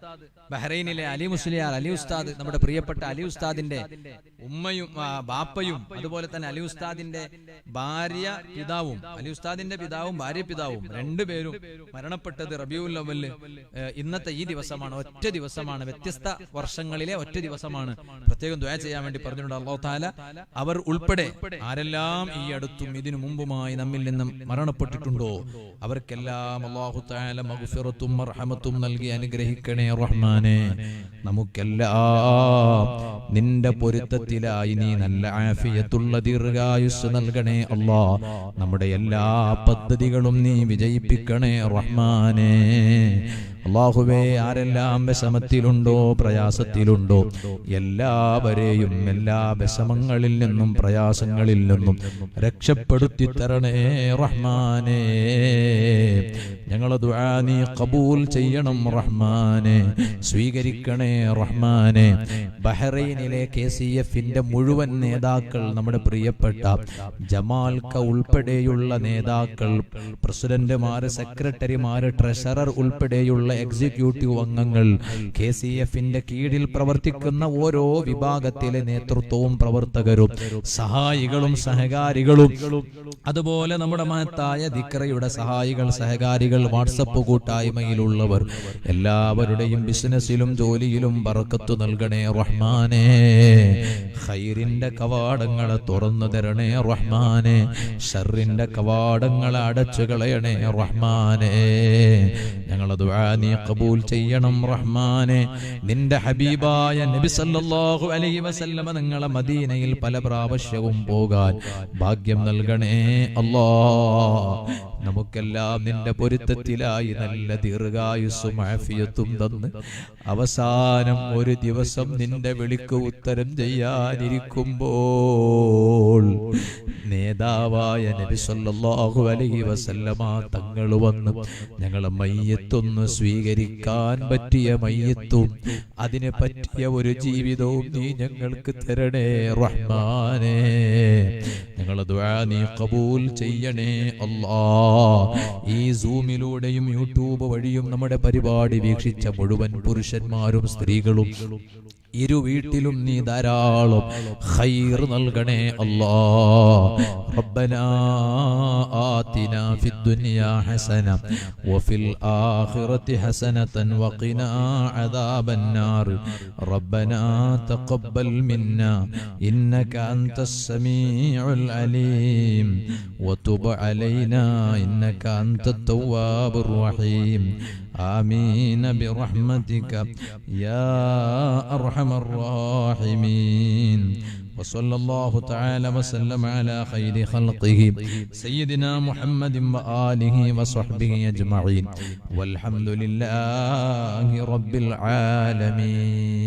ബഹ്റൈനിലെ അലി മുസ്ലിയാർ അലി ഉസ്താദ്, നമ്മുടെ പ്രിയപ്പെട്ട അലി ഉസ്താദിന്റെ ഉമ്മയും ബാപ്പയും അതുപോലെ തന്നെ അലി ഉസ്താദിന്റെ ഭാര്യ പിതാവും, അലി ഉസ്താദിന്റെ പിതാവും ഭാര്യ പിതാവും രണ്ടുപേരും മരണപ്പെട്ടത് റബീഉൽ അവ്വൽ ഇന്നത്തെ ഈ ദിവസമാണ്. ഒറ്റ ദിവസമാണ്, വ്യത്യസ്ത വർഷങ്ങളിലെ ഒറ്റ ദിവസമാണ്. പ്രത്യേകം ദുആ ചെയ്യാൻ വേണ്ടി പറഞ്ഞിട്ടുണ്ട് അല്ലാഹു തആല. അവർ ഉൾപ്പെടെ ആരെല്ലാം ഈ അടുത്തും ഇതിനു മുമ്പുമായി നമ്മിൽ നിന്നും മരണപ്പെട്ടിട്ടുണ്ടോ അവർക്കെല്ലാം അല്ലാഹു തആല മഗ്ഫിറത്തും മർഹമത്തും നൽകി അനുഗ്രഹിക്കണേ റഹ്മാനെ. നമുക്കെല്ലാം നിന്റെ പൊരുത്തത്തിലായി നീ നല്ല ആഫിയത്തുള്ള ദീർഘായുസ് നൽകണേ അല്ലാ. നമ്മുടെ എല്ലാ പദ്ധതികളും നീ വിജയിപ്പിക്കണേ റഹ്മാനെ. അല്ലാഹുവേ, ആരെല്ലാം വിഷമത്തിലുണ്ടോ പ്രയാസത്തിലുണ്ടോ എല്ലാവരെയും എല്ലാ വിഷമങ്ങളിൽ നിന്നും പ്രയാസങ്ങളിൽ നിന്നും രക്ഷപ്പെടുത്തി തരണേ റഹ്മാനെ. ഞങ്ങളെ ദുആ നീ ഖബൂൽ ചെയ്യണം റഹ്മാനെ, സ്വീകരിക്കണേ റഹ്മാനെ. ബഹ്റൈനിലെ KCF-ന്റെ മുഴുവൻ നേതാക്കൾ, നമ്മുടെ പ്രിയപ്പെട്ട ജമാൽക്ക ഉൾപ്പെടെയുള്ള നേതാക്കൾ, പ്രസിഡന്റുമാര്, സെക്രട്ടറിമാര്, ട്രഷറർ ഉൾപ്പെടെയുള്ള എക്സിക്യൂട്ടീവ് അംഗങ്ങൾ, KCF-ന്റെ കീഴിൽ പ്രവർത്തിക്കുന്ന ഓരോ വിഭാഗത്തിലെ നേതൃത്വവും പ്രവർത്തകരും സഹായികളും സഹകാരികളും, അതുപോലെ നമ്മുടെ മഹത്തായ ദിക്റയുടെ സഹായികൾ സഹകാരികൾ, വാട്സപ്പ് കൂട്ടായ്മയിലുള്ളവർ എല്ലാവരുടെയും ബിസിനസ്സിലും ജോലിയിലും ബറക്കത്ത് നൽകണേ റഹ്മാനെ. ഖൈറിന്റെ കവാടങ്ങളെ തുറന്നു തരണേ റഹ്മാനെ. ഷർറിന്റെ കവാടങ്ങളെ അടച്ചു കളയണേ റഹ്മാനെ. ഞങ്ങളെ ദുആ നീ ഖബൂൽ ചെയ്യണം റഹ്മാനെ. നിന്റെ ഹബീബായ നബി സല്ലല്ലാഹു അലൈഹി വസല്ലമ നിങ്ങളെ മദീനയിൽ പല പ്രാവശ്യവും പോകാൻ ഭാഗ്യം നൽകണേ അല്ലാഹ്. നമുക്കെല്ലാം നിന്റെ പൊരുത്തത്തിലായി നല്ല ദീർഘായുസ്സും ആഫിയത്തും തന്ന് അവസാനം ഒരു ദിവസം നിന്റെ വിളിക്ക് ഉത്തരം ചെയ്യാനിരിക്കുമ്പോൾ നേതാവായ നബി സല്ലല്ലാഹു അലൈഹി വസല്ലമ തങ്ങൾ വന്ന് ഞങ്ങളെ മയ്യത്തൊന്ന് സ്വീകരിക്കാൻ പറ്റിയ മയ്യത്തും അതിനെ പറ്റിയ ഒരു ജീവിതവും നീ ഞങ്ങൾക്ക് തരണേ റഹ്മാനെ. ഞങ്ങളെ ദുആ നീ ഖബൂൽ ചെയ്യണേ അല്ലാഹ്. ഈ സൂമിലൂടെയും യൂട്യൂബ് വഴിയും നമ്മുടെ പരിപാടി വീക്ഷിച്ച മുഴുവൻ പുരുഷന്മാരും സ്ത്രീകളും ഇരു വീട്ടിലും നീ ധാരാളം ഖൈർ നൽകണേ അല്ലാഹ്. റബ്ബനാ ആതിനാ ഫിദ്ദുനിയാ ഹസന വഫിൽ ആഖിറതി ഹസനതൻ വഖിനാ അദാബന്നാർ. റബ്ബനാ തഖബ്ബൽ മിന്നാ ഇന്നക അൻതസ് സമീഉൽ അലീം വതുബ് അലൈനാ ഇന്നക അൻതത് തവ്വാബുർ റഹീം. آمين برحمتك يا أرحم الراحمين. وصلى الله تعالى وسلم على خير خلقه سيدنا محمد وآله وصحبه أجمعين والحمد لله رب العالمين.